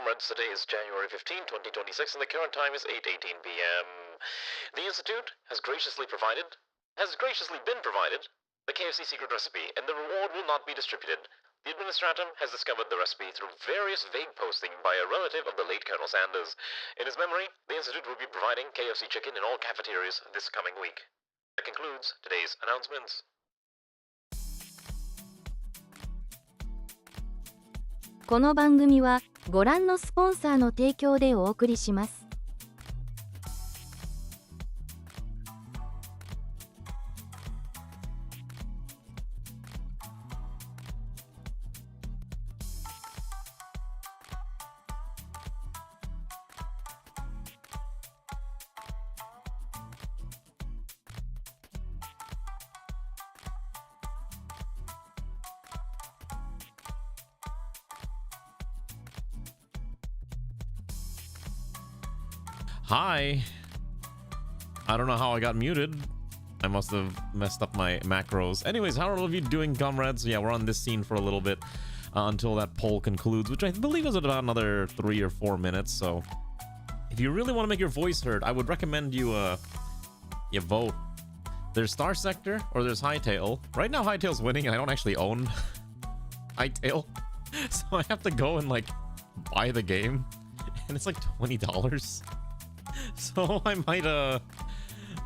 comrades, today is January 15, 2026, and the current time is 8:18 p.m. The Institute has graciously been provided the KFC secret recipe, and the reward will not be distributed. The administratum has discovered the recipe through various vague posting by a relative of the late Colonel Sanders. In his memory, the Institute will be providing KFC chicken in all cafeterias this coming week. That concludes today's announcements. この番組はご覧のスポンサーの提供でお送りします。Hi. I don't know how I got muted. I must have messed up my macros. Anyways, how are all of you doing, comrades? Yeah, we're on this scene for a little bit until that poll concludes, which I believe is about another 3 or 4 minutes. So if you really want to make your voice heard, I would recommend you vote. There's Star Sector or there's Hytale. Right now, Hytale's winning, and I don't actually own Hytale, so I have to go and like buy the game, and it's like $20. So I might have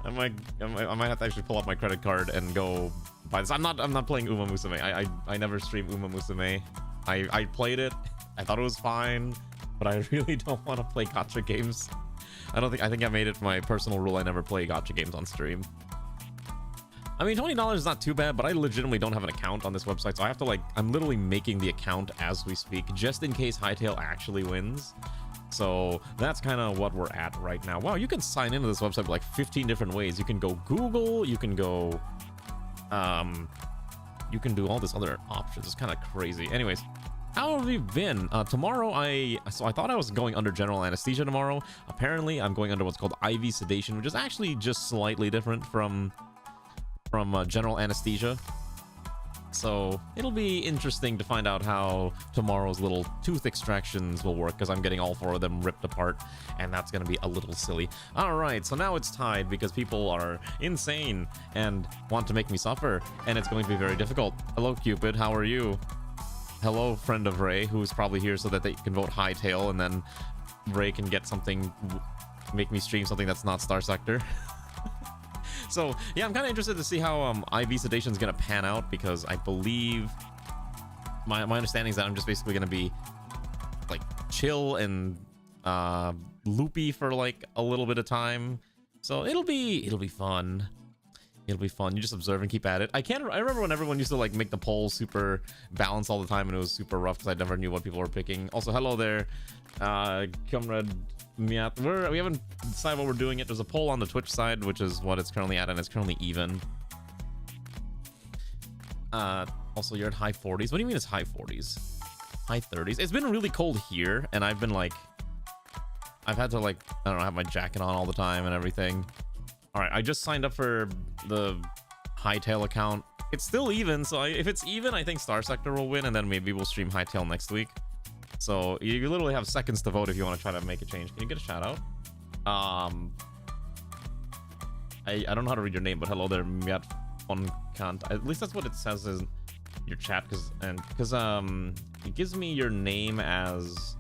to actually pull up my credit card and go buy this. I'm not playing Uma Musume. I never stream Uma Musume. I played it. I thought it was fine, but I really don't want to play gacha games. I think I made it my personal rule. I never play gacha games on stream. I mean, $20 is not too bad, but I legitimately don't have an account on this website, so I have to I'm literally making the account as we speak, just in case Hytale actually wins. So that's kind of what we're at right now. Wow, you can sign into this website like 15 different ways. You can go Google, you can go, you can do all this other options. It's kind of crazy. Anyways, how have you been? Tomorrow, I thought I was going under general anesthesia tomorrow. Apparently, I'm going under what's called IV sedation, which is actually just slightly different from general anesthesia. So it'll be interesting to find out how tomorrow's little tooth extractions will work, because I'm getting all 4 of them ripped apart, and that's going to be a little silly. All right, so now it's tied because people are insane and want to make me suffer, and it's going to be very difficult. Hello, Cupid. How are you? Hello, friend of Ray, who's probably here so that they can vote Hytale, and then Ray can get something, make me stream something that's not Star Sector. So yeah, I'm kind of interested to see how IV sedation is gonna pan out, because I believe my understanding is that I'm just basically gonna be like chill and loopy for like a little bit of time. So it'll be fun. It'll be fun. You just observe and keep at it. I remember when everyone used to like make the polls super balanced all the time, and it was super rough because I never knew what people were picking. Also, hello there, comrade. We haven't decided what we're doing yet. There's a poll on the Twitch side, which is what it's currently at, and it's currently even. Also, you're at high 40s. What do you mean it's high 40s? High 30s. It's been really cold here, and I've been like, I've had to like, I don't know, have my jacket on all the time and everything. All right, I just signed up for the Hytale account. It's still even, so if it's even, I think Star Sector will win, and then maybe we'll stream Hytale next week. So you literally have seconds to vote if you want to try to make a change. Can you get a shout out? I don't know how to read your name, but hello there, Miat Fonkant. At least that's what it says in your chat, because it gives me your name as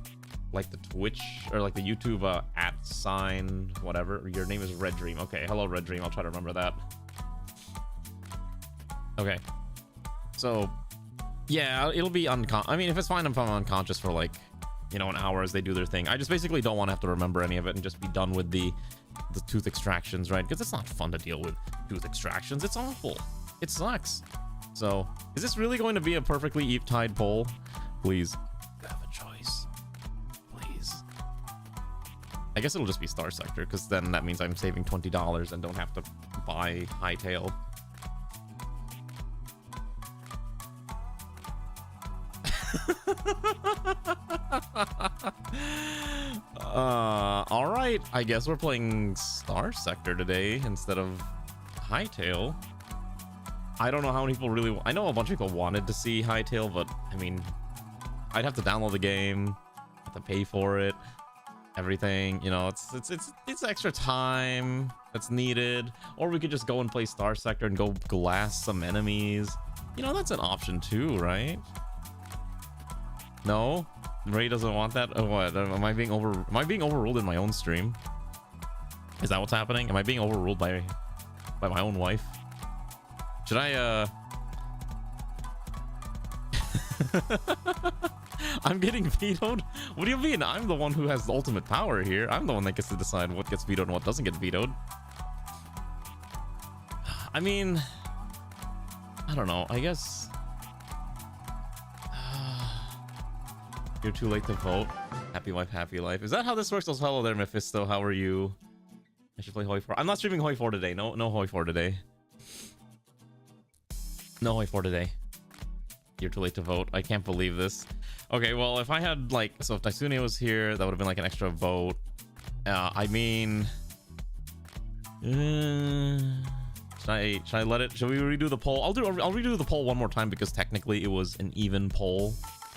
like the Twitch or like the YouTube @ whatever. Your name is Red Dream. Okay, hello Red Dream. I'll try to remember that. Okay, so. Yeah, it'll be I mean, if it's fine if I'm unconscious for like, you know, an hour as they do their thing. I just basically don't want to have to remember any of it and just be done with the tooth extractions, right? Because it's not fun to deal with tooth extractions. It's awful. It sucks. So, is this really going to be a perfectly tied poll? Please. You have a choice. Please. I guess it'll just be Star Sector, because then that means I'm saving $20 and don't have to buy Hytale. All right, I guess we're playing Star Sector today instead of Hytale. I don't know how many people really... I know a bunch of people wanted to see Hytale, but I mean, I'd have to download the game, have to pay for it. Everything, you know, it's extra time that's needed. Or we could just go and play Star Sector and go glass some enemies. You know, that's an option too, right? No? Ray doesn't want that? Oh, what? Am I being overruled in my own stream? Is that what's happening? Am I being overruled by my own wife? Should I I'm getting vetoed? What do you mean? I'm the one who has the ultimate power here. I'm the one that gets to decide what gets vetoed and what doesn't get vetoed. I mean, I don't know. I guess you're too late to vote. Happy wife, happy life. Is that how this works? Also, hello there, Mephisto. How are you? I should play Hoi 4. I'm not streaming Hoi 4 today. No Hoi 4 today. No Hoi 4 today. You're too late to vote. I can't believe this. Okay, well, if I had like, so if Taisune was here, that would have been like an extra vote. I mean, should I let it? Should we redo the poll? I'll redo the poll one more time because technically it was an even poll.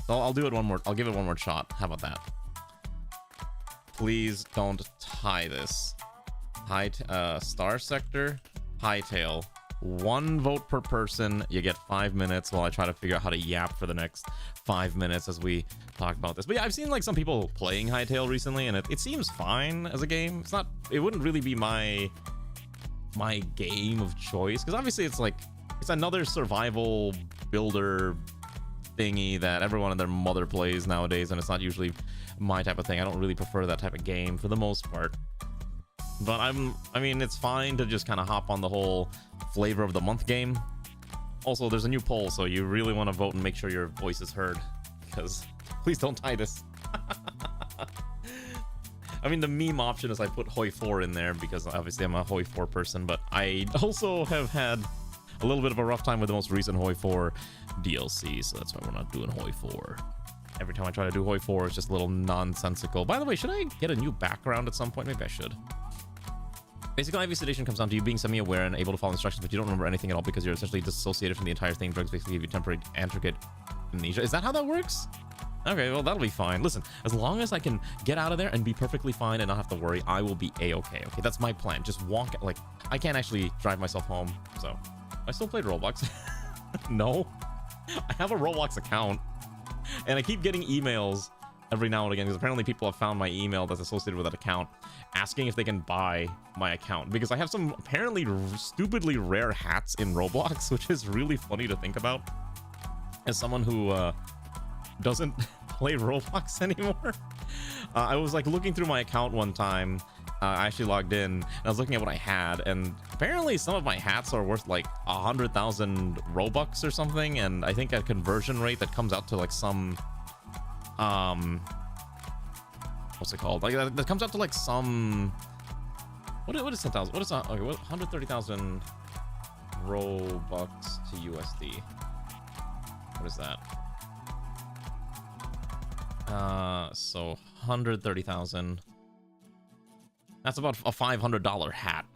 So I'll do it one more. I'll give it one more shot. How about that? Please don't tie this. Star Sector, Hytale. 1 vote per person. You get 5 minutes while I try to figure out how to yap for the next 5 minutes as we talk about this. But yeah, I've seen like some people playing Hytale recently, and it seems fine as a game. It's not. It wouldn't really be my game of choice because obviously it's another survival builder thingy that everyone and their mother plays nowadays, and it's not usually my type of thing. I don't really prefer that type of game for the most part. But I mean, it's fine to just kind of hop on the whole flavor of the month game. Also, there's a new poll, so you really want to vote and make sure your voice is heard. Because please don't tie this. I mean, the meme option is I put Hoi 4 in there because obviously I'm a Hoi 4 person, but I also have had a little bit of a rough time with the most recent Hoi 4 DLC, so that's why we're not doing Hoi 4. Every time I try to do Hoi 4, it's just a little nonsensical. By the way, should I get a new background at some point? Maybe I should. Basically, IV sedation comes down to you being semi-aware and able to follow instructions, but you don't remember anything at all because you're essentially dissociated from the entire thing. Drugs basically give you temporary intricate amnesia. Is that how that works? Okay, well, that'll be fine. Listen, as long as I can get out of there and be perfectly fine and not have to worry, I will be A-okay. Okay, that's my plan. Just walk, like, I can't actually drive myself home, so. I still played Roblox. No. I have a Roblox account, and I keep getting emails every now and again because apparently people have found my email that's associated with that account asking if they can buy my account because I have some apparently stupidly rare hats in Roblox, which is really funny to think about as someone who doesn't play Roblox anymore. I was like looking through my account one time. I actually logged in and I was looking at what I had, and apparently some of my hats are worth like 100,000 Robux or something, and I think a conversion rate that comes out to like some what's it called? Like that comes out to like some what is 10,000? What is that? Okay, what 130,000 Robux to USD? What is that? So 130,000. That's about a $500 hat,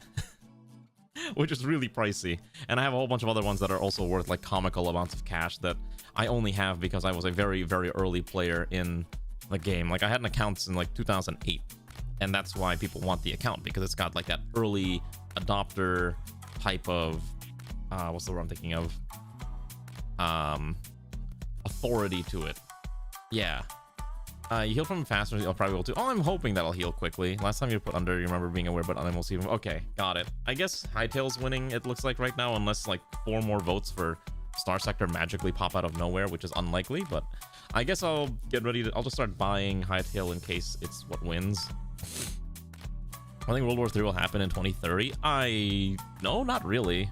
which is really pricey. And I have a whole bunch of other ones that are also worth like comical amounts of cash that I only have because I was a very, very early player in the game. Like I had an account in like 2008, and that's why people want the account because it's got like that early adopter type of what's the word I'm thinking of? Authority to it. Yeah. You heal from faster. I'll probably will too. Oh, I'm hoping that'll heal quickly. Last time you put under, you remember being aware, but unable to see him. Okay, got it. I guess Hytale's winning, it looks like right now, unless like 4 more votes for Star Sector magically pop out of nowhere, which is unlikely, but I guess I'll get ready to, I'll just start buying Hytale in case it's what wins. I think World War III will happen in 2030. No, not really.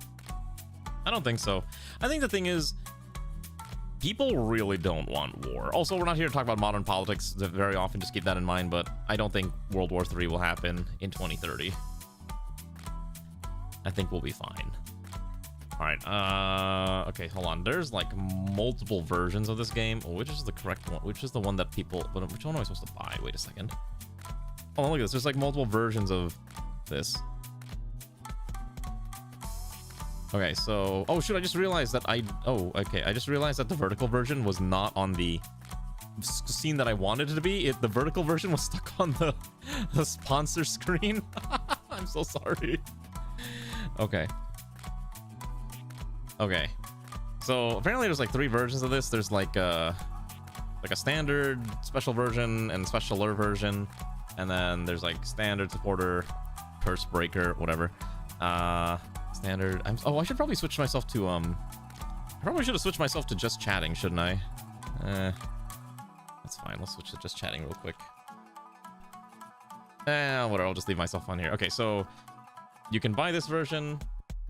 I don't think so. I think the thing is, people really don't want war. Also, we're not here to talk about modern politics very often, just keep that in mind, but I don't think World War III will happen in 2030. I think we'll be fine. All right, okay, hold on. There's like multiple versions of this game. Oh, which is the correct one? Which is the one that people, which one am I supposed to buy? Wait a second. Oh, look at this. There's like multiple versions of this. Okay, so, oh shoot, I just realized that I just realized that the vertical version was not on the scene that I wanted it to be, the vertical version was stuck on the sponsor screen. I'm so sorry. Okay. Okay. So apparently there's like 3 versions of this. There's like a standard, special version, and specialer version, and then there's like standard, supporter, curse breaker, whatever. Standard. I should probably switch myself to I probably should have switched myself to just chatting, shouldn't I? That's fine. Let's switch to just chatting real quick. Whatever. I'll just leave myself on here. Okay, so you can buy this version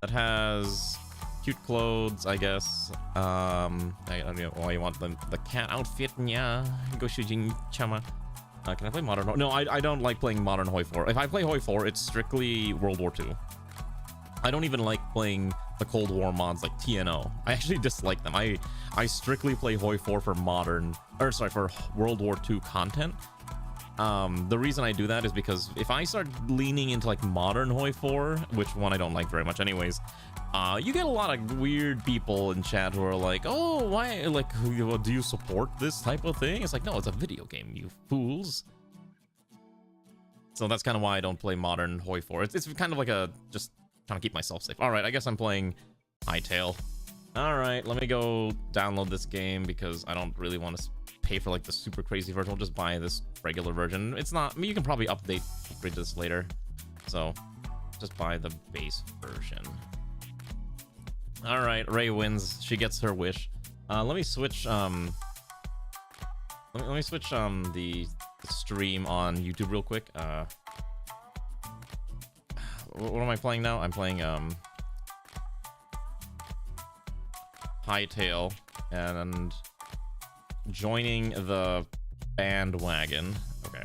that has cute clothes, I guess. I don't know why you want the cat outfit. Yeah, go shooting chama. Can I play modern? No, I don't like playing modern Hoi 4. If I play Hoi 4, it's strictly World War II. I don't even like playing the Cold War mods like TNO. I actually dislike them. I strictly play Hoi 4 for for World War II content. The reason I do that is because if I start leaning into like modern Hoi 4, which one I don't like very much anyways, you get a lot of weird people in chat who are like, oh, why, like, do you support this type of thing? It's like, no, it's a video game, you fools. So that's kind of why I don't play modern Hoi 4. It's kind of like just trying to keep myself safe. All right, I guess I'm playing Hytale. All right, let me go download this game because I don't really want to pay for like the super crazy version. We'll just buy this regular version. It's not, I mean, you can probably upgrade this later. So just buy the base version. All right, Ray wins. She gets her wish. Let me switch let me switch the stream on YouTube real quick. What am I playing now? I'm playing Hytale and joining the bandwagon. Okay.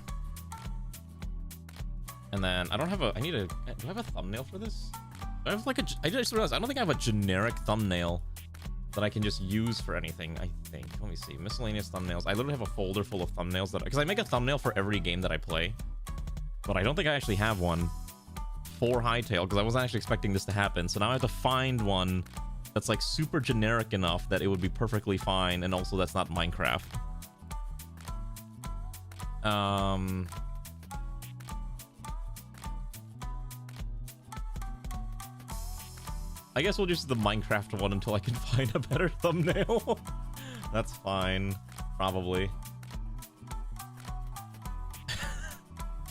And then I don't have do I have a thumbnail for this? I have like I just realized I don't think I have a generic thumbnail that I can just use for anything, I think. Let me see. Miscellaneous thumbnails. I literally have a folder full of thumbnails because I make a thumbnail for every game that I play. But I don't think I actually have one for Hytale because I wasn't actually expecting this to happen. So now I have to find one that's like super generic enough that it would be perfectly fine, and also that's not Minecraft. I guess we'll just do the Minecraft one until I can find a better thumbnail. That's fine, probably.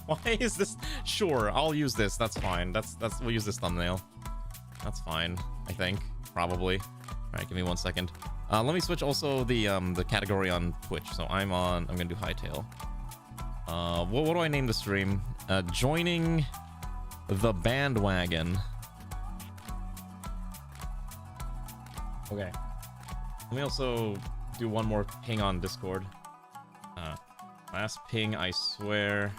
Why is this? Sure, I'll use this. That's fine. We'll use this thumbnail. That's fine, I think. Probably. All right, give me 1 second. Let me switch also the category on Twitch. So I'm gonna do Hytale. What do I name the stream? Joining the bandwagon. Okay. Let me also do one more ping on Discord. Last ping, I swear.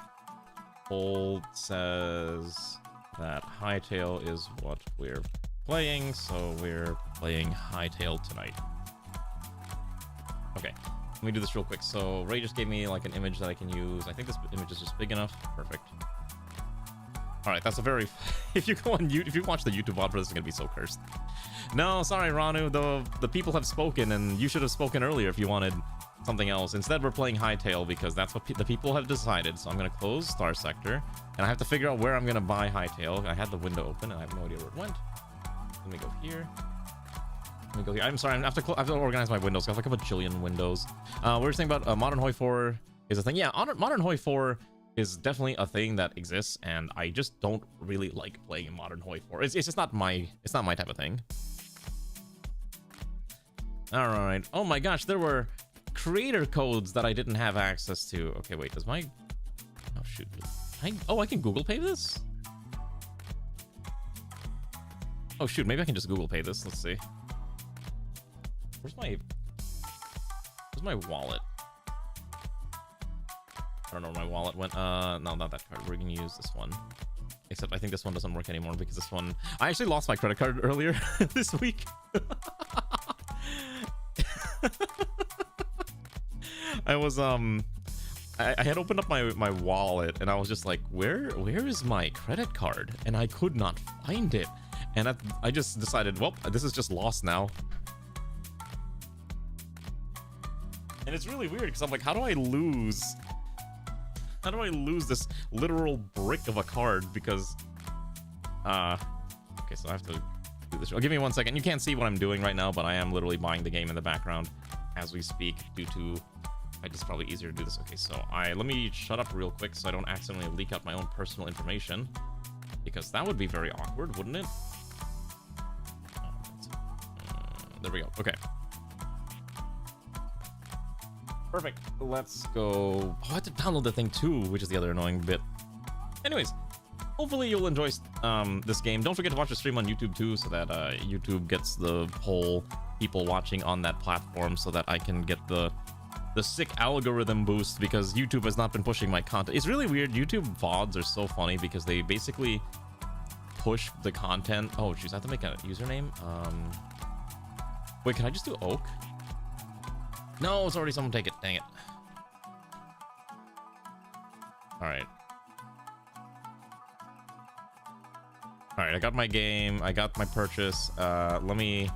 Old says that Hytale is what we're playing, so we're playing Hytale tonight. Okay, let me do this real quick. So Ray just gave me like an image that I can use. I think this image is just big enough. Perfect. All right, that's a very. If you go on YouTube, if you watch the YouTube VOD for this, it's gonna be so cursed. No, sorry, Ranu. The people have spoken, and you should have spoken earlier if you wanted something else. Instead, we're playing Hytale because that's what the people have decided. So I'm gonna close Star Sector, and I have to figure out where I'm gonna buy Hytale. I had the window open, and I have no idea where it went. Let me go here. Let me go here. I'm sorry. I have to organize my windows. I have like a bajillion windows. We were saying about Modern Hoi 4 is a thing. Yeah, Modern Hoi 4 is definitely a thing that exists, and I just don't really like playing Modern Hoi 4. It's just not my type of thing. All right. Oh my gosh, there were creator codes that I didn't have access to. Okay, wait. Does my oh shoot? I can Google Pay this. Oh shoot, maybe I can just Google Pay this. Let's see. Where's my wallet? I don't know where my wallet went. No, not that card. We're gonna use this one. Except I think this one doesn't work anymore because this one... I actually lost my credit card earlier this week. I was, I had opened up my wallet and I was just like, where is my credit card? And I could not find it. And I just decided, well, this is just lost now. And it's really weird because I'm like, how do I lose? How do I lose this literal brick of a card? Because, okay, so I have to do this. Oh, give me 1 second. You can't see what I'm doing right now, but I am literally buying the game in the background as we speak due to, it's probably easier to do this. Okay, so let me shut up real quick so I don't accidentally leak out my own personal information, because that would be very awkward, wouldn't it? There we go. Okay. Perfect. Let's go. Oh, I have to download the thing too, which is the other annoying bit. Anyways, hopefully you'll enjoy this game. Don't forget to watch the stream on YouTube too, so that YouTube gets the whole people watching on that platform, so that I can get the sick algorithm boost, because YouTube has not been pushing my content. It's really weird. YouTube VODs are so funny because they basically push the content. Oh, jeez, I have to make a username. Wait, can I just do Oak? No, it's already someone take it. Dang it. Alright. Alright, I got my game. I got my purchase. Let me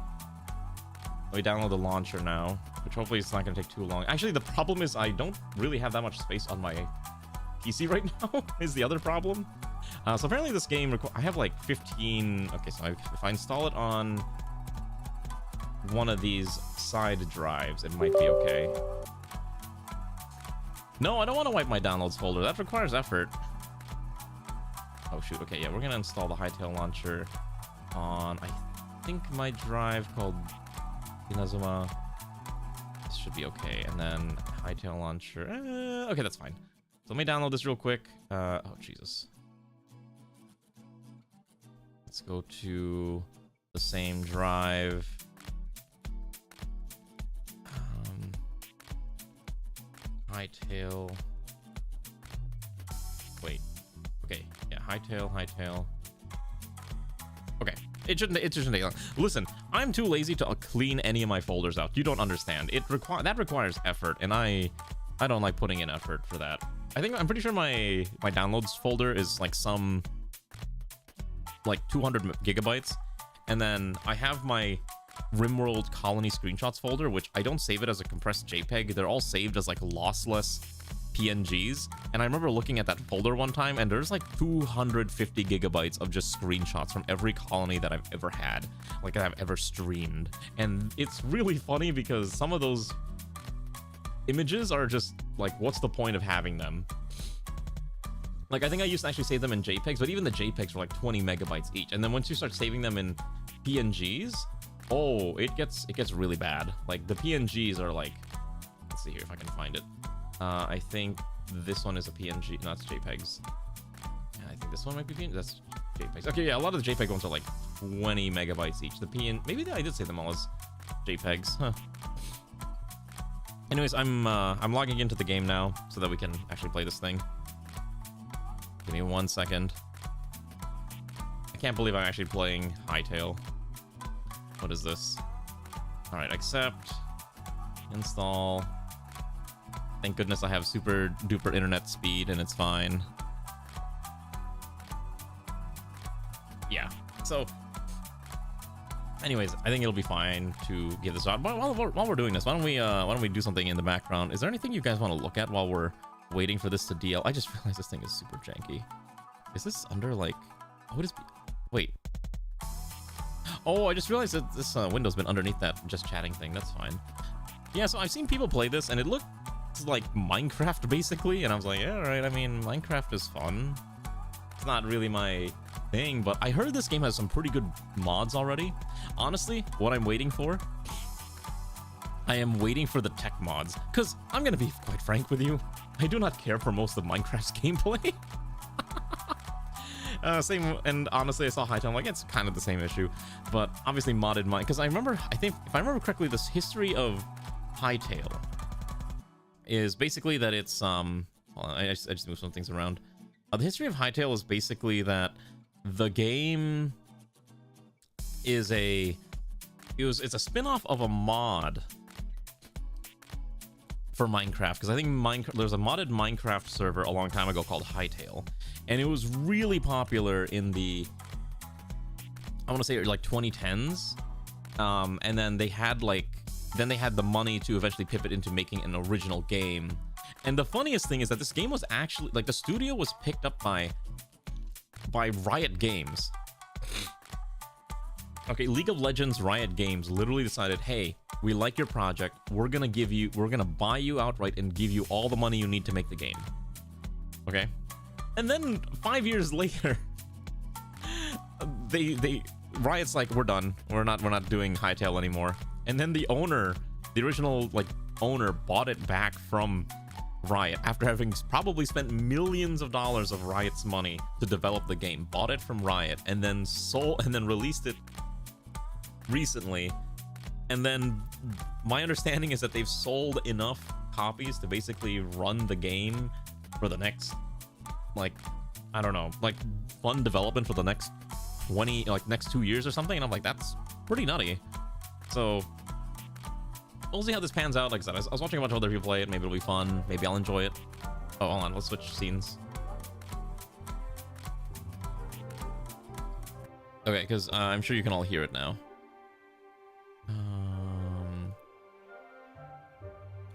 download the launcher now, which hopefully it's not going to take too long. Actually, the problem is I don't really have that much space on my PC right now, is the other problem. So apparently this game, I have like 15... Okay, so if I install it on one of these side drives, it might be okay. No, I don't want to wipe my downloads folder. That requires effort. Oh shoot. Okay, yeah, we're gonna install the Hytale launcher on, I think, my drive called Inazuma. This should be okay. And then Hytale launcher. Okay, that's fine. So let me download this real quick. Oh Jesus. Let's go to the same drive. Hytale. Wait. Okay. Yeah. Hytale. Okay. It shouldn't take long. Listen, I'm too lazy to clean any of my folders out. You don't understand. That requires effort, and I don't like putting in effort for that. I'm pretty sure my downloads folder is like 200 gigabytes, and then I have my RimWorld Colony screenshots folder, which I don't save it as a compressed JPEG. They're all saved as like lossless PNGs. And I remember looking at that folder one time, and there's like 250 gigabytes of just screenshots from every colony that I've ever had, like that I've ever streamed. And it's really funny because some of those images are just like, what's the point of having them? Like, I think I used to actually save them in JPEGs, but even the JPEGs were like 20 megabytes each. And then once you start saving them in PNGs, oh, it gets really bad. Like, the PNGs are like, let's see here if I can find it. I think this one is a PNG. No, it's JPEGs. Yeah, I think this one might be PNG. That's JPEGs. Okay, yeah, a lot of the JPEG ones are like 20 megabytes each. The maybe I did say them all as JPEGs. Huh. Anyways, I'm logging into the game now so that we can actually play this thing. Give me 1 second. I can't believe I'm actually playing Hytale. What is this? Alright, accept. Install. Thank goodness I have super duper internet speed and it's fine. Yeah. So, anyways, I think it'll be fine to give this out. But while we're doing this, why don't we do something in the background? Is there anything you guys want to look at while we're waiting for this to DL? I just realized this thing is super janky. Is this under like... What is... Wait. Oh, I just realized that this window's been underneath that just chatting thing. That's fine. Yeah, so I've seen people play this, and it looked like Minecraft, basically. And I was like, yeah, all right, I mean, Minecraft is fun. It's not really my thing, but I heard this game has some pretty good mods already. Honestly, what I'm waiting for... I am waiting for the tech mods, because I'm going to be quite frank with you. I do not care for most of Minecraft's gameplay. Same, and honestly, I saw Hytale, I'm like, it's kind of the same issue, but obviously modded mine, because I think, if I remember correctly, this history of Hytale is basically that it's, hold on, I just moved some things around. The history of Hytale is basically that the game is it's a spin-off of a mod for Minecraft, because I think there's a modded Minecraft server a long time ago called Hytale, and it was really popular in the, I want to say like 2010s, and then they had like then they had the money to eventually pivot into making an original game. And the funniest thing is that this game was actually, like, the studio was picked up by Riot Games. Okay, League of Legends Riot Games literally decided, hey, we like your project. We're gonna buy you outright and give you all the money you need to make the game. Okay? And then 5 years later, Riot's like, we're done. We're not doing Hytale anymore. And then the original owner bought it back from Riot after having probably spent millions of dollars of Riot's money to develop the game. Bought it from Riot and then released it recently. And then my understanding is that they've sold enough copies to basically run the game for the next, I don't know, fund development for the next next 2 years or something. And I'm like, that's pretty nutty. So we'll see how this pans out. Like I said, I was watching a bunch of other people play it. Maybe it'll be fun. Maybe I'll enjoy it. Oh, hold on. Let's switch scenes. Okay, because I'm sure you can all hear it now.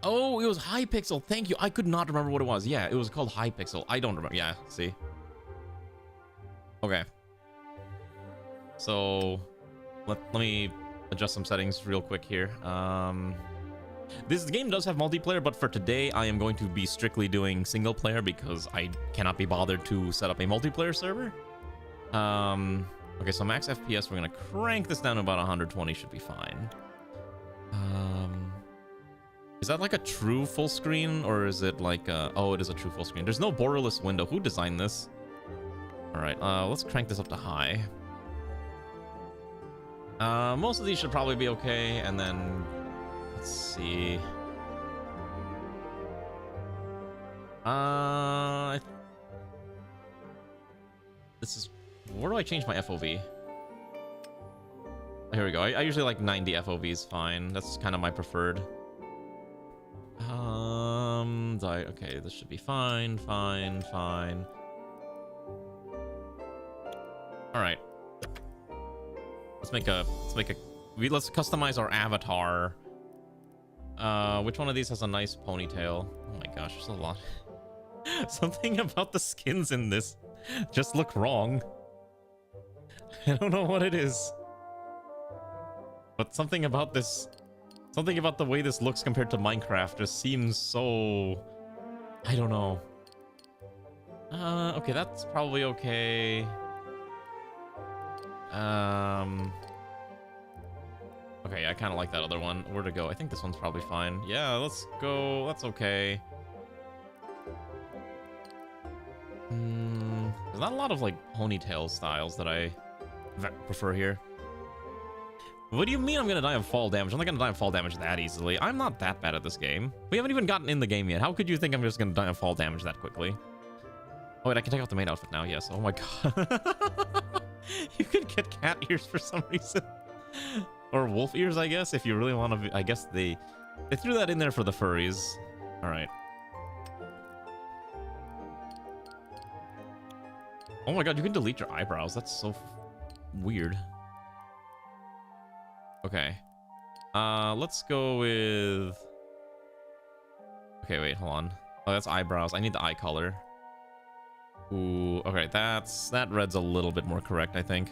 Oh, it was Hypixel. Thank you. I could not remember what it was. Yeah, it was called Hypixel. I don't remember. Yeah, see? Okay. So, let me adjust some settings real quick here. This game does have multiplayer, but for today, I am going to be strictly doing single player because I cannot be bothered to set up a multiplayer server. Okay, so max FPS, we're gonna crank this down to about 120, should be fine. Is that like a true full screen, or is it like oh, it is a true full screen. There's no borderless window. Who designed this? All right, let's crank this up to high. Most of these should probably be okay, and then let's see. This is, where do I change my FOV? Here we go. I usually like 90 FOV is fine. That's kind of my preferred. Okay, this should be fine. All right. Let's customize our avatar. Which one of these has a nice ponytail? Oh my gosh, there's a lot. Something about the skins in this just look wrong. I don't know what it is, but something about the way this looks compared to Minecraft just seems so, I don't know. Okay, that's probably okay. Okay, I kind of like that other one. Where to go? I think this one's probably fine. Yeah, let's go. That's okay. There's not a lot of like ponytail styles that I prefer here. What do you mean I'm gonna die of fall damage? I'm not gonna die of fall damage that easily. I'm not that bad at this game. We haven't even gotten in the game yet. How could you think I'm just gonna die of fall damage that quickly? Oh wait, I can take off the main outfit now. Yes. Oh my god. You could get cat ears for some reason. Or wolf ears, I guess, if you really want to. I guess they threw that in there for the furries. All right. Oh my god, you can delete your eyebrows. That's so weird. Okay. Let's go with... Okay, wait, hold on. Oh, that's eyebrows. I need the eye color. Ooh, okay, that red's a little bit more correct, I think.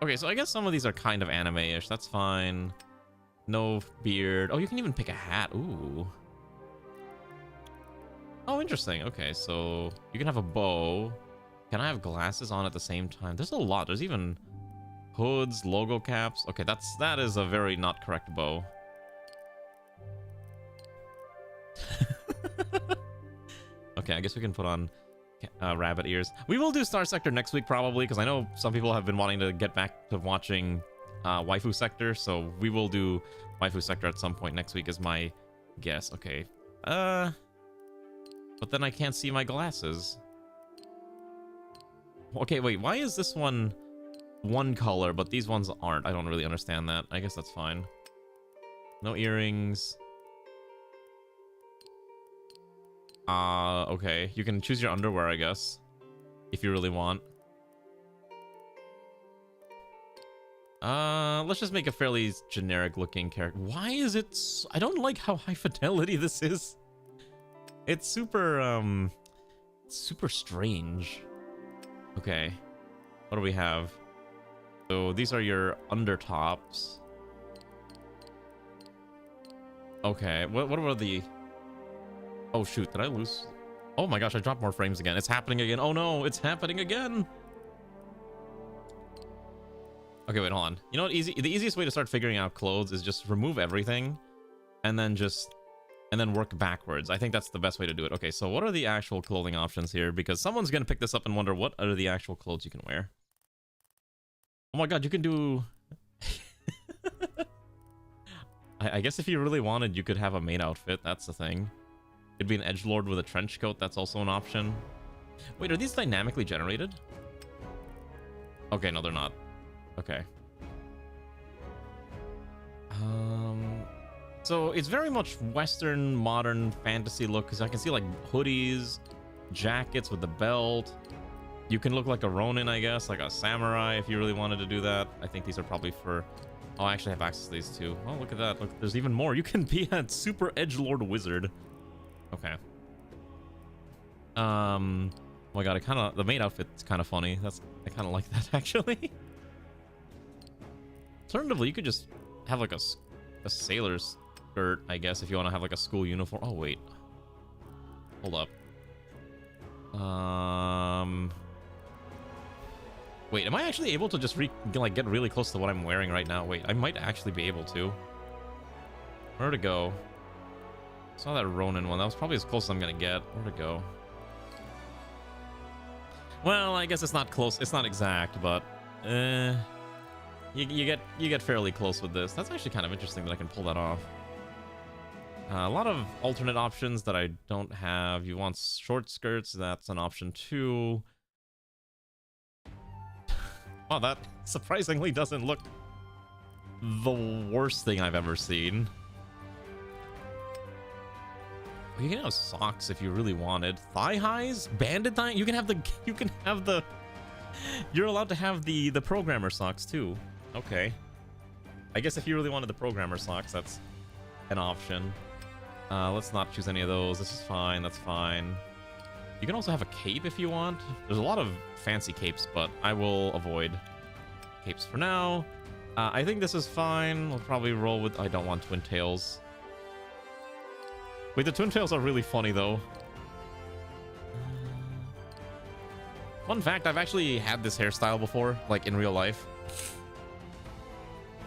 Okay, so I guess some of these are kind of anime-ish. That's fine. No beard. Oh, you can even pick a hat. Ooh. Oh, interesting. Okay, so you can have a bow. Can I have glasses on at the same time? There's a lot. There's even hoods, logo caps. Okay, that is a very not correct bow. Okay, I guess we can put on rabbit ears. We will do Star Sector next week probably, because I know some people have been wanting to get back to watching Waifu Sector, so we will do Waifu Sector at some point next week is my guess. Okay. But then I can't see my glasses. Okay, wait, why is this one color, but these ones aren't? I don't really understand that. I guess that's fine. No earrings. Okay. You can choose your underwear, I guess, if you really want. Let's just make a fairly generic looking character. Why is it I don't like how high fidelity this is. It's super super strange. Okay, what do we have? So these are your undertops. Okay, what are the... Oh shoot, did I lose? Oh my gosh, I dropped more frames again. It's happening again. Oh no, it's happening again. Okay, wait, hold on. You know what? The easiest way to start figuring out clothes is just remove everything and then work backwards. I think that's the best way to do it. Okay, so what are the actual clothing options here? Because someone's gonna pick this up and wonder what are the actual clothes you can wear. Oh my god, you can do... I guess if you really wanted, you could have a main outfit. That's the thing. It'd be an edgelord with a trench coat. That's also an option. Wait, are these dynamically generated? Okay, no, they're not. Okay. So it's very much Western, modern fantasy look, because I can see like hoodies, jackets with the belt. You can look like a Ronin, I guess, like a samurai if you really wanted to do that. I think these are probably for... Oh, I actually have access to these too. Oh, look at that. Look, there's even more. You can be a super edgelord wizard. Okay. Oh my god, the main outfit's kind of funny. I kind of like that actually. Alternatively, you could just have like a sailor's skirt, I guess, if you want to have like a school uniform. Oh wait, hold up. Wait, am I actually able to just get really close to what I'm wearing right now? Wait, I might actually be able to. Where to go? Saw that Ronin one. That was probably as close as I'm gonna get. Where to go? Well, I guess it's not close. It's not exact, but you get fairly close with this. That's actually kind of interesting that I can pull that off. A lot of alternate options that I don't have. You want short skirts? That's an option too. Oh, that surprisingly doesn't look the worst thing I've ever seen. You can have socks if you really wanted. Thigh highs? Banded thigh? You can have the you're allowed to have the programmer socks too. Okay. I guess if you really wanted the programmer socks, that's an option. Let's not choose any of those. This is fine. That's fine. You can also have a cape if you want. There's a lot of fancy capes, but I will avoid capes for now. I think this is fine. We'll probably roll with... I don't want twin tails. Wait, the twin tails are really funny, though. Fun fact, I've actually had this hairstyle before, like in real life.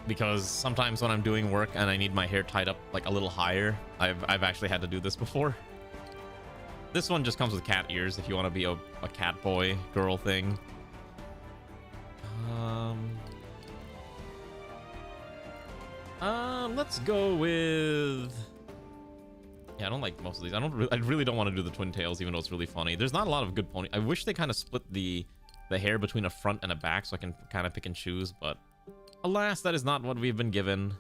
Because sometimes when I'm doing work and I need my hair tied up like a little higher, I've actually had to do this before. This one just comes with cat ears if you want to be a cat boy girl thing. Let's go with... Yeah, I don't like most of these. I really don't want to do the twin tails, even though it's really funny. There's not a lot of good pony. I wish they kind of split the hair between a front and a back so I can kind of pick and choose, but alas, that is not what we've been given.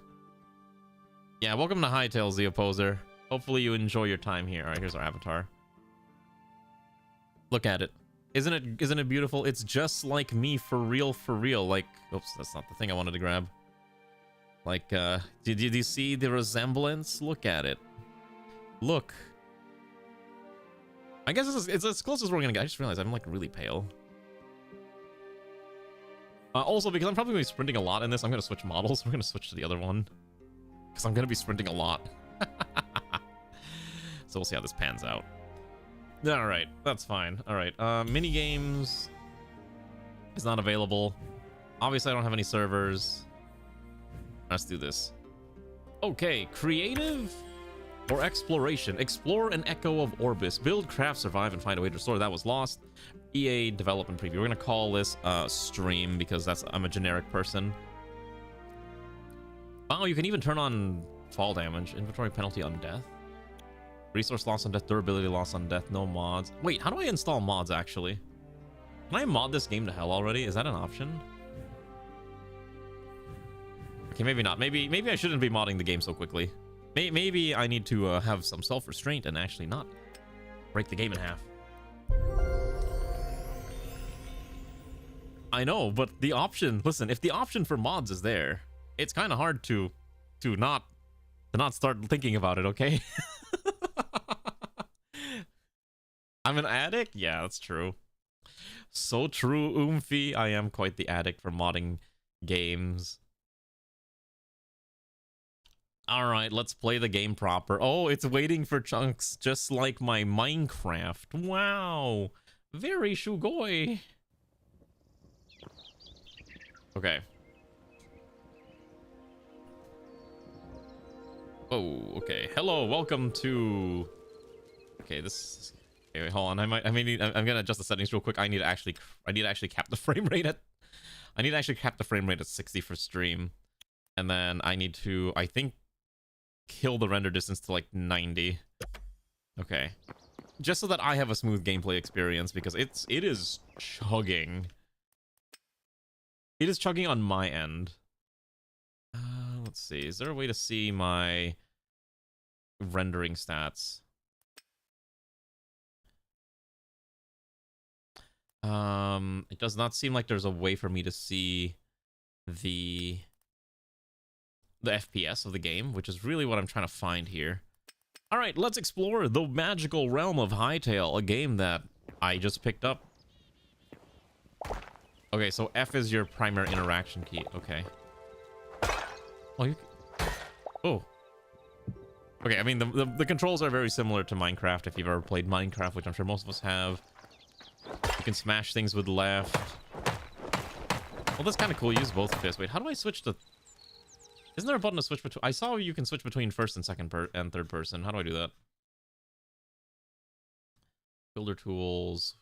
Yeah, welcome to Hytale, the opposer. Hopefully you enjoy your time here. All right, here's our avatar. Look at it. Isn't it beautiful? It's just like me for real, for real. Like, oops, that's not the thing I wanted to grab. Like, did you see the resemblance? Look at it. Look. I guess it's as close as we're gonna get. I just realized I'm like really pale. Also, because I'm probably gonna be sprinting a lot in this, I'm gonna switch models. We're gonna switch to the other one. Because I'm gonna be sprinting a lot. So we'll see how this pans out. Alright, that's fine. Alright, mini games is not available. Obviously, I don't have any servers. Let's do this. Okay, creative or exploration. Explore an echo of Orbis. Build, craft, survive, and find a way to restore that was lost. EA development preview. We're gonna call this stream because I'm a generic person. Oh, you can even turn on fall damage, inventory penalty on death. Resource loss on death, durability loss on death, no mods. Wait, how do I install mods actually? Can I mod this game to hell already? Is that an option? Okay, maybe not. Maybe I shouldn't be modding the game so quickly. Maybe I need to have some self-restraint and actually not break the game in half. I know, but the option, listen, if the option for mods is there, it's kind of hard to not start thinking about it, okay? I'm an addict? Yeah, that's true. So true, Oomphy. I am quite the addict for modding games. Alright, let's play the game proper. Oh, it's waiting for chunks, just like my Minecraft. Wow. Very shugoi. Okay. Oh, okay. Hello, welcome to... Okay, this... Okay, wait, hold on. I'm gonna adjust the settings real quick. I need to actually cap the frame rate at... I need to actually cap the frame rate at 60 for stream. And then I need to, I think, kill the render distance to like 90. Okay. Just so that I have a smooth gameplay experience, because it is chugging. It is chugging on my end. Let's see. Is there a way to see my rendering stats? It does not seem like there's a way for me to see the FPS of the game, which is really what I'm trying to find here. All right, let's explore the magical realm of Hytale, a game that I just picked up. Okay, so F is your primary interaction key. Okay. Oh. Okay, I mean, the controls are very similar to Minecraft, if you've ever played Minecraft, which I'm sure most of us have. You can smash things with left. Well, that's kind of cool. Use both fists. Wait, how do I switch to... Isn't there a button to switch between... I saw you can switch between first and and third person. How do I do that? Builder tools,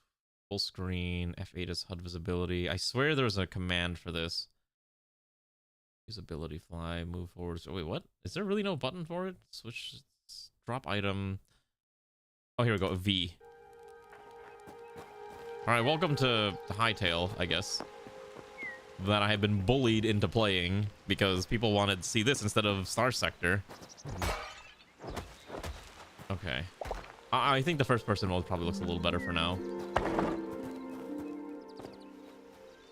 full screen, F8 is HUD visibility. I swear there's a command for this. Usability, fly, move forward. Oh, wait, what? Is there really no button for it? Switch, drop item. Oh, here we go. V. All right, welcome to Hytale, I guess. That I have been bullied into playing because people wanted to see this instead of Star Sector. Okay. I think the first person mode probably looks a little better for now.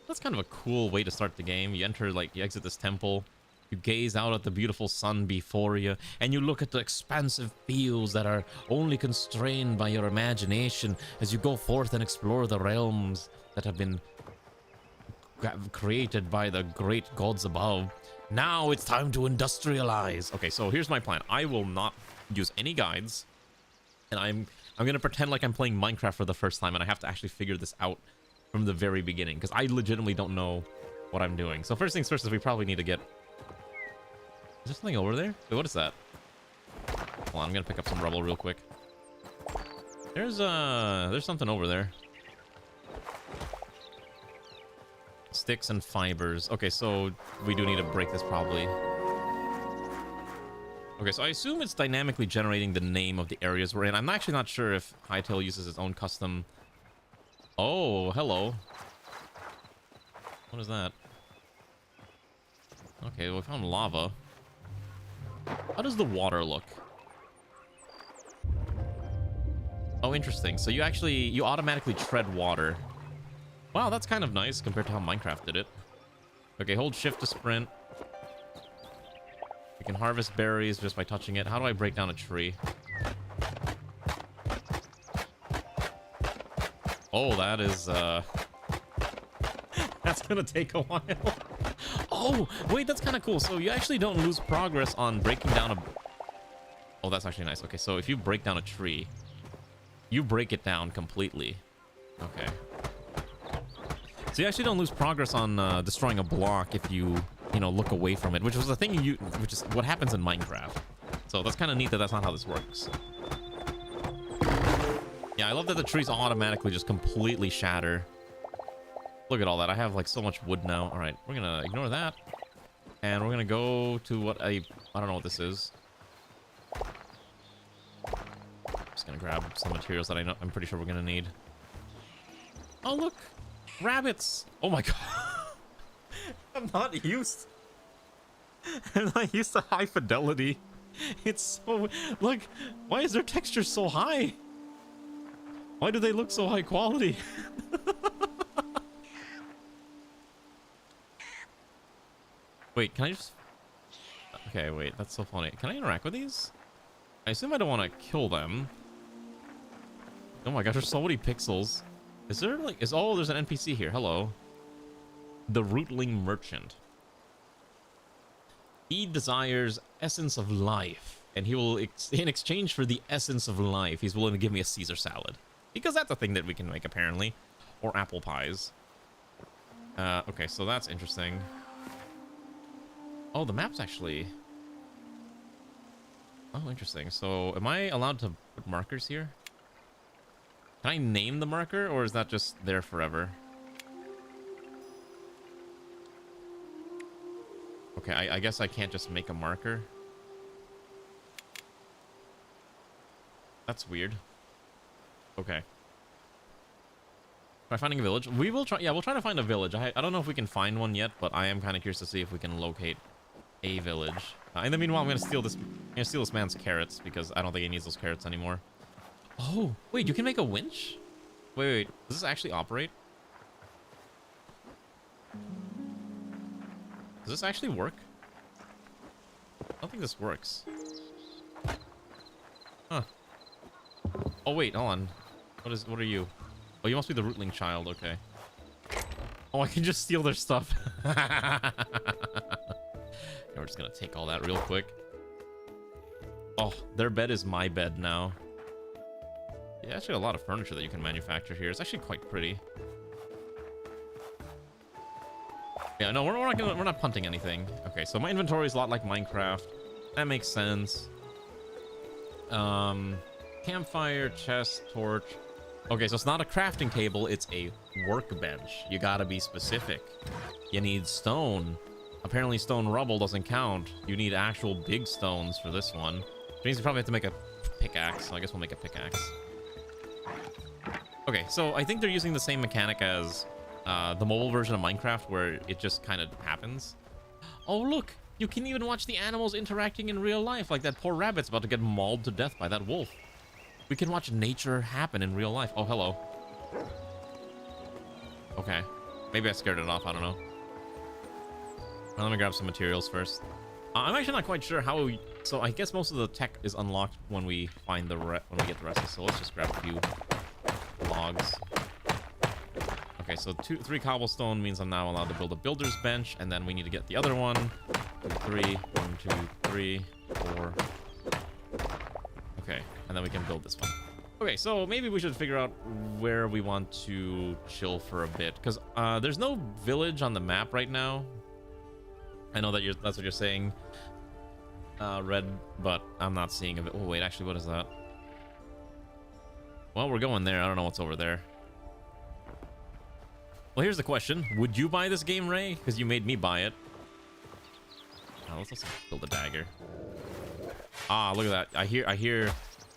That's kind of a cool way to start the game. You enter, like, you exit this temple, you gaze out at the beautiful sun before you, and you look at the expansive fields that are only constrained by your imagination as you go forth and explore the realms that have been created by the great gods above. Now it's time to industrialize. Okay, so here's my plan. I will not use any guides, and I'm gonna pretend like I'm playing Minecraft for the first time, and I have to actually figure this out from the very beginning, because I legitimately don't know what I'm doing. So first things first is we probably need to get... Is there something over there? Wait, what is that? Hold on, I'm gonna pick up some rubble real quick. There's something over there. Sticks and fibers. Okay, so we do need to break this probably. Okay, so I assume it's dynamically generating the name of the areas we're in. I'm actually not sure if Hytale uses its own custom... Oh, hello. What is that? Okay, well, we found lava. How does the water look? Oh, interesting. So you automatically tread water. Wow, that's kind of nice compared to how Minecraft did it. Okay, hold shift to sprint. You can harvest berries just by touching it. How do I break down a tree? Oh, that is, that's gonna take a while. Oh, wait, that's kind of cool. So you actually don't lose progress on breaking down a... Oh, that's actually nice. Okay, so if you break down a tree, you break it down completely. Okay. So you actually don't lose progress on destroying a block if you look away from it, which was the thing which is what happens in Minecraft. So that's kind of neat that that's not how this works. Yeah, I love that the trees automatically just completely shatter. Look at all that. I have like so much wood now. All right, we're gonna ignore that, and we're gonna go to what I don't know what this is. Just gonna grab some materials that I'm pretty sure we're gonna need. Oh look, rabbits! Oh my god, I'm not used to high fidelity. It's so... Look, why is their texture so high? Why do they look so high quality? Wait, can I just... Okay, wait, that's so funny. Can I interact with these? I assume I don't want to kill them. Oh my gosh, there's so many pixels. Is there like... Oh, there's an NPC here. Hello. The Rootling Merchant. He desires essence of life. And he will... In exchange for the essence of life, he's willing to give me a Caesar salad. Because that's a thing that we can make, apparently. Or apple pies. Okay, so that's interesting. Oh, the map's actually... Oh, interesting. So, am I allowed to put markers here? Can I name the marker, or is that just there forever? Okay, I guess I can't just make a marker. That's weird. Okay. By finding a village, we will try. Yeah, we'll try to find a village. I don't know if we can find one yet, but I am kind of curious to see if we can locate a village. In the meanwhile, I'm gonna steal this. I'm gonna steal this man's carrots because I don't think he needs those carrots anymore. Oh, wait, you can make a winch? Wait, does this actually operate? Does this actually work? I don't think this works. Huh. Oh wait, hold on. What are you? Oh, you must be the Rootling child, okay. Oh, I can just steal their stuff. We're just gonna take all that real quick. Oh, their bed is my bed now. Yeah, actually a lot of furniture that you can manufacture here. It's actually quite pretty. Yeah, no, we're not punting anything. Okay, so my inventory is a lot like Minecraft. That makes sense. Campfire, chest, torch. Okay, so it's not a crafting table, it's a workbench. You gotta be specific. You need stone. Apparently stone rubble doesn't count. You need actual big stones for this one. Which means you probably have to make a pickaxe, so I guess we'll make a pickaxe. Okay, so I think they're using the same mechanic as the mobile version of Minecraft, where it just kind of happens. Oh, look! You can even watch the animals interacting in real life, like that poor rabbit's about to get mauled to death by that wolf. We can watch nature happen in real life. Oh, hello. Okay. Maybe I scared it off, I don't know. Well, let me grab some materials first. I'm actually not quite sure how we... So I guess most of the tech is unlocked when we find the when we get the rest. So let's just grab a few logs. Okay, so 3 cobblestone means I'm now allowed to build a builder's bench, and then we need to get the other one. 2, 3, 1, 2, 3, 4. Okay, and then we can build this one. Okay, so maybe we should figure out where we want to chill for a bit, because there's no village on the map right now. I know that that's what you're saying, Red, but I'm not seeing a... Oh, wait, actually, what is that? Well, we're going there. I don't know what's over there. Well, here's the question. Would you buy this game, Ray? Because you made me buy it. Oh, let's build a dagger. Ah, look at that. I hear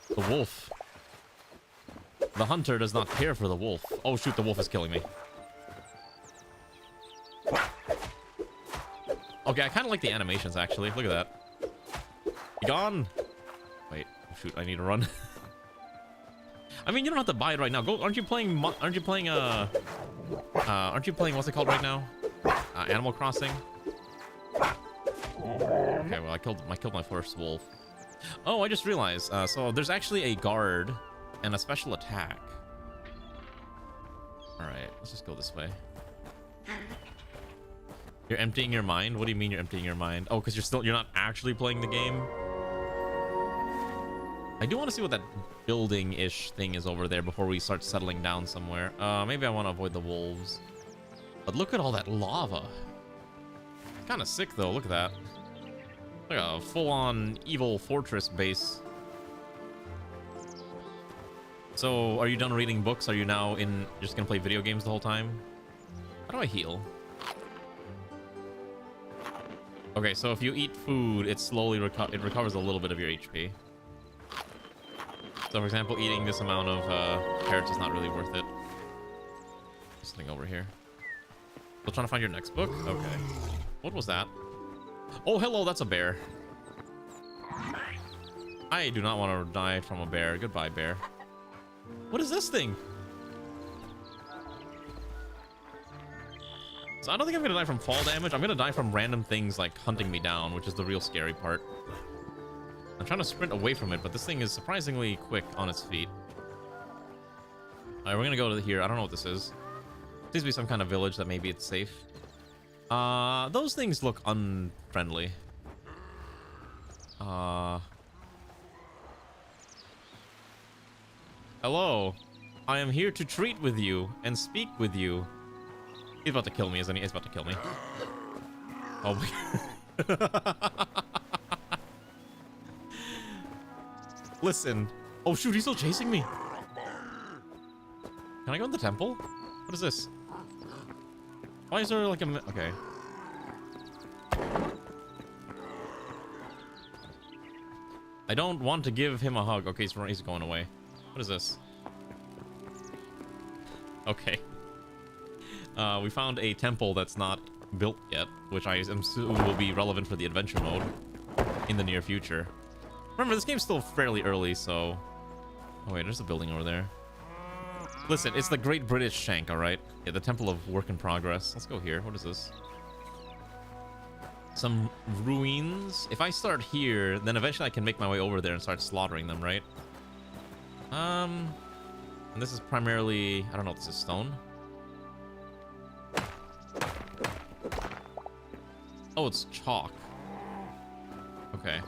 the wolf. The hunter does not care for the wolf. Oh, shoot, the wolf is killing me. Okay, I kind of like the animations, actually. Look at that. Be gone. Wait, oh, shoot, I need to run. I mean, you don't have to buy it right now. Go. Aren't you playing? What's it called right now? Animal Crossing. Okay, well, I killed my first wolf. Oh, I just realized. So there's actually a guard and a special attack. All right, let's just go this way. You're emptying your mind? What do you mean you're emptying your mind? Oh, because you're not actually playing the game. I do want to see what that building-ish thing is over there before we start settling down somewhere. Maybe I want to avoid the wolves. But look at all that lava. It's kind of sick, though. Look at that. Like a full-on evil fortress base. So, are you done reading books? Are you now just gonna play video games the whole time? How do I heal? Okay, so if you eat food, it slowly recovers a little bit of your HP. So, for example, eating this amount of carrots is not really worth it. Something over here. Still trying to find your next book? Okay. What was that? Oh, hello, that's a bear. I do not want to die from a bear. Goodbye, bear. What is this thing? So I don't think I'm gonna die from fall damage. I'm gonna die from random things like hunting me down, which is the real scary part. I'm trying to sprint away from it, but this thing is surprisingly quick on its feet. Alright, we're gonna go to here. I don't know what this is. Seems to be some kind of village that maybe it's safe. Those things look unfriendly. Hello. I am here to treat with you and speak with you. He's about to kill me, isn't he? He's about to kill me. Oh my. Listen. Oh shoot, he's still chasing me. Can I go in the temple? What is this? Why is there like a... Okay. I don't want to give him a hug. Okay, he's going away. What is this? Okay. We found a temple that's not built yet, which I assume will be relevant for the adventure mode in the near future. Remember, this game's still fairly early, so... Oh wait, there's a building over there. Listen, it's the Great British Shank, alright? Yeah, the Temple of Work in Progress. Let's go here. What is this? Some ruins. If I start here, then eventually I can make my way over there and start slaughtering them, right? And this is primarily... I don't know if this is stone. Oh, it's chalk. Okay.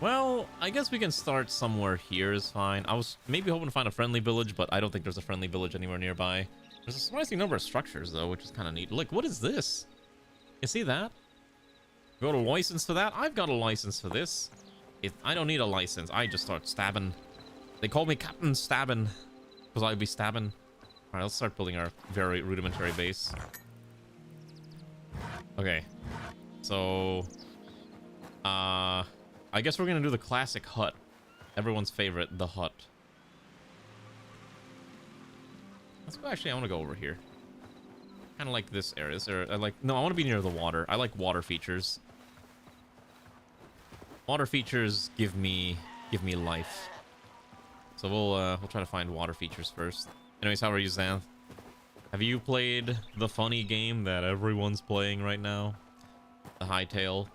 Well, I guess we can start somewhere here is fine. I was maybe hoping to find a friendly village, but I don't think there's a friendly village anywhere nearby. There's a surprising number of structures, though, which is kind of neat. Look, what is this? You see that? You got a license for that? I've got a license for this. I don't need a license. I just start stabbing. They call me Captain Stabbin', because I'd be stabbing. Alright, let's start building our very rudimentary base. Okay. So... I guess we're gonna do the classic hut. Everyone's favorite, the hut. Let's go. Actually, I want to go over here. Kind of like this area. No, I want to be near the water. I like water features. Water features give me life. So we'll try to find water features first. Anyways, how are you, Xanth? Have you played the funny game that everyone's playing right now? The Hytale.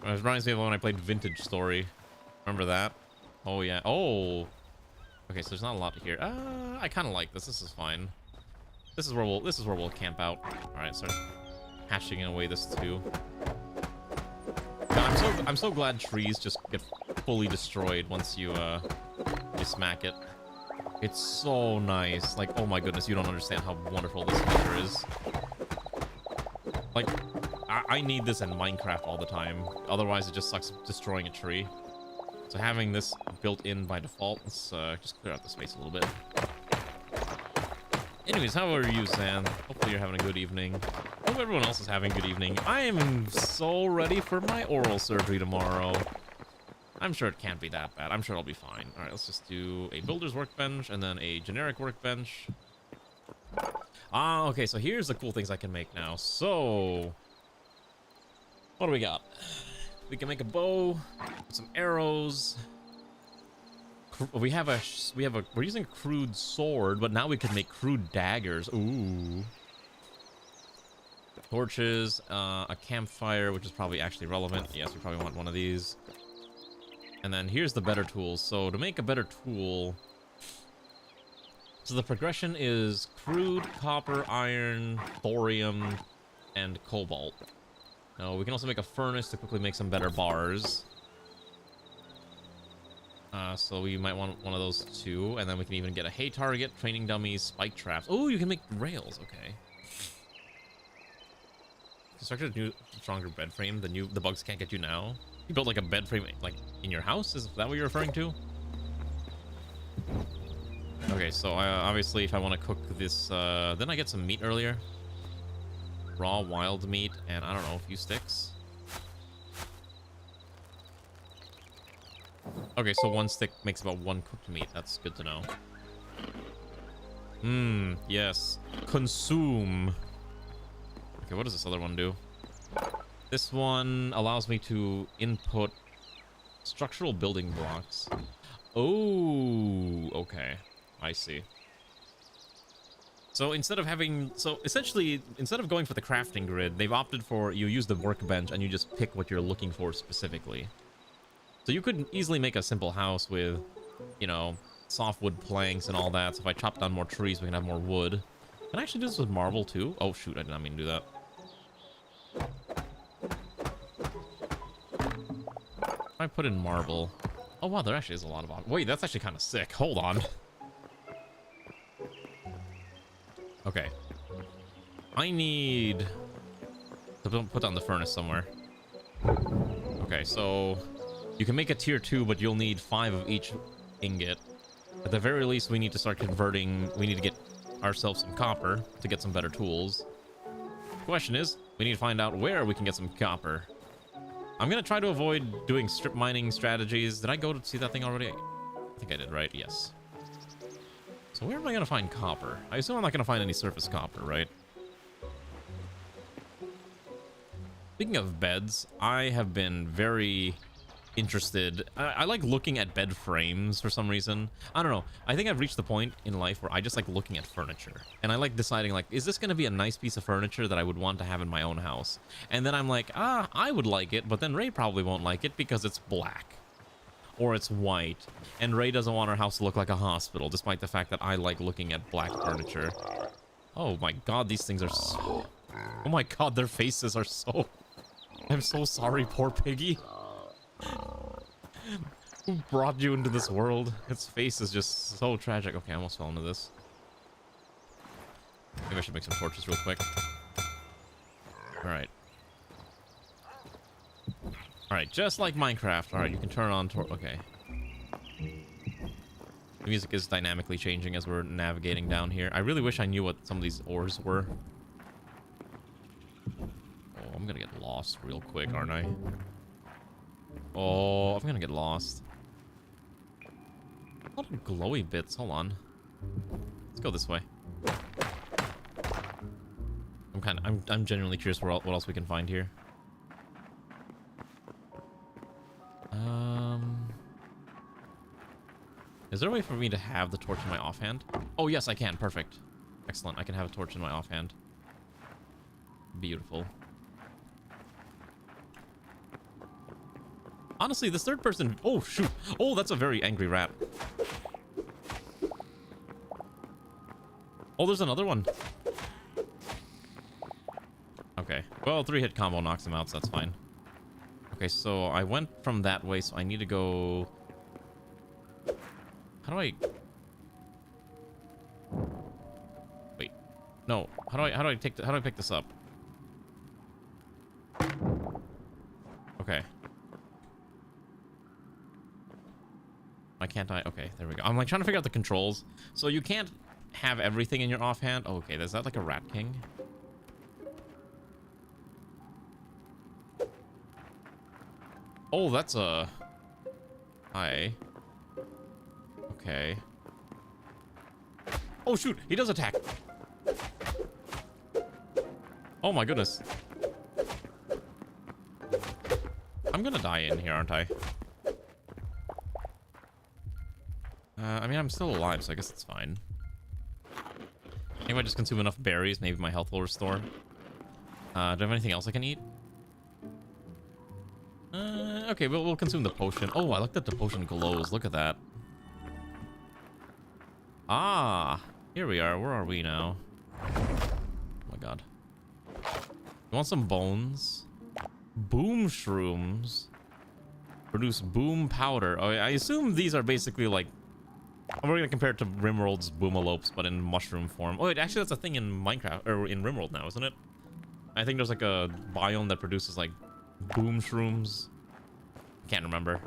It reminds me of when I played Vintage Story. Remember that? Oh yeah. Oh. Okay, so there's not a lot here. I kind of like this. This is fine. This is where we'll camp out. All right, start hashing away this too. God, I'm so glad trees just get fully destroyed once you smack it. It's so nice. Like, oh my goodness, you don't understand how wonderful this feature is. Like, I need this in Minecraft all the time. Otherwise, it just sucks destroying a tree. So having this built in by default, let's just clear out the space a little bit. Anyways, how are you, Sam? Hopefully you're having a good evening. Hope everyone else is having a good evening. I am so ready for my oral surgery tomorrow. I'm sure it can't be that bad. I'm sure I'll be fine. All right, let's just do a builder's workbench and then a generic workbench. Ah, okay, so here's the cool things I can make now. So, what do we got? We can make a bow, some arrows. We're using a crude sword, but now we can make crude daggers. Ooh. Torches, a campfire, which is probably actually relevant. Yes, we probably want one of these. And then here's the better tools. So to make a better tool, so the progression is crude, copper, iron, thorium, and cobalt. Now we can also make a furnace to quickly make some better bars. So we might want one of those too, and then we can even get a hay target, training dummies, spike traps. Oh, you can make rails. Okay. Constructed a new, stronger bed frame. The bugs can't get you now. You built like a bed frame, like in your house. Is that what you're referring to? Okay, so obviously, if I want to cook this, then I get some meat earlier. Raw wild meat, and I don't know, a few sticks. Okay, so one stick makes about one cooked meat. That's good to know. Yes. Consume. Okay, what does this other one do? This one allows me to input structural building blocks. Oh, okay. I see. So instead of having, so essentially, instead of going for the crafting grid, they've opted for you use the workbench and you just pick what you're looking for specifically. So you could easily make a simple house with, you know, softwood planks and all that. So if I chop down more trees, we can have more wood. Can I actually do this with marble too? Oh shoot, I did not mean to do that. If I put in marble. Oh wow, there actually is a lot of wait, that's actually kind of sick. Hold on. Okay. I need to put down the furnace somewhere. Okay, so you can make a tier 2, but you'll need 5 of each ingot. At the very least, we need to start converting. We need to get ourselves some copper to get some better tools. Question is, we need to find out where we can get some copper. I'm going to try to avoid doing strip mining strategies. Did I go to see that thing already? I think I did, right? Yes. So where am I going to find copper? I assume I'm not going to find any surface copper, right? Speaking of beds, I have been very interested. I like looking at bed frames for some reason. I don't know. I think I've reached the point in life where I just like looking at furniture. And I like deciding, like, is this going to be a nice piece of furniture that I would want to have in my own house? And then I'm like, I would like it, but then Ray probably won't like it because it's black. Or it's white. And Ray doesn't want our house to look like a hospital, despite the fact that I like looking at black furniture. Oh my god, these things are so... Oh my god, their faces are so... I'm so sorry, poor piggy. Who brought you into this world? Its face is just so tragic. Okay, I almost fell into this. Maybe I should make some torches real quick. Alright. Alright, just like Minecraft. Alright, you can turn on okay. The music is dynamically changing as we're navigating down here. I really wish I knew what some of these ores were. Oh, I'm gonna get lost real quick, aren't I? Oh, I'm gonna get lost. A lot of glowy bits. Hold on. Let's go this way. I'm genuinely curious what else we can find here. Is there a way for me to have the torch in my offhand? Oh yes, I can. Perfect. Excellent. I can have a torch in my offhand. Beautiful. Honestly, this third person... Oh, shoot. Oh, that's a very angry rat. Oh, there's another one. Okay. Well, 3-hit combo knocks him out, so that's fine. Okay, so I went from that way, so I need to go... How do I... Wait. No. How do I pick this up? Okay. Why can't I? Okay, there we go. I'm like trying to figure out the controls. So you can't have everything in your offhand. Oh, okay, is that like a rat king? Oh, that's a... Hi. Okay. Oh, shoot. He does attack. Oh, my goodness. I'm gonna die in here, aren't I? I mean, I'm still alive, so I guess it's fine. If I just consume enough berries, maybe my health will restore. Do I have anything else I can eat? Okay, we'll consume the potion. Oh, I like that the potion glows. Look at that. Ah, here we are. Where are we now? Oh my god. You want some bones? Boom shrooms. Produce boom powder. Oh, I assume these are basically like... We're gonna compare it to Rimworld's boomalopes, but in mushroom form. Oh, wait, actually that's a thing in Minecraft, or in Rimworld now, isn't it? I think there's like a biome that produces like boom shrooms. Can't remember.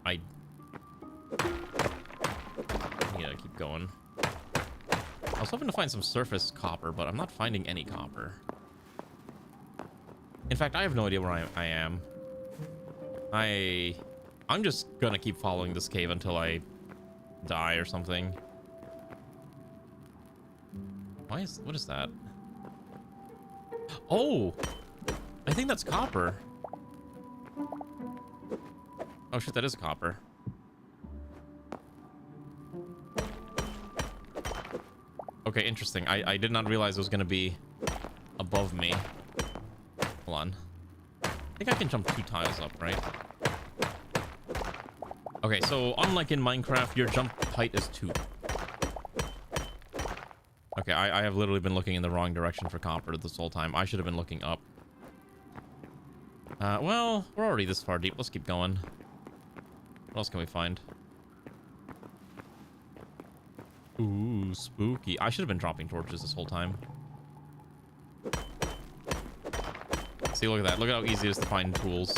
I need to keep going. I was hoping to find some surface copper, but I'm not finding any copper. In fact, I have no idea where I am. I'm just gonna keep following this cave until I die or something. What is that? Oh! I think that's copper. Oh shit, that is copper. Okay, interesting. I did not realize it was gonna be above me. Hold on. I think I can jump 2 tiles up, right? Okay, so unlike in Minecraft, your jump height is 2. Okay, I have literally been looking in the wrong direction for copper this whole time. I should have been looking up. Well, we're already this far deep. Let's keep going. What else can we find? Ooh, spooky. I should have been dropping torches this whole time. See, look at that. Look at how easy it is to find tools.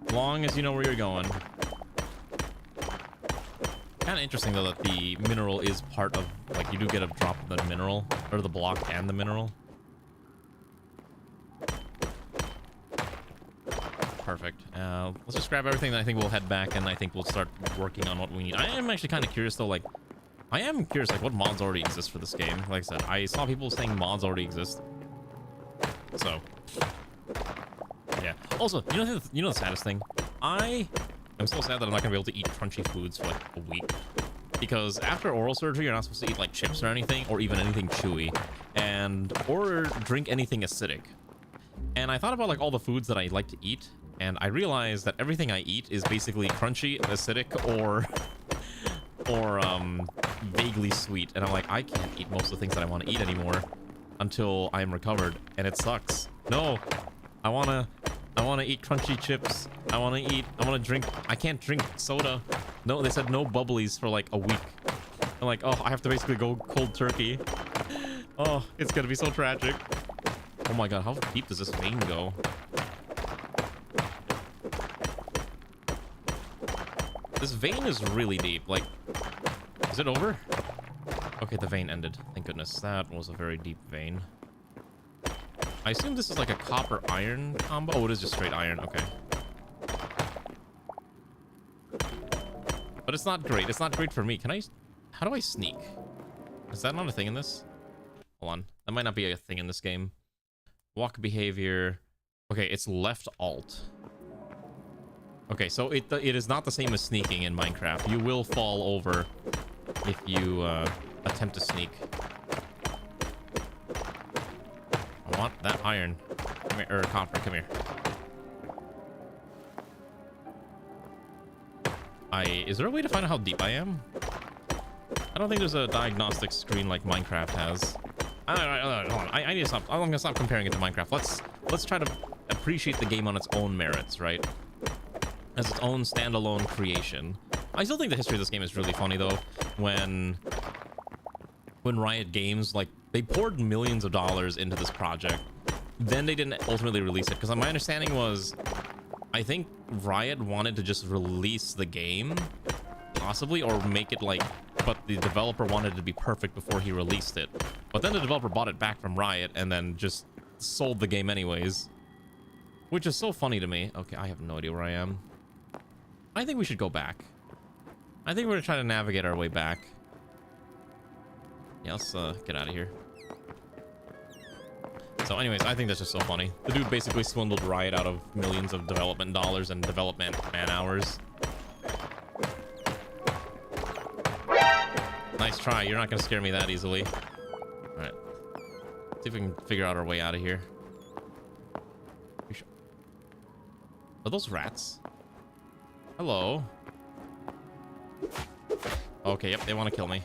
As long as you know where you're going. Kind of interesting, though, that the mineral is part of... Like, you do get a drop of the mineral. Or the block and the mineral. Perfect. Let's just grab everything, then I think we'll head back, and I think we'll start working on what we need. I am actually kind of curious, though, like... I am curious, like, what mods already exist for this game. Like I said, I saw people saying mods already exist. So... yeah. Also, you know the saddest thing? I'm so sad that I'm not gonna be able to eat crunchy foods for like a week. Because after oral surgery, you're not supposed to eat like chips or anything, or even anything chewy, or drink anything acidic. And I thought about like all the foods that I like to eat, and I realized that everything I eat is basically crunchy, acidic, or vaguely sweet. And I'm like, I can't eat most of the things that I want to eat anymore until I'm recovered, and it sucks. No, I wanna eat crunchy chips. I wanna drink. I can't drink soda. No, they said no bubblies for like a week. I'm like, oh, I have to basically go cold turkey. Oh, it's gonna be so tragic. Oh my god, how deep does this vein go? This vein is really deep. Like, is it over? Okay, the vein ended. Thank goodness. That was a very deep vein. I assume this is like a copper iron combo. Oh, it is just straight iron. Okay. But it's not great. It's not great for me. Can I... How do I sneak? Is that not a thing in this? Hold on. That might not be a thing in this game. Walk behavior. Okay, it's left alt. Okay, so it is not the same as sneaking in Minecraft. You will fall over if you attempt to sneak. I want that iron. Come here, or copper, come here. Is there a way to find out how deep I am? I don't think there's a diagnostic screen like Minecraft has. Hold on. I need to stop. I'm gonna stop comparing it to Minecraft. Let's try to appreciate the game on its own merits, right? As its own standalone creation. I still think the history of this game is really funny, though. When Riot Games, like, they poured millions of dollars into this project, then they didn't ultimately release it. Because my understanding was, I think Riot wanted to just release the game, possibly, or make it like, but the developer wanted it to be perfect before he released it. But then the developer bought it back from Riot and then just sold the game anyways. Which is so funny to me. Okay, I have no idea where I am. I think we should go back. I think we're gonna try to navigate our way back. Yeah, let's get out of here. So anyways, I think that's just so funny. The dude basically swindled Riot out of millions of development dollars and development man hours. Nice try. You're not gonna scare me that easily. Alright. See if we can figure out our way out of here. Are those rats? Hello. Okay, yep, they want to kill me.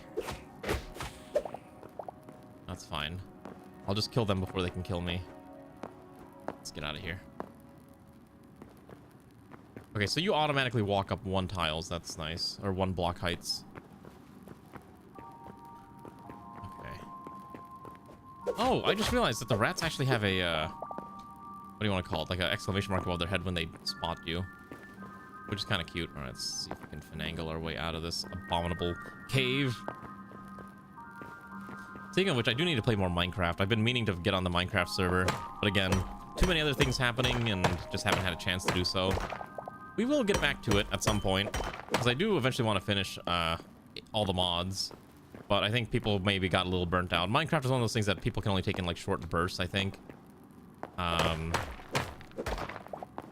That's fine. I'll just kill them before they can kill me. Let's get out of here. Okay, so you automatically walk up 1 tiles. That's nice. Or 1 block heights. Okay. Oh, I just realized that the rats actually have a, what do you want to call it? Like an exclamation mark above their head when they spot you. Which is kind of cute. Alright, let's see if we can finagle our way out of this abominable cave. Speaking of which, I do need to play more Minecraft. I've been meaning to get on the Minecraft server, but again, too many other things happening and just haven't had a chance to do so. We will get back to it at some point, because I do eventually want to finish all the mods, but I think people maybe got a little burnt out. Minecraft is one of those things that people can only take in like short bursts, I think.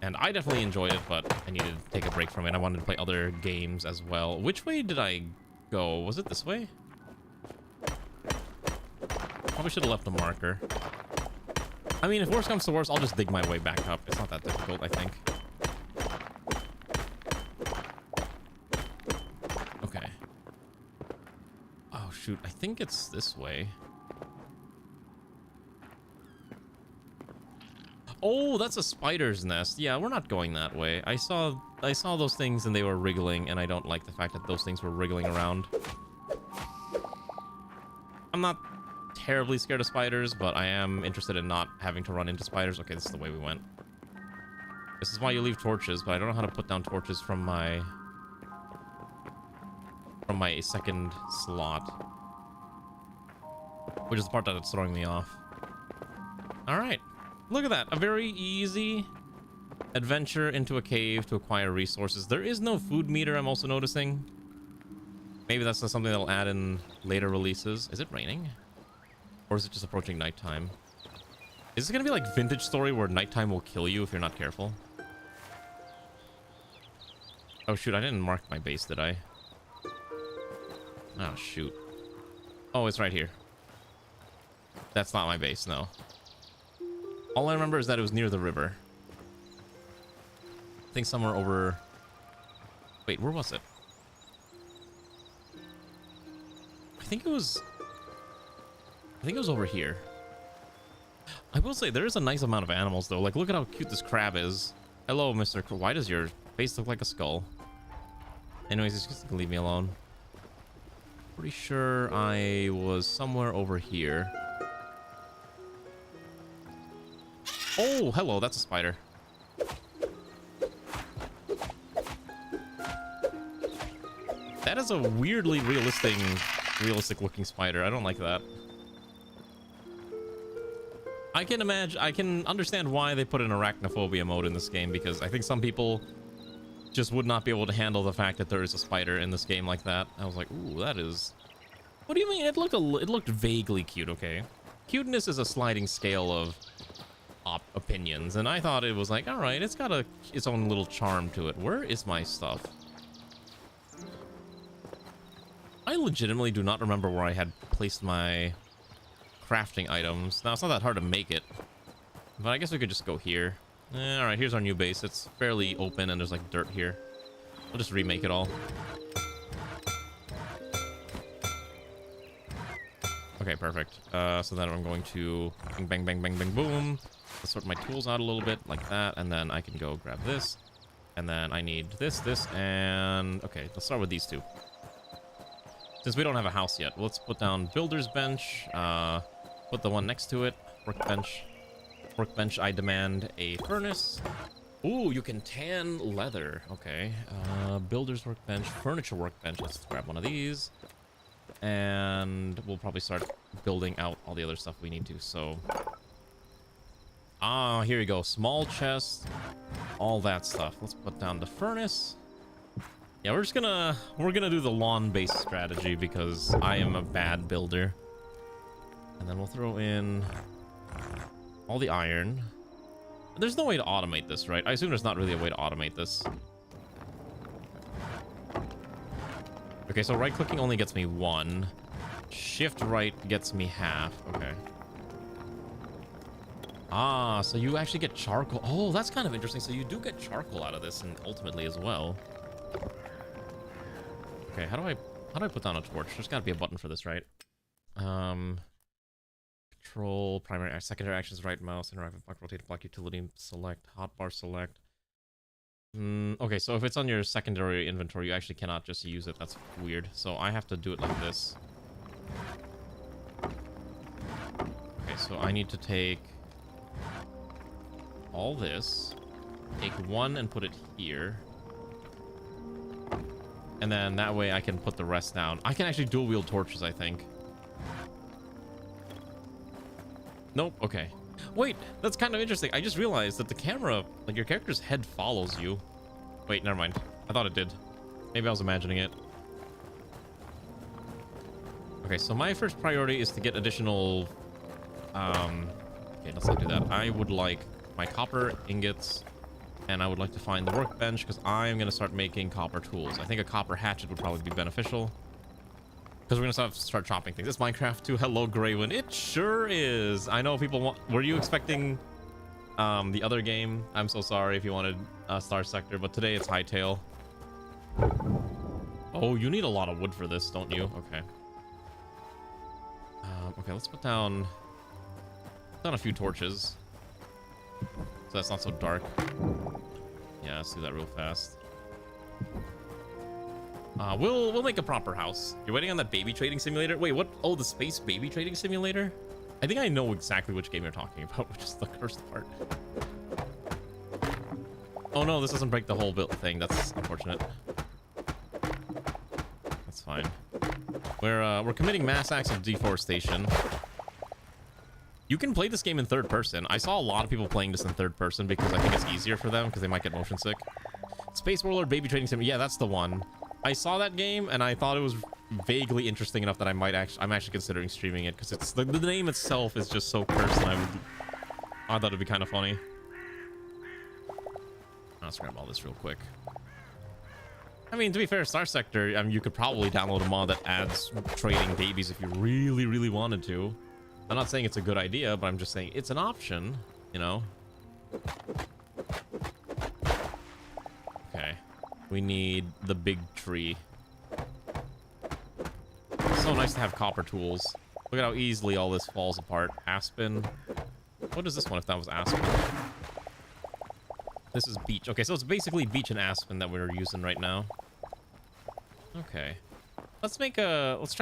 And I definitely enjoyed it, but I needed to take a break from it. I wanted to play other games as well. Which way did I go? Was it this way? Probably should have left a marker. I mean, if worse comes to worse, I'll just dig my way back up. It's not that difficult, I think. Okay. Oh, shoot. I think it's this way. Oh, that's a spider's nest. Yeah, we're not going that way. I saw those things and they were wriggling, and I don't like the fact that those things were wriggling around. I'm not terribly scared of spiders, but I am interested in not having to run into spiders. Okay, this is the way we went. This is why you leave torches, but I don't know how to put down torches from my second slot, which is the part that's throwing me off. All right. Look at that. A very easy adventure into a cave to acquire resources. There is no food meter, I'm also noticing. Maybe that's something that'll add in later releases. Is it raining? Or is it just approaching nighttime? Is this going to be like Vintage Story where nighttime will kill you if you're not careful? Oh, shoot. I didn't mark my base, did I? Oh, shoot. Oh, it's right here. That's not my base, no. All I remember is that it was near the river. I think somewhere over... Wait, where was it? I think it was over here. I will say, there is a nice amount of animals, though. Like, look at how cute this crab is. Hello, Mr. Why does your face look like a skull? Anyways, he's just gonna leave me alone. Pretty sure I was somewhere over here. Oh, hello, that's a spider. That is a weirdly realistic looking spider. I don't like that. I can understand why they put an arachnophobia mode in this game, because I think some people just would not be able to handle the fact that there is a spider in this game like that. I was like, ooh, that is... What do you mean? It looked vaguely cute, okay? Cuteness is a sliding scale of opinions, and I thought it was like, all right, it's got its own little charm to it. Where is my stuff? I legitimately do not remember where I had placed my crafting items. Now, it's not that hard to make it, but I guess we could just go here. All right, here's our new base. It's fairly open, and there's like dirt here. We'll just remake it all. Okay, perfect. So then I'm going to bang, bang, bang, bang, bang, boom. Let's sort my tools out a little bit like that, and then I can go grab this, and then I need this, and okay, let's start with these two. Since we don't have a house yet, let's put down builder's bench, put the one next to it, workbench. Workbench, I demand a furnace. Ooh, you can tan leather. Okay, builder's workbench, furniture workbench. Let's grab one of these, and we'll probably start building out all the other stuff we need to. So here you go. Small chest, all that stuff. Let's put down the furnace. Yeah, we're gonna do the lawn-based strategy because I am a bad builder. And then we'll throw in all the iron. There's no way to automate this, right? I assume there's not really a way to automate this. Okay, so right-clicking only gets me 1. Shift right gets me half. Okay. So you actually get charcoal. Oh, that's kind of interesting. So you do get charcoal out of this, and ultimately as well. Okay, how do I put down a torch? There's got to be a button for this, right? Control, primary, secondary actions, right mouse, interact with block, rotate block, utility, select, hotbar, select. Okay, so if it's on your secondary inventory, you actually cannot just use it. That's weird. So I have to do it like this. Okay, so I need to take all this, take 1 and put it here. And then that way I can put the rest down. I can actually dual wield torches, I think. Nope, okay. Wait, that's kind of interesting. I just realized that the camera, like your character's head follows you. Wait, never mind. I thought it did. Maybe I was imagining it. Okay, so my first priority is to get additional... Okay, let's not do that. I would like my copper ingots, and I would like to find the workbench, because I'm going to start making copper tools. I think a copper hatchet would probably be beneficial. Because we're gonna start chopping things. It's Minecraft 2. Hello, Greywind. It sure is. I know people want. Were you expecting the other game? I'm so sorry if you wanted Star Sector, but today it's Hytale. Oh, you need a lot of wood for this, don't you? Okay. Okay, let's put down a few torches, so that's not so dark. Yeah, let's do that real fast. We'll make a proper house. You're waiting on that baby trading simulator? Wait, what? Oh, the space baby trading simulator? I think I know exactly which game you're talking about, which is the cursed part. Oh no, this doesn't break the whole build thing. That's unfortunate. That's fine. We're committing mass acts of deforestation. You can play this game in third person. I saw a lot of people playing this in third person because I think it's easier for them because they might get motion sick. Space Warlord Baby Trading Sim. Yeah, that's the one. I saw that game and I thought it was vaguely interesting enough that I'm actually considering streaming it because it's the name itself is just so cursed. And I thought it'd be kind of funny. Let's grab all this real quick. I mean, to be fair, Star Sector, I mean, you could probably download a mod that adds trading babies if you really, really wanted to. I'm not saying it's a good idea, but I'm just saying it's an option, you know? Okay. We need the big tree. So nice to have copper tools. Look at how easily all this falls apart. Aspen. What is this one if that was aspen? This is beech. Okay, so it's basically beech and aspen that we're using right now. Okay. Let's try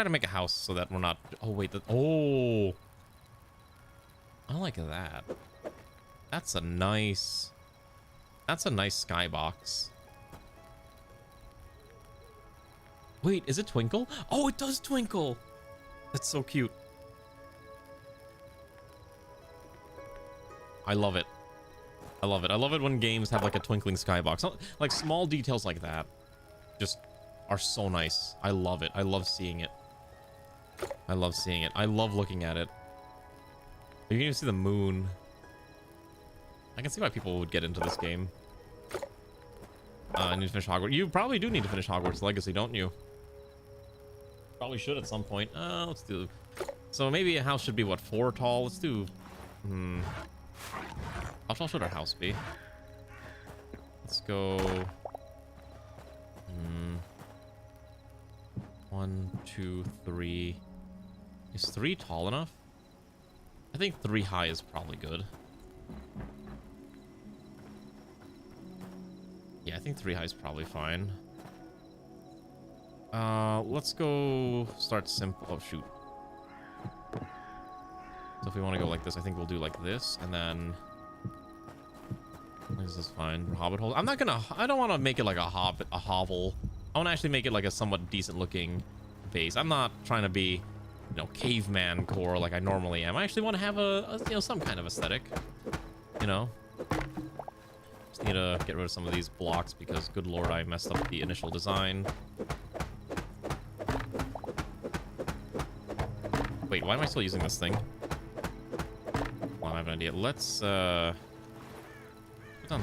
to make a house so that we're not... Oh, wait. Oh! I like that. That's a nice skybox. Wait, is it twinkle? Oh, it does twinkle! That's so cute. I love it. I love it. I love it when games have like a twinkling skybox. Like small details like that just are so nice. I love it. I love seeing it. I love seeing it. I love looking at it. You can even see the moon. I can see why people would get into this game. I need to finish Hogwarts. You probably do need to finish Hogwarts Legacy, don't you? Probably should at some point. Let's do... So maybe a house should be, what, 4 tall? Let's do... How tall should our house be? Let's go... 1, 2, 3... Is 3 tall enough? I think 3 high is probably good. Yeah, I think 3 high is probably fine. Let's go start simple. Oh, shoot. So if we want to go like this, I think we'll do like this, and then... This is fine. Hobbit hole. I don't want to make it like a hovel. I want to actually make it like a somewhat decent looking base. I'm not trying to be, you know, caveman core like I normally am. I actually want to have a you know, some kind of aesthetic, you know. Just need to get rid of some of these blocks because, good lord, I messed up the initial design. Wait, why am I still using this thing? Well, I have an idea. Let's put on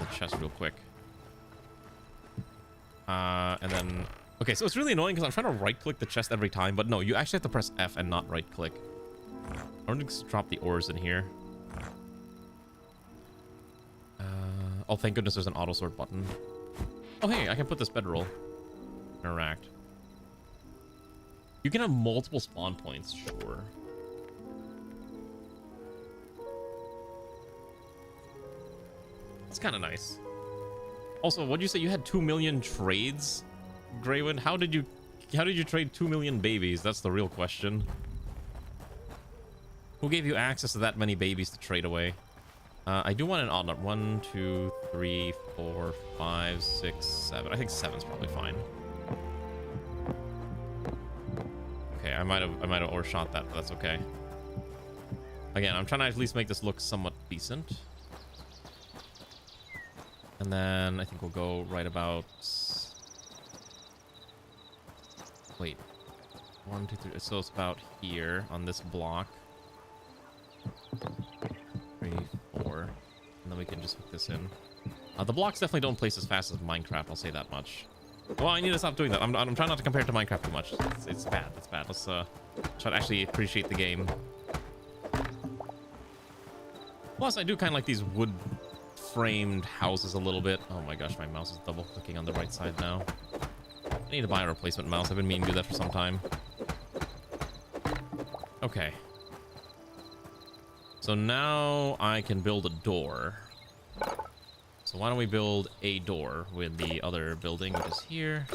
the chest real quick. And then... Okay, so it's really annoying because I'm trying to right-click the chest every time, but no, you actually have to press F and not right-click. I'm going to drop the ores in here. Oh, thank goodness there's an auto-sort button. Oh, hey, I can put this bedroll. Interact. You can have multiple spawn points, sure. It's kind of nice. Also, what'd you say? You had 2 million trades, Greywind? How did you trade 2 million babies? That's the real question. Who gave you access to that many babies to trade away? I do want an odd number. 1, 2, 3, 4, 5, 6, 7. I think 7's probably fine. Okay, I might have overshot that, but that's okay. Again, I'm trying to at least make this look somewhat decent. And then I think we'll go right about... Wait. 1, 2, 3. So it's about here on this block. 3, 4. And then we can just hook this in. The blocks definitely don't place as fast as Minecraft, I'll say that much. Well, I need to stop doing that. I'm trying not to compare it to Minecraft too much. It's bad. It's bad. Let's try to actually appreciate the game. Plus, I do kind of like these wood framed houses a little bit. Oh my gosh, my mouse is double clicking on the right side now. I need to buy a replacement mouse. I've been meaning to do that for some time. Okay. So now I can build a door. So why don't we build a door with the other building, which is here.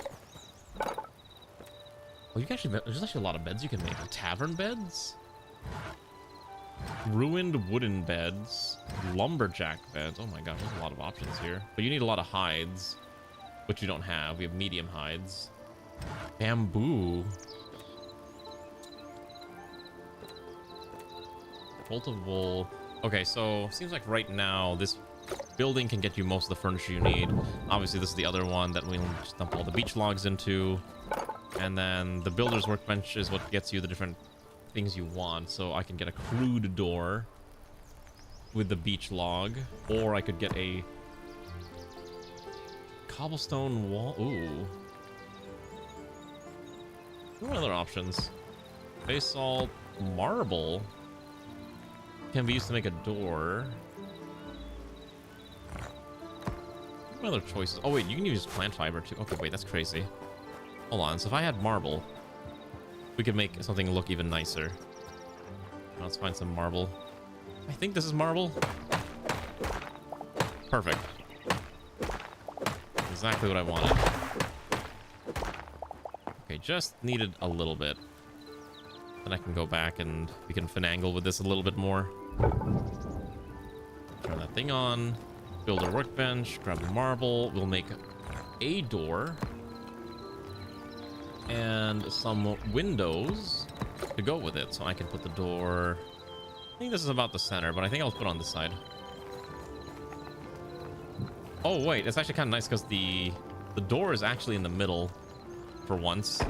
Oh, you can actually, there's actually a lot of beds you can make. Tavern beds? Ruined wooden beds. Lumberjack beds. Oh my gosh, there's a lot of options here. But you need a lot of hides, which you don't have. We have medium hides. Bamboo. Multiple. Okay, so seems like right now this building can get you most of the furniture you need. Obviously, this is the other one that we'll just dump all the beach logs into. And then the builder's workbench is what gets you the different things you want. So I can get a crude door with the beach log, or I could get a cobblestone wall. Ooh. What other options? Basalt, marble can be used to make a door. What other choices? Oh wait, you can use plant fiber too. Okay, wait, that's crazy. Hold on. So if I had marble, we could make something look even nicer. Let's find some marble. I think this is marble. Perfect. Exactly what I wanted. Okay, just needed a little bit. Then I can go back and we can finagle with this a little bit more. Turn that thing on. Build a workbench. Grab the marble. We'll make a door. And some windows to go with it. So I can put the door... I think this is about the center, but I think I'll put it on this side. Oh, wait. It's actually kind of nice because the door is actually in the middle for once.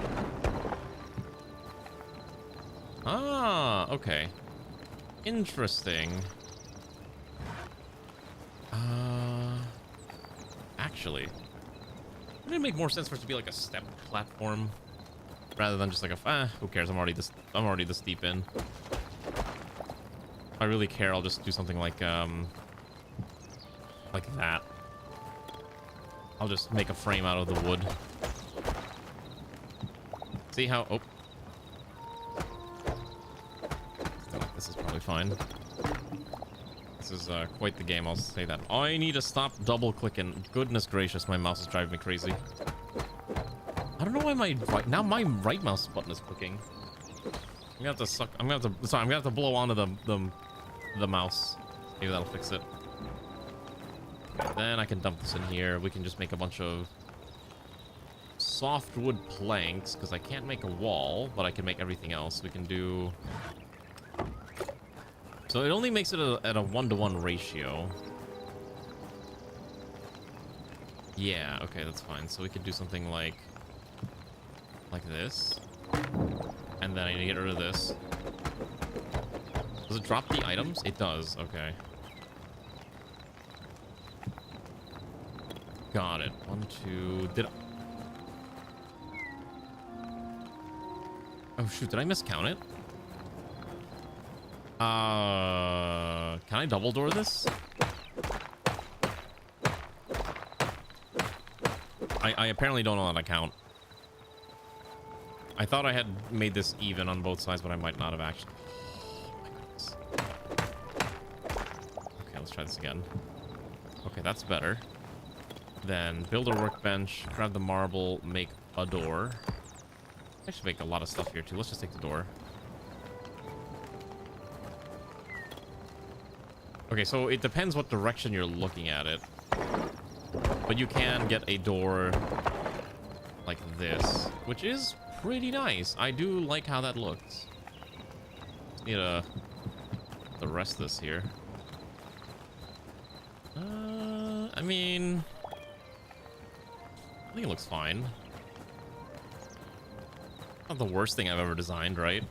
Ah, okay. Interesting. Actually, wouldn't it make more sense for it to be like a step platform rather than just like a who cares? I'm already this deep in. If I really care, I'll just do something like that. I'll just make a frame out of the wood. See how? Oh, this is probably fine. This is quite the game, I'll say that. I need to stop double clicking. Goodness gracious, my mouse is driving me crazy. I don't know why my right mouse button is clicking. I'm gonna have to suck. I'm gonna have to blow onto the mouse. Maybe that'll fix it. Okay, then I can dump this in here. We can just make a bunch of softwood planks because I can't make a wall, but I can make everything else. We can do. So it only makes it at a 1-to-1 ratio. Yeah, okay, that's fine. So we could do something like this. And then I need to get rid of this. Does it drop the items? It does, okay. Got it. 1, 2, oh shoot, did I miscount it? Can I double door this? I apparently don't know how to count. I thought I had made this even on both sides, but I might not have actually. Oh my goodness. Okay, let's try this again. Okay, that's better. Then build a workbench, grab the marble, make a door. I should make a lot of stuff here too. Let's just take the door. Okay, so it depends what direction you're looking at it. But you can get a door like this, which is pretty nice. I do like how that looks. Just need to rest this here. I mean, I think it looks fine. Not the worst thing I've ever designed, right?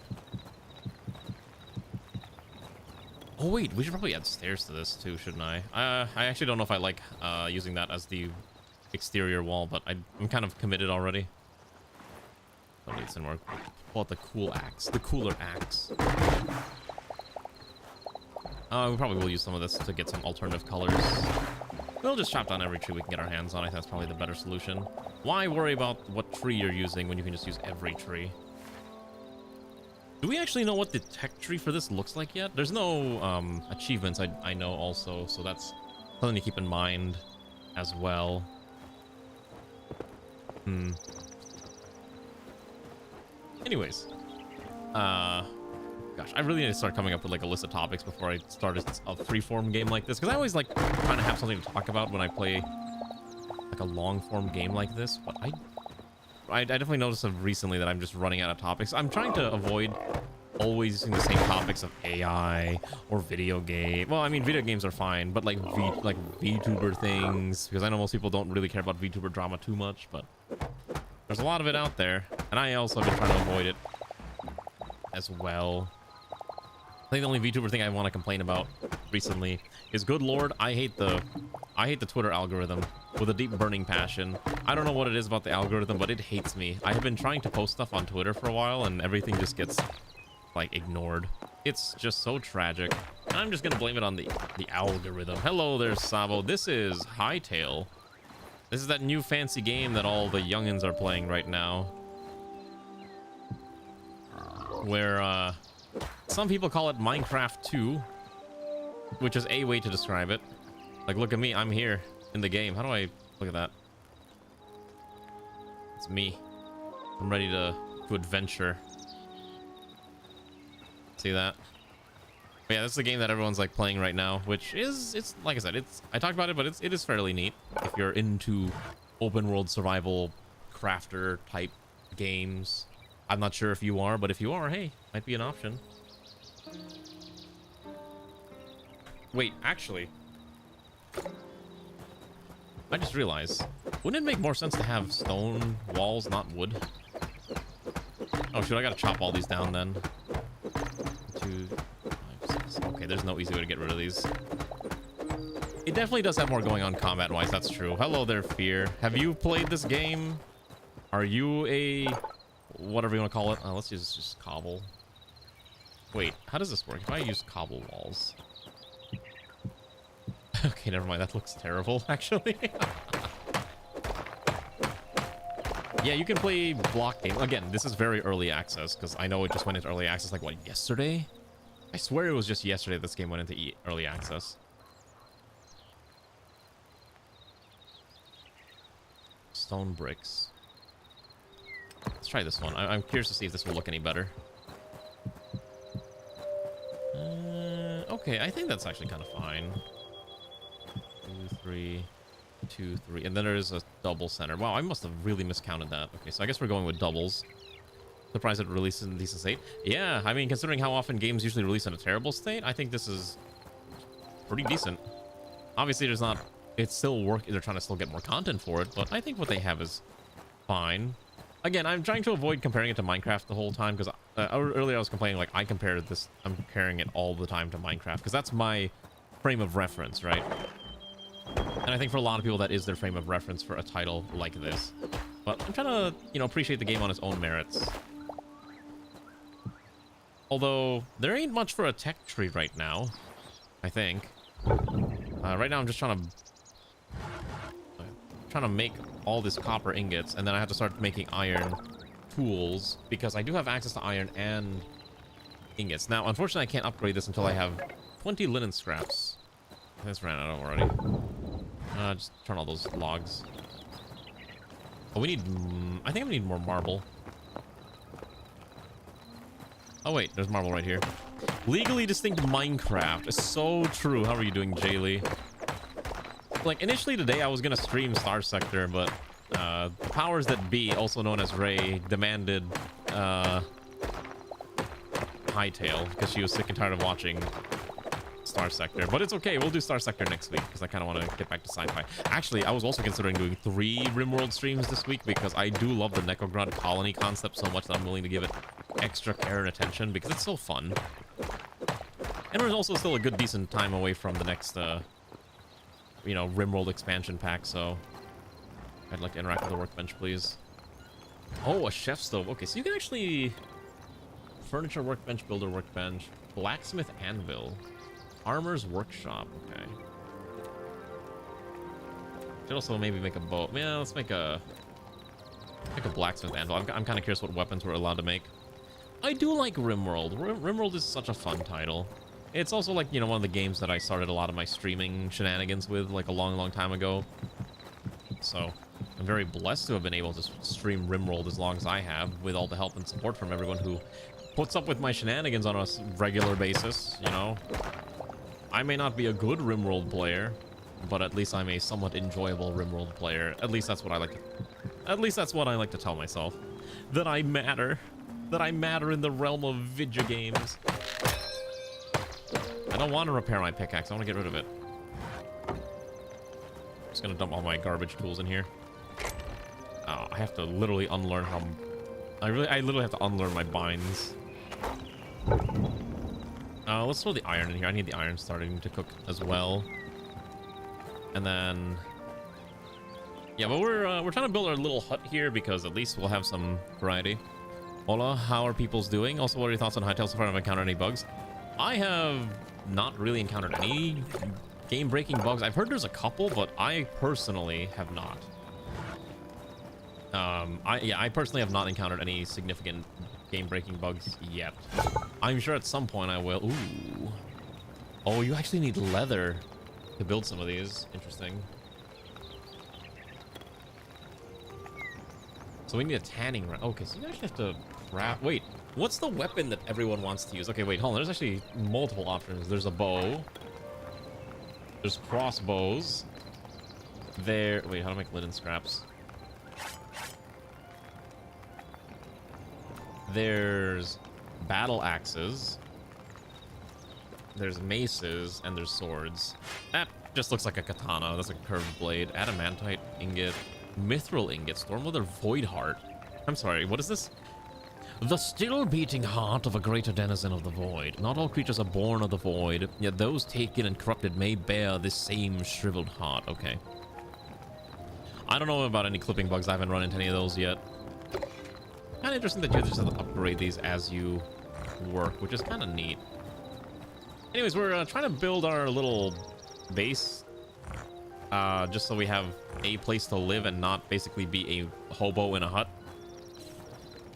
Oh wait, we should probably add stairs to this too, shouldn't I? I actually don't know if I like using that as the exterior wall, but I'm kind of committed already. Don't need some more. Pull out the cool axe. The cooler axe. We probably will use some of this to get some alternative colors. We'll just chop down every tree we can get our hands on. I think that's probably the better solution. Why worry about what tree you're using when you can just use every tree? Do we actually know what the tech tree for this looks like yet? There's no achievements I know also, so that's something to keep in mind as well. Anyways, gosh, I really need to start coming up with like a list of topics before I start a freeform game like this, because I always like trying to have something to talk about when I play like a long form game like this. But I definitely noticed recently that I'm just running out of topics. I'm trying to avoid always using the same topics of AI or video game. Well, I mean, video games are fine, but like VTuber things, because I know most people don't really care about VTuber drama too much, but there's a lot of it out there, and I also have been trying to avoid it as well. I think the only VTuber thing I want to complain about recently is, good lord, I hate the Twitter algorithm with a deep burning passion. I don't know what it is about the algorithm, but it hates me. I have been trying to post stuff on Twitter for a while, and everything just gets like ignored. It's just so tragic. And I'm just gonna blame it on the algorithm. Hello there, Sabo. This is Hytale. This is that new fancy game that all the youngins are playing right now, where some people call it Minecraft 2, which is a way to describe it. Like, look at me, I'm here in the game. How do I look at that? It's me. I'm ready to adventure. See that? But yeah, this is the game that everyone's like playing right now, which is, it's like I said, I talked about it, but it is fairly neat if you're into open world survival crafter type games. I'm not sure if you are, but if you are, hey, might be an option. Wait, actually, I just realized, wouldn't it make more sense to have stone walls, not wood? Oh shoot, I gotta chop all these down then. 2, 5, 6. Okay, there's no easy way to get rid of these. It definitely does have more going on combat-wise, that's true. Hello there, Fear. Have you played this game? Are you a... whatever you want to call it? Let's use just cobble. Wait, how does this work? If I use cobble walls... Okay, never mind. That looks terrible, actually. Yeah, you can play block game. Again, this is very early access, because I know it just went into early access, like, what, yesterday? I swear it was just yesterday this game went into early access. Stone bricks. Let's try this one. I'm curious to see if this will look any better. Okay, I think that's actually kind of fine. 2, 3, 2, 3, and then there's a double center. Wow, I must have really miscounted that. Okay, so I guess we're going with doubles. Surprised it released in a decent state. Yeah, I mean, considering how often games usually release in a terrible state, I think this is pretty decent. Obviously, there's not... it's still work... they're trying to still get more content for it, but I think what they have is fine. Again, I'm trying to avoid comparing it to Minecraft the whole time, because earlier I was complaining, like, I'm comparing it all the time to Minecraft, because that's my frame of reference, right? And I think for a lot of people, that is their frame of reference for a title like this. But I'm trying to, you know, appreciate the game on its own merits. Although, there ain't much for a tech tree right now, I think. Right now, I'm just trying to make all this copper ingots, and then I have to start making iron tools, because I do have access to iron and ingots. Now, unfortunately, I can't upgrade this until I have 20 linen scraps. This ran out already. Just turn all those logs. Oh, we need... I think we need more marble. Oh, wait. There's marble right here. Legally distinct Minecraft. It's so true. How are you doing, Jaylee? Like, initially today, I was going to stream Star Sector, but the powers that be, also known as Ray, demanded Hytale, because she was sick and tired of watching Star Sector. But it's okay, we'll do Star Sector next week, because I kind of want to get back to sci-fi. Actually, I was also considering doing 3 RimWorld streams this week, because I do love the Necrogrod colony concept so much that I'm willing to give it extra care and attention, because it's so fun. And we're also still a good, decent time away from the next, you know, RimWorld expansion pack, so I'd like to interact with the workbench, please. Oh, a chef stove. Okay, so you can actually... Furniture workbench, builder workbench, blacksmith anvil, armor's workshop. Okay. Should also maybe make a bow. Yeah, let's make a blacksmith anvil. I'm kind of curious what weapons we're allowed to make. I do like RimWorld. RimWorld is such a fun title. It's also like, you know, one of the games that I started a lot of my streaming shenanigans with like a long time ago. So I'm very blessed to have been able to stream RimWorld as long as I have, with all the help and support from everyone who puts up with my shenanigans on a regular basis, you know. I may not be a good RimWorld player, but at least I'm a somewhat enjoyable RimWorld player. At least that's what I like to tell myself. That I matter. That I matter in the realm of video games. I don't want to repair my pickaxe. I want to get rid of it. I'm just gonna dump all my garbage tools in here. Oh, I have to literally unlearn how... I literally have to unlearn my binds. Let's throw the iron in here. I need the iron starting to cook as well. And then... Yeah, but we're trying to build our little hut here because at least we'll have some variety. Hola, how are people's doing? Also, what are your thoughts on Hytale so far? Have I encountered any bugs? I have not really encountered any game-breaking bugs. I've heard there's a couple, but I personally have not. I personally have not encountered any significant game-breaking bugs yet. I'm sure at some point I will. Ooh. Oh, you actually need leather to build some of these. Interesting. So we need a tanning rack. Okay, so you actually have to craft... Wait, what's the weapon that everyone wants to use? Okay, wait, hold on. There's actually multiple options. There's a bow. There's crossbows. There... Wait, how to make linen scraps? There's battle axes. There's maces, and there's swords. That just looks like a katana. That's a curved blade. Adamantite ingot. Mithril ingot. Stormweather void heart. I'm sorry, what is this? The still beating heart of a greater denizen of the void. Not all creatures are born of the void, yet those taken and corrupted may bear this same shriveled heart. Okay. I don't know about any clipping bugs. I haven't run into any of those yet. Kind of interesting that you just have to upgrade these as you work, which is kind of neat. Anyways, we're trying to build our little base, just so we have a place to live and not basically be a hobo in a hut.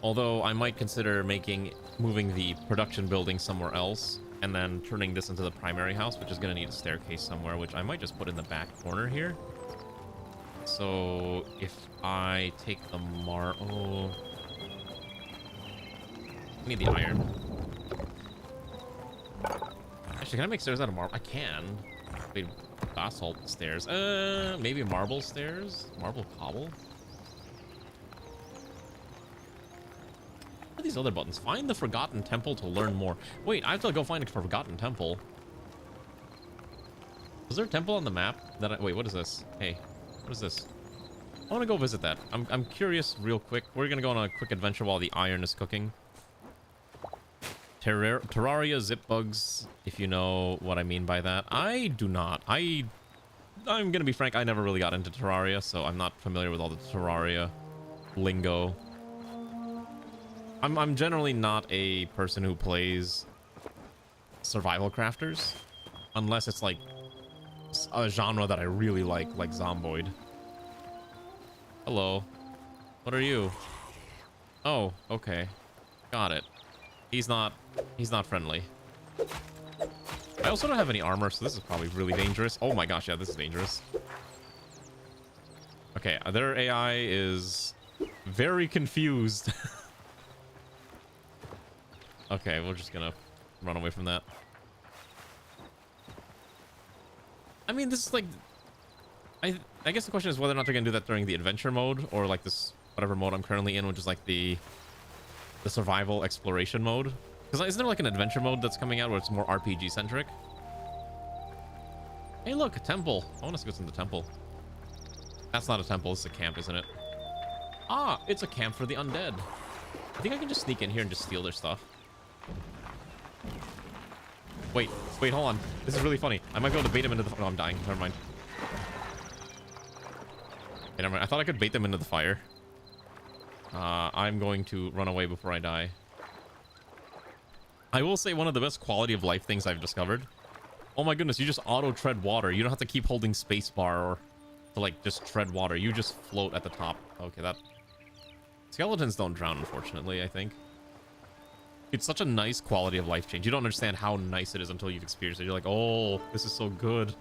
Although I might consider moving the production building somewhere else and then turning this into the primary house, which is going to need a staircase somewhere, which I might just put in the back corner here. So if I take the oh, I need the iron. Actually, can I make stairs out of marble? I can. Wait, basalt stairs. Maybe marble stairs? Marble cobble? What are these other buttons? Find the Forgotten Temple to learn more. Wait, I have to go find a Forgotten Temple. Was there a temple on the map? Wait, what is this? Hey, what is this? I want to go visit that. I'm curious real quick. We're going to go on a quick adventure while the iron is cooking. Terraria zip bugs, if you know what I mean by that. I do not. I'm gonna be frank, I never really got into Terraria, so I'm not familiar with all the Terraria lingo. I'm generally not a person who plays survival crafters, unless it's like a genre that I really like Zomboid. Hello. What are you? Oh, okay. Got it. He's not friendly. I also don't have any armor, so this is probably really dangerous. Oh my gosh, yeah, this is dangerous. Okay, their AI is very confused. Okay, we're just gonna run away from that. I mean, this is like... I guess the question is whether or not they're gonna do that during the adventure mode, or like this, whatever mode I'm currently in, which is like the survival exploration mode. Because isn't there like an adventure mode that's coming out where it's more RPG centric? Hey look, a temple. I want us to go to the temple. That's not a temple, it's a camp, isn't it? Ah, it's a camp for the undead. I think I can just sneak in here and just steal their stuff. Wait, hold on. This is really funny. I might be able to bait him into the... Oh, I'm dying. Never mind. Okay, never mind. I thought I could bait them into the fire. I'm going to run away before I die. I will say one of the best quality of life things I've discovered. Oh my goodness, you just auto tread water. You don't have to keep holding spacebar or to like just tread water. You just float at the top. Okay, that... Skeletons don't drown, unfortunately, I think. It's such a nice quality of life change. You don't understand how nice it is until you've experienced it. You're like, oh, this is so good.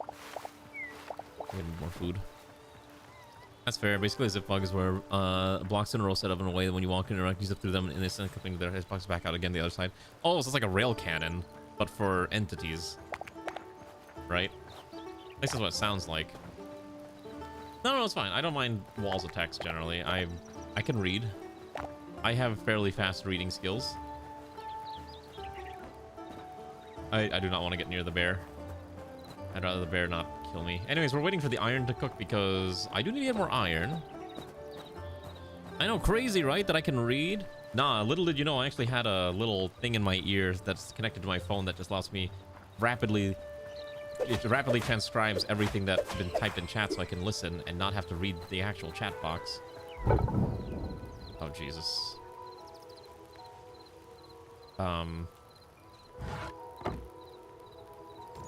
I need more food. That's fair. Basically, zip bug is where blocks in a row set up in a way that when you walk in and you zip through them and they send clipping their hitbox back out again the other side. Oh, so it's like a rail cannon, but for entities. Right? At least that's what it sounds like. No, it's fine. I don't mind walls of text generally. I can read. I have fairly fast reading skills. I do not want to get near the bear. I'd rather the bear not kill me. Anyways, we're waiting for the iron to cook because I do need to get more iron. I know, crazy, right? That I can read? Nah, little did you know I actually had a little thing in my ear that's connected to my phone that just allows me rapidly... It rapidly transcribes everything that's been typed in chat so I can listen and not have to read the actual chat box. Oh, Jesus.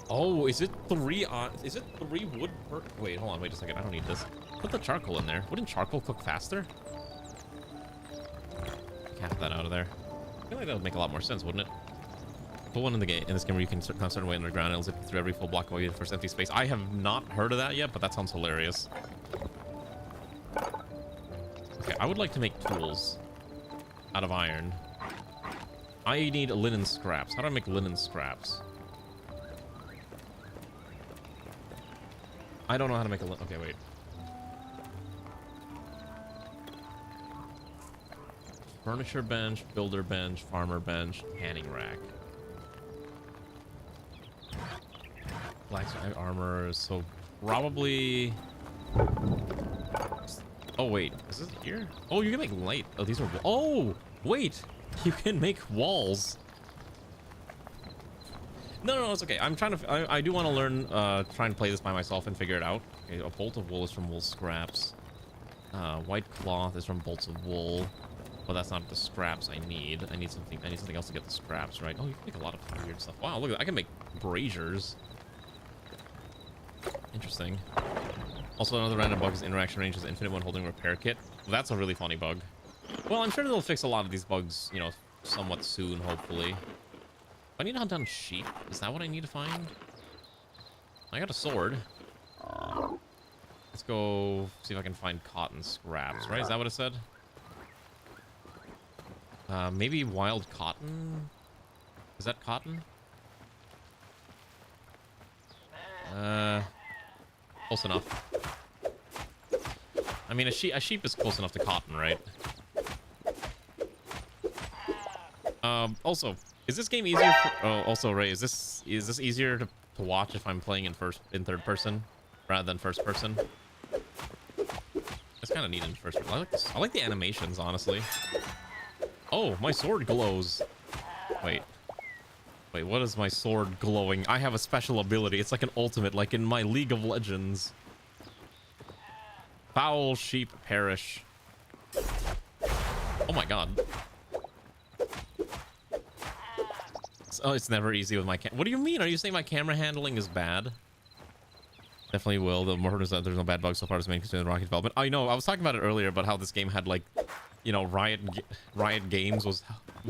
Oh, is it 3 wood per... Wait, hold on, wait a second. I don't need this. Put the charcoal in there. Wouldn't charcoal cook faster? Cap that out of there. I feel like that would make a lot more sense, wouldn't it? Put one in the game in this game where you can constantly way underground. It'll zip through every full block while you first empty space. I have not heard of that yet, but that sounds hilarious. Okay, I would like to make tools out of iron. I need linen scraps. How do I make linen scraps? I don't know how to make a linen... Okay, wait. Furniture bench, builder bench, farmer bench, canning rack. Blacksmith armor, so probably... Oh, wait. Is this here? Oh, you can make light. Oh, these are... Oh, wait. You can make walls. No, it's okay. I'm trying to... I do want to learn, try and play this by myself and figure it out. Okay, a bolt of wool is from wool scraps. White cloth is from bolts of wool. Well, that's not the scraps I need. I need something else to get the scraps, right? Oh, you can make a lot of weird stuff. Wow, look at that. I can make braziers. Interesting. Also, another random bug is interaction range is infinite when holding repair kit. Well, that's a really funny bug. Well, I'm sure they'll fix a lot of these bugs, you know, somewhat soon, hopefully. I need to hunt down sheep. Is that what I need to find? I got a sword. Let's go see if I can find cotton scraps, right? Is that what it said? Maybe wild cotton? Is that cotton? Close enough. I mean, a sheep is close enough to cotton, right? Also, is this game easier for, oh, also, Ray, is this easier to watch if I'm playing in third person rather than first person? It's kind of neat in first person. I like this. I like the animations, honestly. Oh, my sword glows. Wait, what is my sword glowing? I have a special ability. It's like an ultimate, like in my League of Legends. Foul sheep perish. Oh my god. Oh, it's never easy with my What do you mean? Are you saying my camera handling is bad? Definitely will. The more is that there's no bad bugs so far as main concern the rocket development. I know. I was talking about it earlier about how this game had like, you know, Riot Games was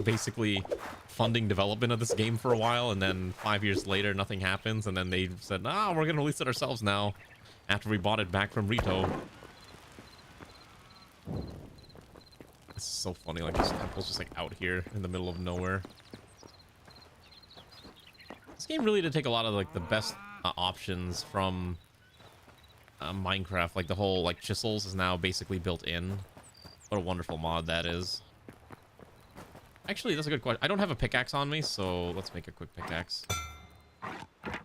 basically funding development of this game for a while, and then 5 years later nothing happens, and then they said, we're gonna release it ourselves now after we bought it back from Rito. It's so funny, like this temple's just like out here in the middle of nowhere. This game really did take a lot of like the best options from Minecraft. Like the whole like chisels is now basically built in. What a wonderful mod that is. Actually, that's a good question. I don't have a pickaxe on me, so let's make a quick pickaxe. Let's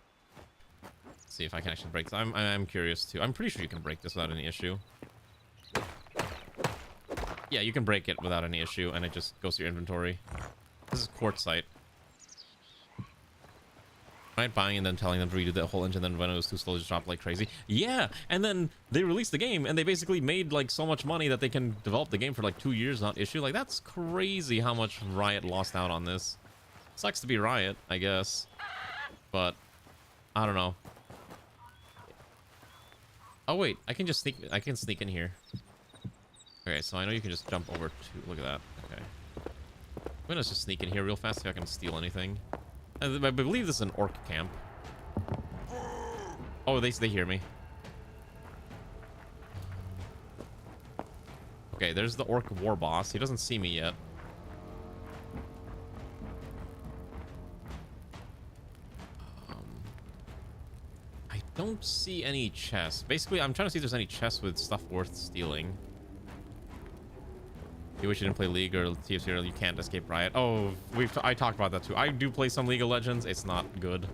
see if I can actually break this. I'm curious too. I'm pretty sure you can break this without any issue. Yeah, you can break it without any issue, and it just goes to your inventory. This is quartzite. Right, buying and then telling them to redo the whole engine, then when it was too slow, just dropped like crazy. Yeah, and then they released the game, and they basically made like so much money that they can develop the game for like 2 years, not issue. Like, that's crazy how much Riot lost out on this. Sucks to be Riot, I guess, but I don't know. Oh wait, I can just sneak. I can sneak in here. Okay, so I know you can just jump over to. Look at that. Okay, I'm gonna just sneak in here real fast, see if I can steal anything. I believe this is an orc camp. Oh, they hear me. Okay, there's the orc war boss. He doesn't see me yet. I don't see any chests. Basically, I'm trying to see if there's any chests with stuff worth stealing. You wish you didn't play League or TFC, or you can't escape Riot. Oh, I talked about that too. I do play some League of Legends. It's not good.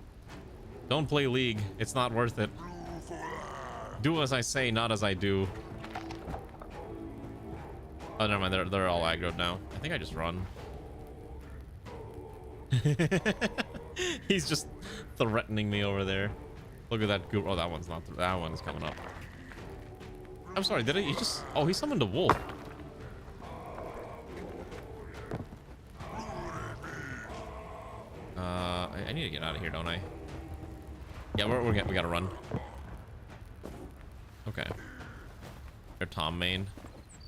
Don't play League. It's not worth it. Do as I say, not as I do. Oh, never mind. They're all aggroed now. I think I just run. He's just threatening me over there. Look at that goop. Oh, that one's not. That one's coming up. I'm sorry. Did he just? Oh, he summoned a wolf. I need to get out of here, don't I? Yeah, we gotta run. Okay. You're Tom main.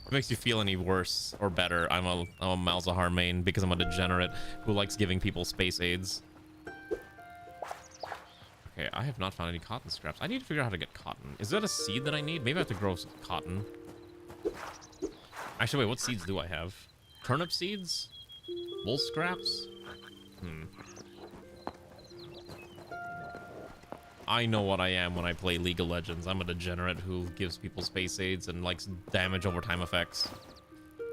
If it makes you feel any worse or better, I'm a Malzahar main because I'm a degenerate who likes giving people space aids. Okay, I have not found any cotton scraps. I need to figure out how to get cotton. Is that a seed that I need? Maybe I have to grow some cotton. Actually, wait, what seeds do I have? Turnip seeds? Wool scraps? I know what I am when I play League of Legends. I'm a degenerate who gives people space aids and likes damage over time effects.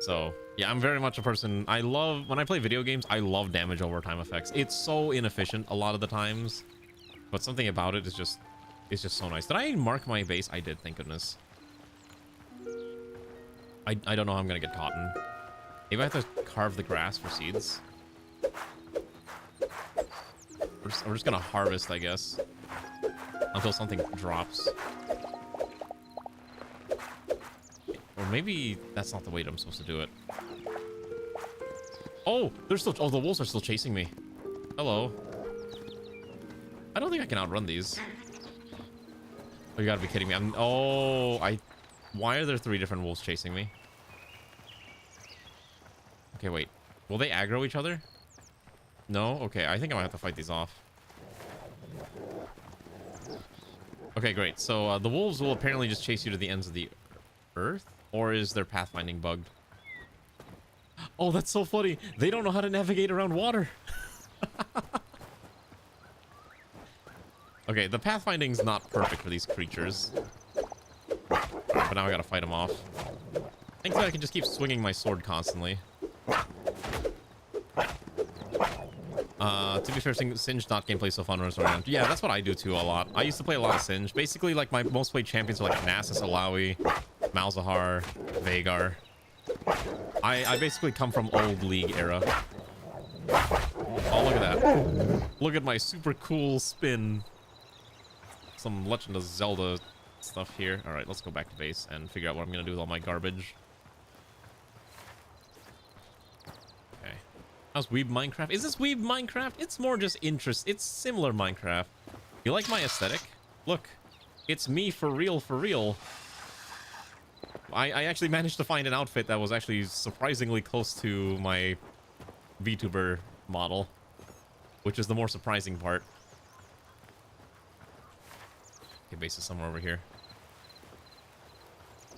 So, yeah, I'm very much a person... I love... When I play video games, I love damage over time effects. It's so inefficient a lot of the times. But something about it is just... It's just so nice. Did I mark my base? I did, thank goodness. I don't know how I'm gonna get cotton. Maybe I have to carve the grass for seeds. We're just gonna harvest, I guess. Until something drops. Or maybe that's not the way that I'm supposed to do it. Oh, they're still... Oh, the wolves are still chasing me. Hello. I don't think I can outrun these. Oh, you gotta be kidding me. Why are there 3 different wolves chasing me? Okay, wait. Will they aggro each other? No? Okay, I think I might have to fight these off. Okay, great. So the wolves will apparently just chase you to the ends of the earth? Or is their pathfinding bugged? Oh, that's so funny. They don't know how to navigate around water. Okay, the pathfinding's not perfect for these creatures. But now I gotta fight them off. Thankfully, I can just keep swinging my sword constantly. To be fair, Singed not gameplay so fun runs around. Yeah, that's what I do too a lot. I used to play a lot of Singed. Basically, like my most played champions are like Nasus, Alawi, Malzahar, Vhagar. I basically come from old League era. Oh, look at that. Look at my super cool spin. Some Legend of Zelda stuff here. All right, let's go back to base and figure out what I'm gonna do with all my garbage. How's Weeb Minecraft? Is this Weeb Minecraft? It's more just interest. It's similar Minecraft. You like my aesthetic? Look, it's me for real, for real. I actually managed to find an outfit that was actually surprisingly close to my VTuber model, which is the more surprising part. Okay, base is somewhere over here.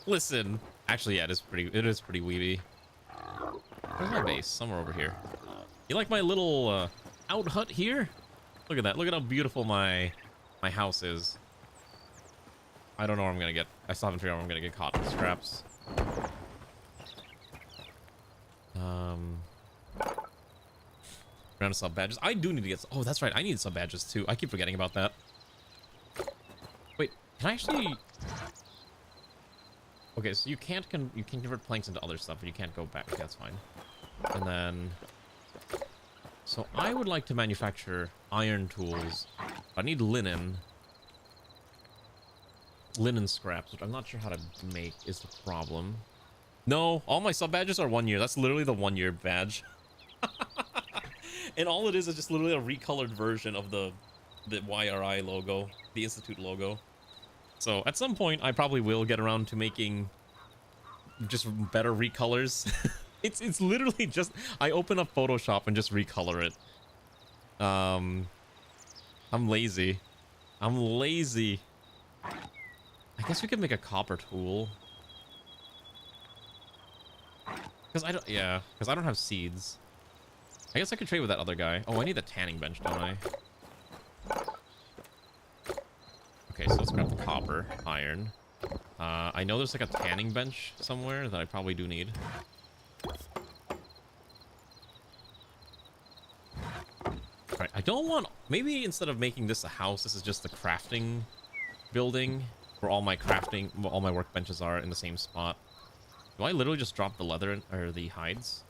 Listen, actually, yeah, it is pretty weeby. Where's my base? Somewhere over here. You like my little out hut here? Look at that. Look at how beautiful my house is. I don't know where I'm gonna get. I still haven't figured out where I'm gonna get cotton scraps. Round of sub badges. I do need to get. Oh, that's right. I need sub badges too. I keep forgetting about that. Wait, can I actually? Okay, so you can convert planks into other stuff, but you can't go back. Okay, that's fine. And then So I would like to manufacture iron tools. I need linen. Linen scraps, which I'm not sure how to make is the problem. No, all my sub badges are 1 year. That's literally the 1 year badge. And all it is just literally a recolored version of the YRI logo, the Institute logo. So at some point, I probably will get around to making just better recolors. It's literally just, I open up Photoshop and just recolor it. I'm lazy. I'm lazy. I guess we could make a copper tool. Because I don't have seeds. I guess I could trade with that other guy. Oh, I need the tanning bench, don't I? Okay, so let's grab the copper, iron. I know there's like a tanning bench somewhere that I probably do need. Alright, I don't want... Maybe instead of making this a house, this is just the crafting building where all my crafting, all my workbenches are in the same spot. Do I literally just drop the leather in, or the hides?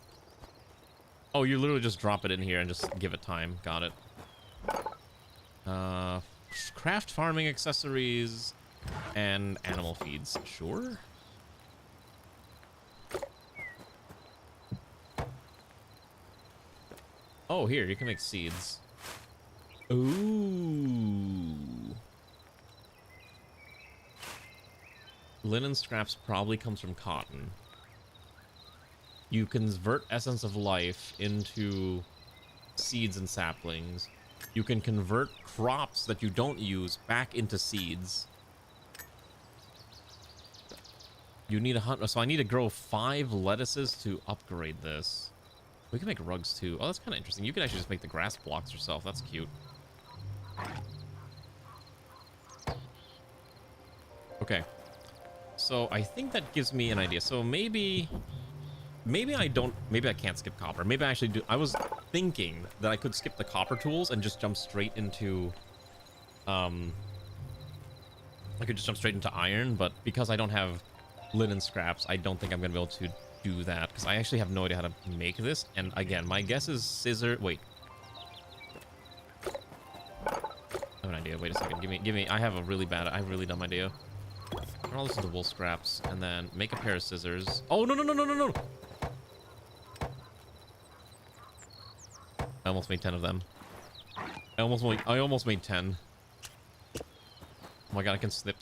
Oh, you literally just drop it in here and just give it time. Got it. Craft farming accessories and animal feeds. Sure. Oh, here, you can make seeds. Ooh. Linen scraps probably comes from cotton. You convert essence of life into seeds and saplings. You can convert crops that you don't use back into seeds. You need so I need to grow 5 lettuces to upgrade this. We can make rugs too. Oh, that's kind of interesting. You can actually just make the grass blocks yourself. That's cute. Okay. So I think that gives me an idea. So maybe I can't skip copper. Maybe I actually do. I was thinking that I could skip the copper tools and just jump straight into, I could just jump straight into iron, but because I don't have linen scraps, I don't think I'm going to be able to do that, because I actually have no idea how to make this. And again, my guess is scissor... Wait. I have an idea. Wait a second. Give me... I have a really dumb idea. Turn all this into wool scraps, and then make a pair of scissors. Oh, no, no, no, no, no, no! I almost made 10 of them. I almost made 10. Oh my god, I can snip.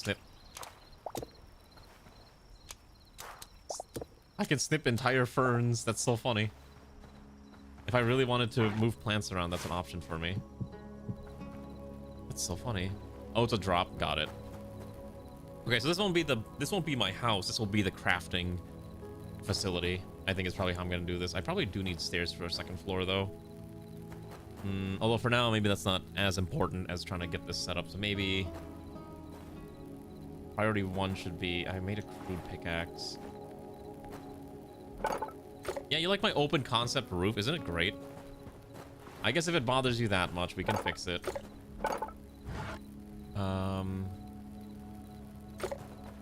I can snip entire ferns. That's so funny. If I really wanted to move plants around, that's an option for me. That's so funny. Oh, it's a drop. Got it. Okay, so this won't be my house. This will be the crafting facility. I think is probably how I'm gonna do this. I probably do need stairs for a second floor though. Although for now, maybe that's not as important as trying to get this set up. So maybe priority 1 should be I made a crude pickaxe. Yeah, you like my open concept roof? Isn't it great? I guess if it bothers you that much, we can fix it.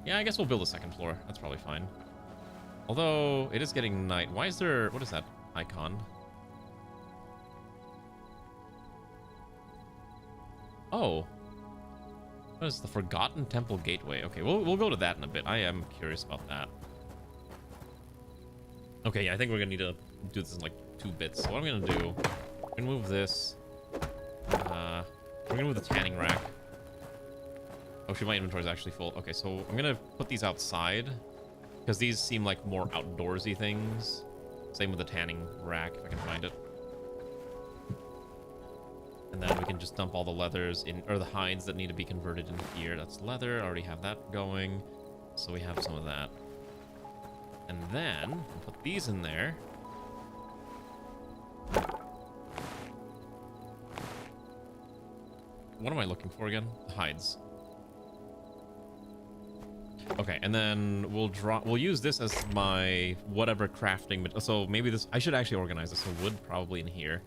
Yeah, I guess we'll build a second floor. That's probably fine. Although, it is getting night. Why is there... What is that icon? Oh. What is the Forgotten Temple Gateway? Okay, we'll go to that in a bit. I am curious about that. Okay, yeah, I think we're gonna need to do this in like 2 bits. So what I'm gonna do, I'm gonna move this. We're gonna move the tanning rack. Oh, shoot, my inventory is actually full. Okay, so I'm gonna put these outside because these seem like more outdoorsy things. Same with the tanning rack, if I can find it. And then we can just dump all the leathers in, or the hides that need to be converted in here. That's leather. I already have that going. So we have some of that. And then we'll put these in there. What am I looking for again? The hides. Okay, and then we'll use this as my whatever crafting. So maybe this, I should actually organize this. So wood probably in here.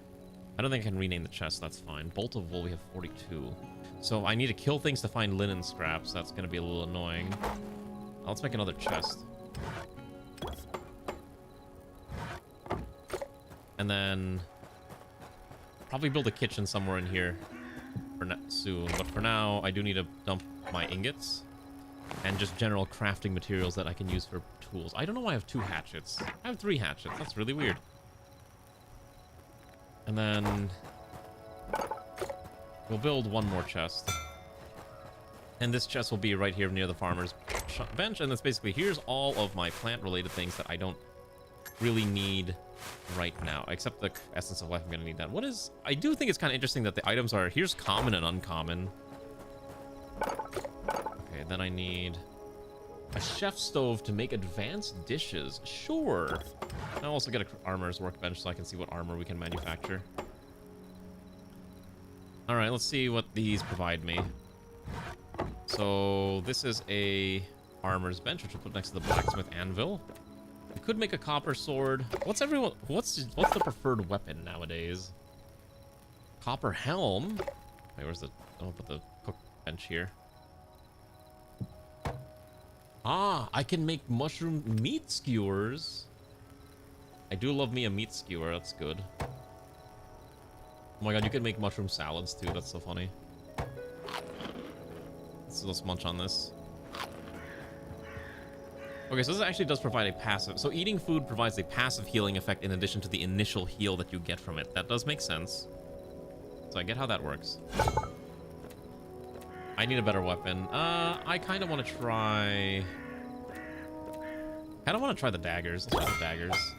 I don't think I can rename the chest. That's fine. Bolt of wool, we have 42. So I need to kill things to find linen scraps. That's going to be a little annoying. Let's make another chest. And then probably build a kitchen somewhere in here soon. But for now, I do need to dump my ingots and just general crafting materials that I can use for tools. I don't know why I have 2 hatchets. I have 3 hatchets. That's really weird. And then we'll build 1 more chest. And this chest will be right here near the farmer's bench. And that's basically, here's all of my plant-related things that I don't really need right now. Except the essence of life, I'm going to need that. What is... I do think it's kind of interesting that the items are... Here's common and uncommon. Okay, then I need a chef stove to make advanced dishes. Sure. I'll also get an armor's workbench so I can see what armor we can manufacture. Alright, let's see what these provide me. So this is a armor's bench, which we'll put next to the blacksmith anvil. We could make a copper sword. What's the preferred weapon nowadays? Copper helm. Wait, where's the... I'll put the cook bench here. Ah, I can make mushroom meat skewers. I do love me a meat skewer. That's good. Oh my god, you can make mushroom salads too. That's so funny. Let's munch on this. Okay, so this actually does provide a passive... So eating food provides a passive healing effect in addition to the initial heal that you get from it. That does make sense. So I get how that works. I need a better weapon. I kind of want to try... I don't want to try the daggers. Let's try the daggers.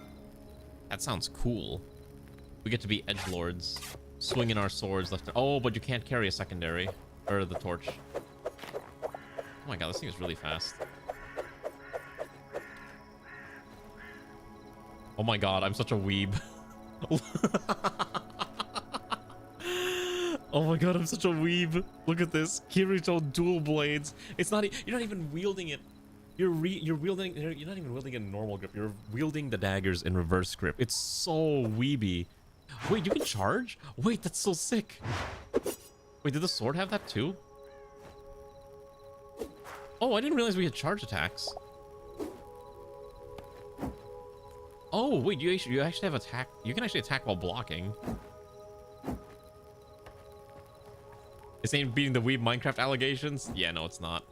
That sounds cool. We get to be edgelords. Swinging our swords left... Oh, but you can't carry a secondary. Or the torch. Oh my god, this thing is really fast. Oh my god, I'm such a weeb. Oh my god, I'm such a weeb. Look at this. Kirito dual blades. It's not... You're not even wielding it. You're wielding... You're not even wielding it in normal grip. You're wielding the daggers in reverse grip. It's so weeby. Wait, you can charge? Wait, that's so sick. Wait, did the sword have that too? Oh, I didn't realize we had charge attacks. Oh, wait, you actually have attack. You can actually attack while blocking. This ain't beating the weeb Minecraft allegations? Yeah, no, it's not.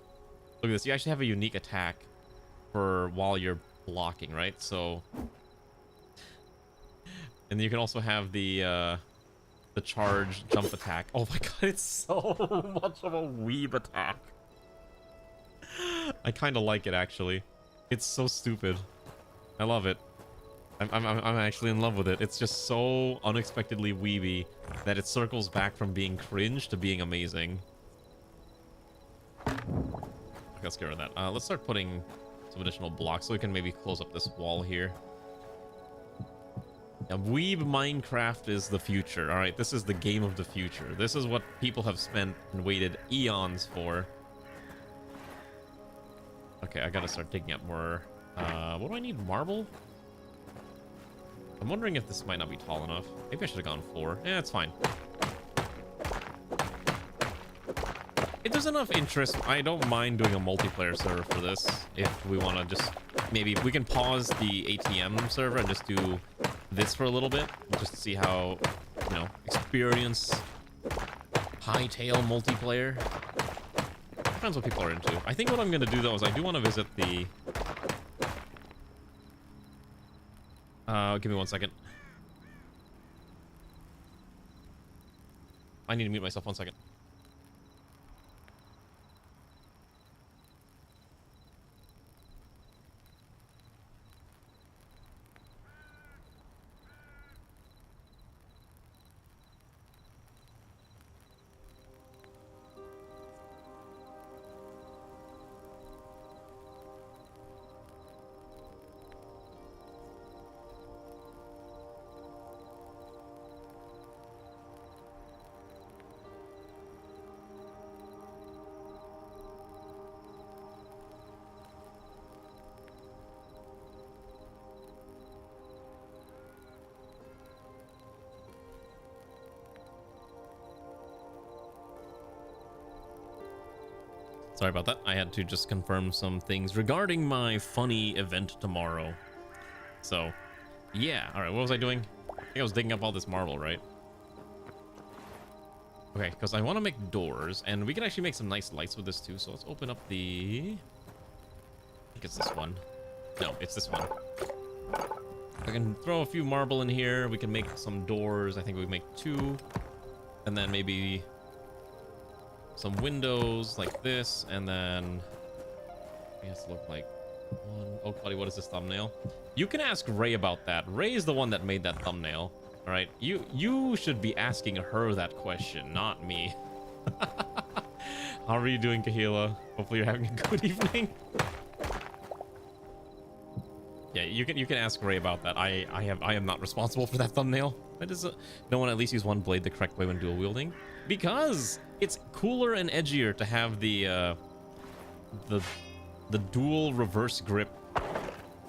Look at this. You actually have a unique attack for while you're blocking, right? So... And you can also have the charge jump attack. Oh my god, it's so much of a weeb attack. I kind of like it, actually. It's so stupid. I love it. I'm actually in love with it. It's just so unexpectedly weeby that it circles back from being cringe to being amazing. Okay, let's get rid of that. Let's start putting some additional blocks so we can maybe close up this wall here. Now, weeb Minecraft is the future. All right, this is the game of the future. This is what people have spent and waited eons for. Okay, I gotta start digging up more. What do I need? Marble? I'm wondering if this might not be tall enough. Maybe I should have gone 4. Yeah, it's fine. If there's enough interest, I don't mind doing a multiplayer server for this. If we want to just... Maybe we can pause the ATM server and just do this for a little bit. Just to see how, you know, experience Hytale multiplayer. Depends what people are into. I think what I'm going to do, though, is I do want to visit the... give me 1 second. I need to mute myself 1 second. Sorry about that. I had to just confirm some things regarding my funny event tomorrow. So, yeah. All right, what was I doing? I think I was digging up all this marble, right? Okay, because I want to make doors, and we can actually make some nice lights with this too. So let's open up the... I think it's this one. No, it's this one. I can throw a few marble in here. We can make some doors. I think we make 2. And then maybe some windows like this. And then it has to look like 1. Oh, buddy, what is this thumbnail? You can ask Ray about that. Ray is the one that made that thumbnail. All right, you should be asking her that question, not me. How are you doing, Kahila? Hopefully you're having a good evening. Yeah, you can ask Ray about that. I am not responsible for that thumbnail. That is no one at least use one blade the correct way when dual wielding, because it's cooler and edgier to have the dual reverse grip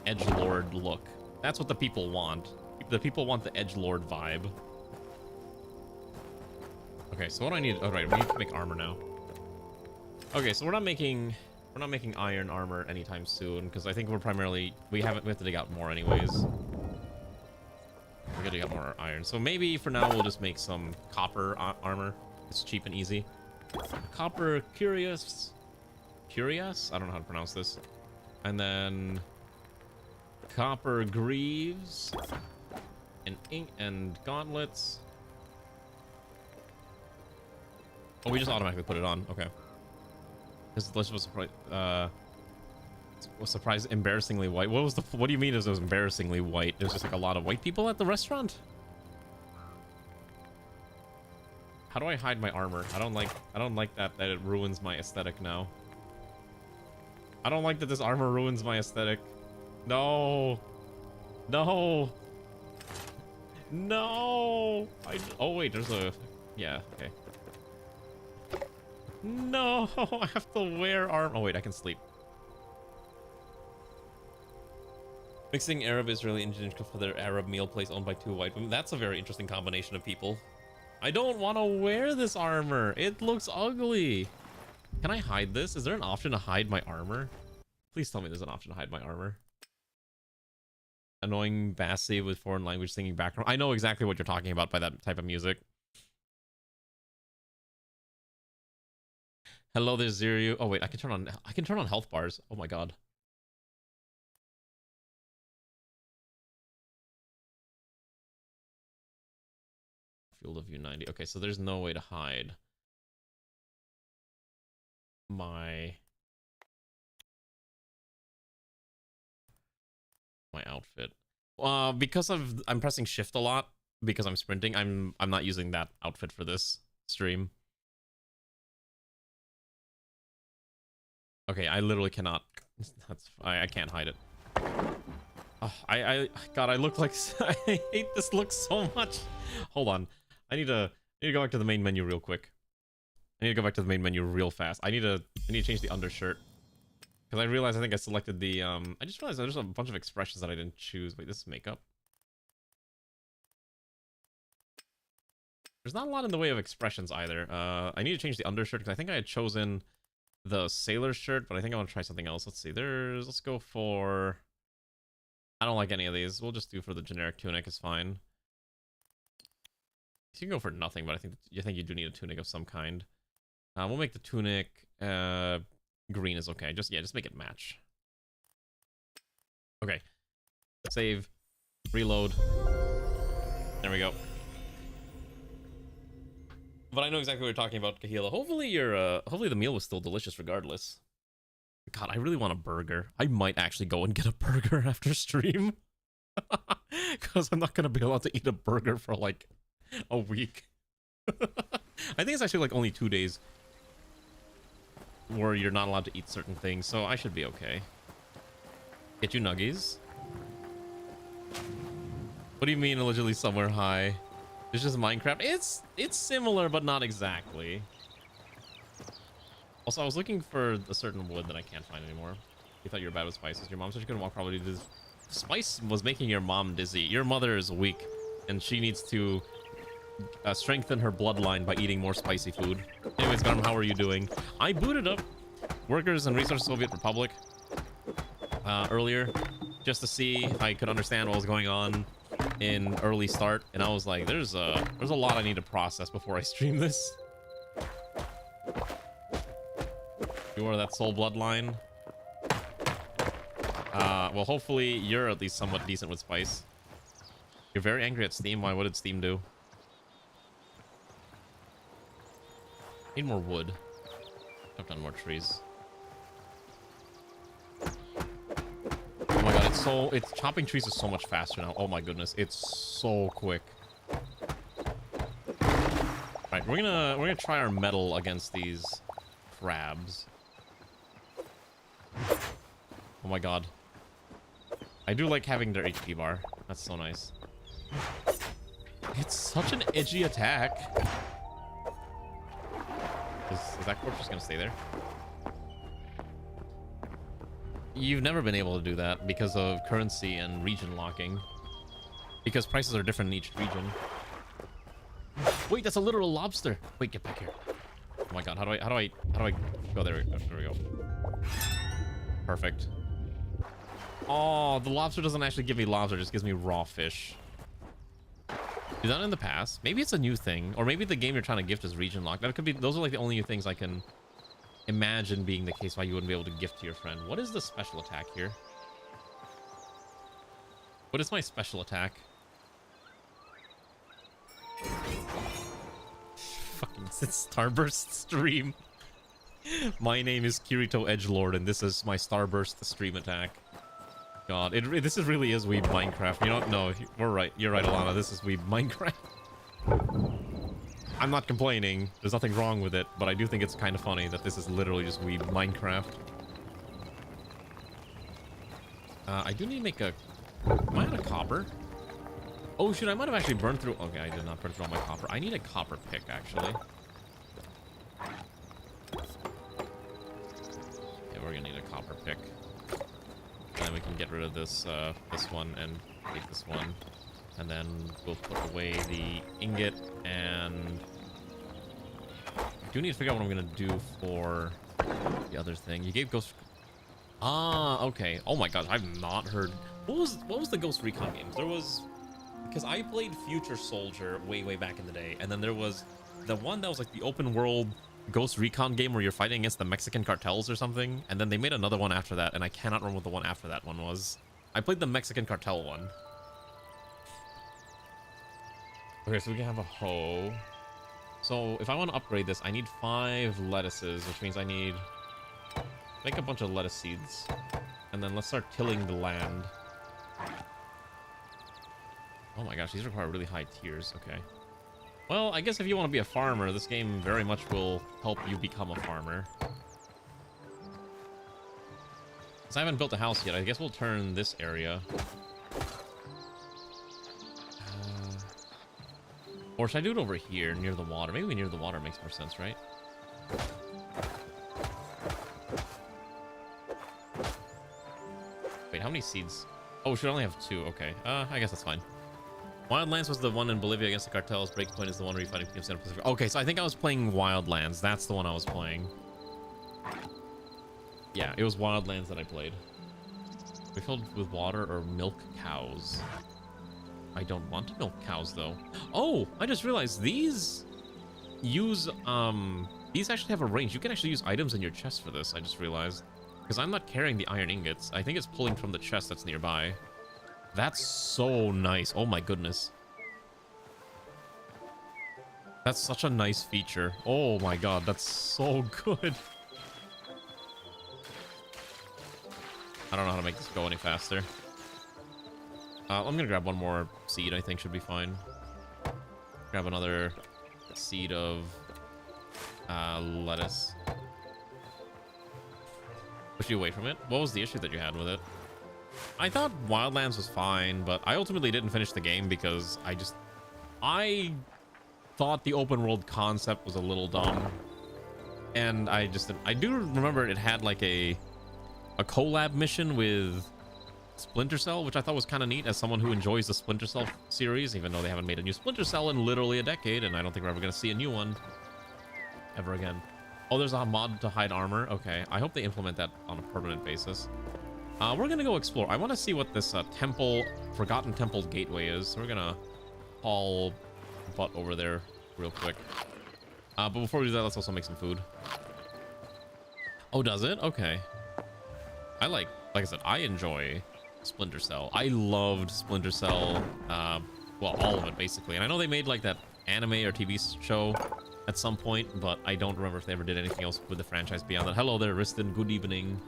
edgelord look. That's what the people want. The people want the edgelord vibe. Okay, so what do I need? Oh, right, we need to make armor now. Okay, so we're not making iron armor anytime soon, because I think we're primarily we have to dig out more anyways. We gotta dig out more iron. So maybe for now we'll just make some copper armor. It's cheap and easy. Copper curious. I don't know how to pronounce this. And then copper greaves. And ink and gauntlets. Oh, we just automatically put it on. Okay. This list was surprised embarrassingly white. What do you mean it was embarrassingly white? There's just like a lot of white people at the restaurant? How do I hide my armor? I don't like that it ruins my aesthetic now. I don't like that this armor ruins my aesthetic. No. No. No! Oh wait, there's a... Yeah, okay. No! I have to wear armor. Oh wait, I can sleep. Mixing Arab, Israeli, Indian for their Arab meal place owned by 2 white women. That's a very interesting combination of people. I don't want to wear this armor. It looks ugly. Can I hide this? Is there an option to hide my armor? Please tell me there's an option to hide my armor. Annoying Bassi with foreign language singing background. I know exactly what you're talking about by that type of music. Hello, there's Ziryu. Oh wait, I can turn on health bars. Oh my god. Field of view 90. Okay, so there's no way to hide my outfit. Because I'm pressing shift a lot because I'm sprinting. I'm not using that outfit for this stream. Okay, I literally cannot. I can't hide it. Oh, God, I look like I hate this look so much. Hold on, I need to go back to the main menu real quick. I need to go back to the main menu real fast. I need to change the undershirt. Because I realized I think I selected the, I just realized there's a bunch of expressions that I didn't choose. Wait, this is makeup. There's not a lot in the way of expressions either. I need to change the undershirt because I think I had chosen the sailor shirt, but I think I want to try something else. Let's see. Let's go for... I don't like any of these. We'll just do for the generic tunic. It's fine. You can go for nothing, but I think you do need a tunic of some kind. We'll make the tunic... green is okay. Just make it match. Okay. Save. Reload. There we go. But I know exactly what you're talking about, Kahila. Hopefully hopefully the meal was still delicious regardless. God, I really want a burger. I might actually go and get a burger after stream. Because I'm not gonna be allowed to eat a burger for like a week. I think it's actually like only 2 days where you're not allowed to eat certain things, so I should be okay. Get you nuggies. What do you mean allegedly somewhere high? It's just Minecraft. It's similar, but not exactly. Also, I was looking for a certain wood that I can't find anymore. You thought you were bad with spices. Your mom said you couldn't walk properly. Spice was making your mom dizzy. Your mother is weak, and she needs to strengthen her bloodline by eating more spicy food. Anyways, Garm, how are you doing? I booted up Workers and Resources Soviet Republic earlier just to see if I could understand what was going on in early start, and I was like, there's a lot I need to process before I stream this. You are that soul bloodline. Well, hopefully you're at least somewhat decent with spice. You're very angry at Steam. Why? What did Steam do? Need more wood. Chop down more trees. Oh my god, it's chopping trees is so much faster now. Oh my goodness, it's so quick. Right, we're gonna try our metal against these crabs. Oh my god. I do like having their HP bar. That's so nice. It's such an edgy attack. Is that corpse just gonna stay there? You've never been able to do that because of currency and region locking. Because prices are different in each region. Wait, that's a literal lobster. Wait, get back here. Oh my god, how do I go there? There we go. Perfect. Oh, the lobster doesn't actually give me lobster, it just gives me raw fish. Is that in the past? Maybe it's a new thing, or maybe the game you're trying to gift is region locked. That could be. Those are like the only things I can imagine being the case why you wouldn't be able to gift to your friend. What is the special attack here? What is my special attack? Fucking Starburst stream. My name is Kirito Edgelord, and this is my Starburst stream attack. God, this really is weeb Minecraft. You know, no, we're right. You're right, Alana. This is weeb Minecraft. I'm not complaining. There's nothing wrong with it, but I do think it's kind of funny that this is literally just weeb Minecraft. I do need to make a... Am I out of copper? Oh, shoot, I might have actually burned through... Okay, I did not burn through all my copper. I need a copper pick, actually. Yeah, we're gonna need a copper pick. And then we can get rid of this this one and take this one. And then we'll put away the ingot, and I do need to figure out what I'm gonna do for the other thing. You gave Ghost... Ah, okay. Oh my gosh, I've not heard... What was the Ghost Recon games? There was... Because I played Future Soldier way back in the day, and then there was the one that was like the open world Ghost Recon game where you're fighting against the Mexican cartels or something, and then they made another one after that, and I cannot remember what the one after that one was. I played the Mexican cartel one. Okay, so we can have a hoe. So if I want to upgrade this, I need 5 lettuces, which means I need... Make a bunch of lettuce seeds. And then let's start tilling the land. Oh my gosh, these require really high tiers. Okay. Well, I guess if you want to be a farmer, this game very much will help you become a farmer. Since I haven't built a house yet, I guess we'll turn this area. Or should I do it over here, near the water? Maybe near the water makes more sense, right? Wait, how many seeds? Oh, we should only have 2. Okay. I guess that's fine. Wildlands was the one in Bolivia against the cartels. Breakpoint is the one where you fight against the Pacific. Okay, so I think I was playing Wildlands. That's the one I was playing. Yeah, it was Wildlands that I played. We filled with water or milk cows. I don't want to milk cows, though. Oh, I just realized these use, these actually have a range. You can actually use items in your chest for this, I just realized. Because I'm not carrying the iron ingots. I think it's pulling from the chest that's nearby. That's so nice. Oh my goodness. That's such a nice feature. Oh my god, that's so good. I don't know how to make this go any faster. I'm gonna grab one more seed, I think should be fine. Grab another seed of lettuce. Push you away from it? What was the issue that you had with it? I thought Wildlands was fine, but I ultimately didn't finish the game because I thought the open world concept was a little dumb. And I do remember it had like a collab mission with Splinter Cell, which I thought was kind of neat as someone who enjoys the Splinter Cell series, even though they haven't made a new Splinter Cell in literally a decade, and I don't think we're ever going to see a new one ever again. Oh, there's a mod to hide armor. Okay, I hope they implement that on a permanent basis. We're gonna go explore. I want to see what this Forgotten Temple Gateway is. So we're gonna haul butt over there real quick. But before we do that, let's also make some food. Oh, does it? Okay. I like I said, I enjoy Splinter Cell. I loved Splinter Cell, well, all of it basically. And I know they made like that anime or TV show at some point, but I don't remember if they ever did anything else with the franchise beyond that. Hello there, Riston. Good evening.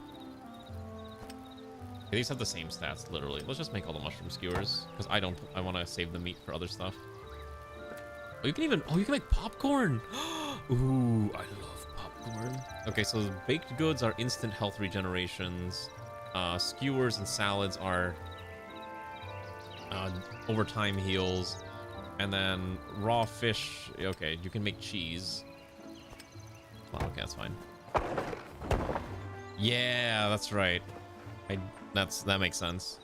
These have the same stats, literally. Let's just make all the mushroom skewers, because I want to save the meat for other stuff. Oh, you can make popcorn. Ooh, I love popcorn. Okay, so baked goods are instant health regenerations. Skewers and salads are overtime heals. And then raw fish, okay, you can make cheese. Oh, okay, that's fine. Yeah, that's right. That makes sense.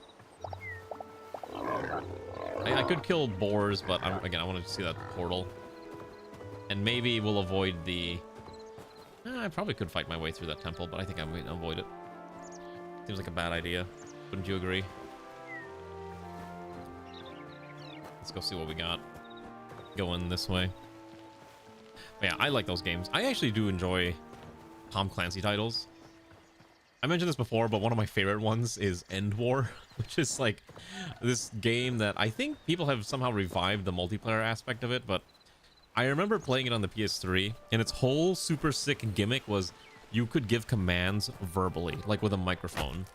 I could kill boars, but again, I wanted to see that portal. And maybe we'll avoid the... I probably could fight my way through that temple, but I think I'm going to avoid it. Seems like a bad idea. Wouldn't you agree? Let's go see what we got going this way. But yeah, I like those games. I actually do enjoy Tom Clancy titles. I mentioned this before, but one of my favorite ones is End War, which is like this game that I think people have somehow revived the multiplayer aspect of it, but I remember playing it on the PS3, and its whole super sick gimmick was you could give commands verbally, like with a microphone.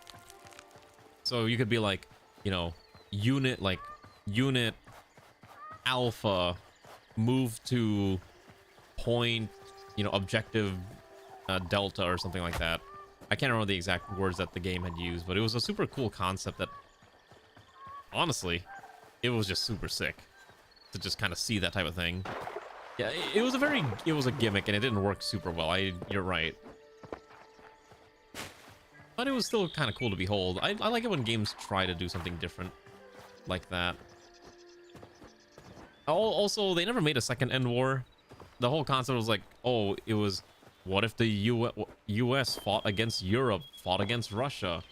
So you could be like, you know, unit alpha, move to point, you know, objective delta or something like that. I can't remember the exact words that the game had used, but it was a super cool concept that, honestly, it was just super sick to just kind of see that type of thing. Yeah, it was a gimmick, and it didn't work super well. You're right. But it was still kind of cool to behold. I like it when games try to do something different like that. Also, they never made a second End War. The whole concept was like, oh, it was... What if the U.S. fought against Europe, fought against Russia?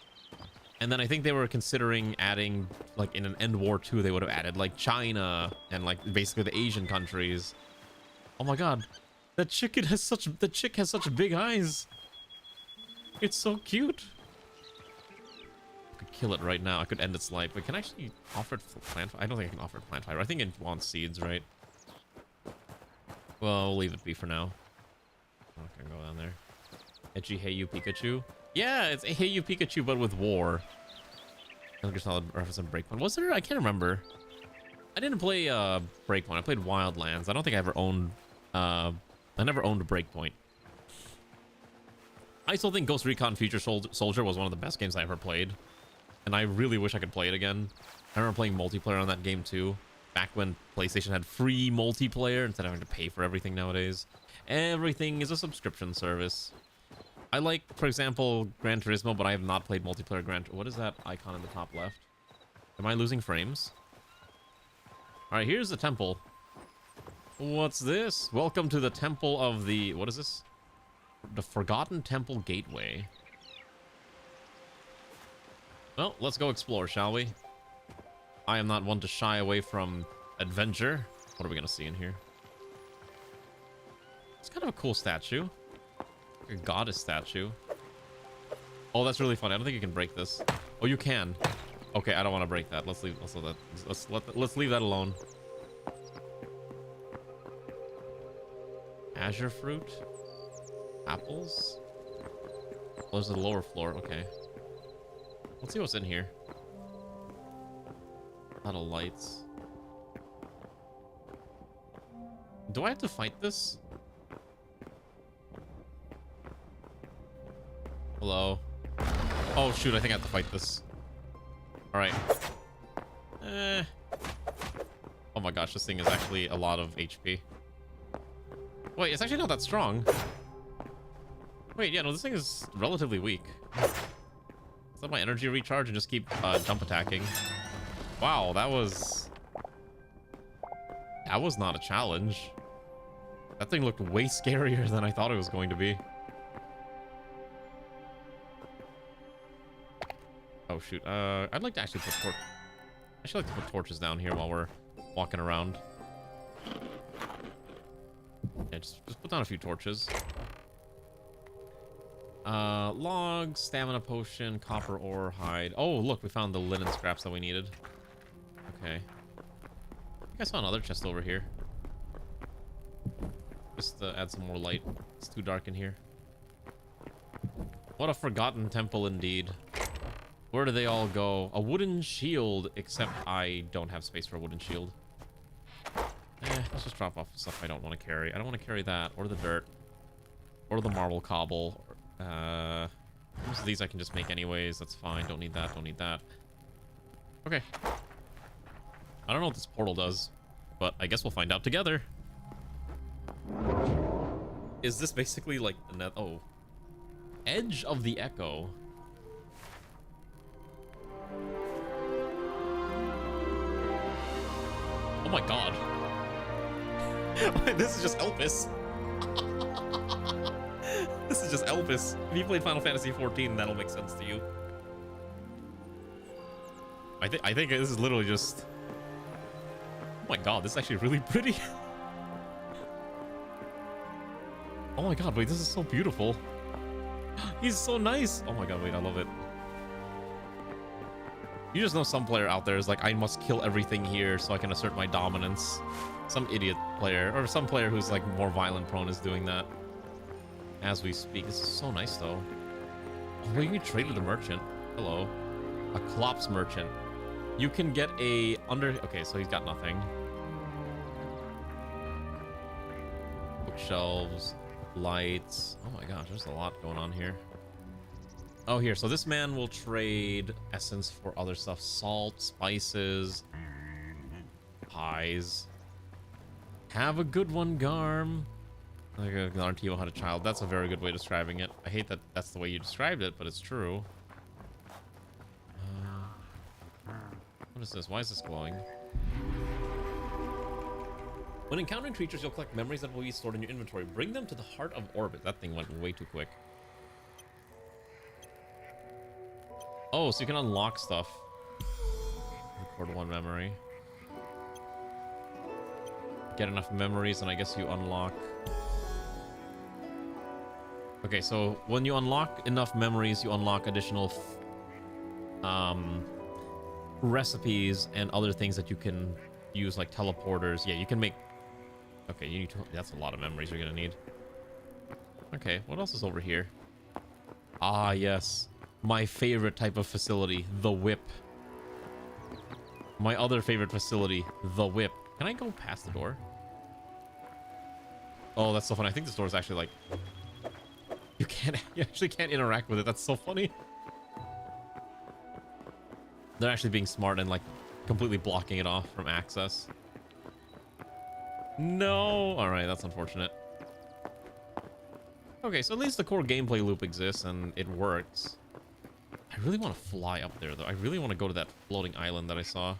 And then I think they were considering adding, like, in an End War 2, they would have added, like, China and, like, basically the Asian countries. Oh my god. The chick has such big eyes. It's so cute. I could kill it right now. I could end its life. But can I actually offer it for plant? I don't think I can offer it plant fiber. I think it wants seeds, right? Well, we'll leave it be for now. I'm not gonna go down there. Edgy Hey You Pikachu. Yeah, it's Hey You Pikachu, but with war. I just saw the reference on Breakpoint. Was there? I can't remember. I didn't play Breakpoint. I played Wildlands. I don't think I ever owned. I never owned Breakpoint. I still think Ghost Recon Future Soldier was one of the best games I ever played, and I really wish I could play it again. I remember playing multiplayer on that game too, back when PlayStation had free multiplayer instead of having to pay for everything nowadays. Everything is a subscription service. I like, for example, Gran Turismo, but I have not played multiplayer What is that icon in the top left? Am I losing frames? Alright, here's the temple. What's this? Welcome to the temple of the... What is this? The Forgotten Temple Gateway. Well, let's go explore, shall we? I am not one to shy away from adventure. What are we gonna see in here? It's kind of a cool statue. Like a goddess statue. Oh, that's really fun. I don't think you can break this. Oh, you can. Okay, I don't want to break that. Let's leave. Let's leave that alone. Azure fruit, apples. Oh, there's the lower floor. Okay. Let's see what's in here. A lot of lights. Do I have to fight this? Hello. Oh shoot! I think I have to fight this. All right. Oh my gosh, this thing is actually a lot of HP. Wait, it's actually not that strong. Wait, yeah, no, this thing is relatively weak. Let my energy recharge and just keep jump attacking. Wow, that was not a challenge. That thing looked way scarier than I thought it was going to be. Oh shoot, I'd like to actually put torches down here while we're walking around. Yeah, just put down a few torches. Log, stamina potion, copper ore, hide. Oh, look, we found the linen scraps that we needed. Okay. I think I saw another chest over here. Just to add some more light. It's too dark in here. What a forgotten temple indeed. Where do they all go? A wooden shield, except I don't have space for a wooden shield. Let's just drop off stuff I don't want to carry. I don't want to carry that, or the dirt, or the marble cobble. Most of these I can just make anyways. That's fine. Don't need that. Don't need that. Okay. I don't know what this portal does, but I guess we'll find out together. Is this basically like the net? Oh. Edge of the Echo. Oh my god. This is just Elpis. This is just Elpis. If you played Final Fantasy XIV, that'll make sense to you. I think this is literally just... Oh my god, this is actually really pretty. Oh my god, wait, this is so beautiful. He's so nice. Oh my god, wait, I love it. You just know some player out there is like, I must kill everything here so I can assert my dominance. Some idiot player, or some player who's like more violent prone is doing that. As we speak. This is so nice though. Oh, well, you can trade with a merchant. Hello. A Klops merchant. You can get a under... Okay, so he's got nothing. Bookshelves. Lights. Oh my gosh, there's a lot going on here. Oh, here. So this man will trade essence for other stuff. Salt, spices, pies. Have a good one, Garm. I guarantee you had a child. That's a very good way of describing it. I hate that that's the way you described it, but it's true. What is this? Why is this glowing? When encountering creatures, you'll collect memories that will be stored in your inventory. Bring them to the heart of orbit. That thing went way too quick. Oh, so you can unlock stuff. Record one memory. Get enough memories, and I guess you unlock... Okay, so when you unlock enough memories, you unlock additional recipes and other things that you can use, like teleporters. Yeah, you can make... Okay, you need to... That's a lot of memories you're gonna need. Okay, what else is over here? Ah, yes. My favorite type of facility, the whip. My other favorite facility, the whip. Can I go past the door? Oh, that's so funny. I think this door is actually like... You actually can't interact with it. That's so funny. They're actually being smart and like completely blocking it off from access. No. All right, that's unfortunate. Okay, so at least the core gameplay loop exists and it works. I really want to fly up there though. I really want to go to that floating island that I saw.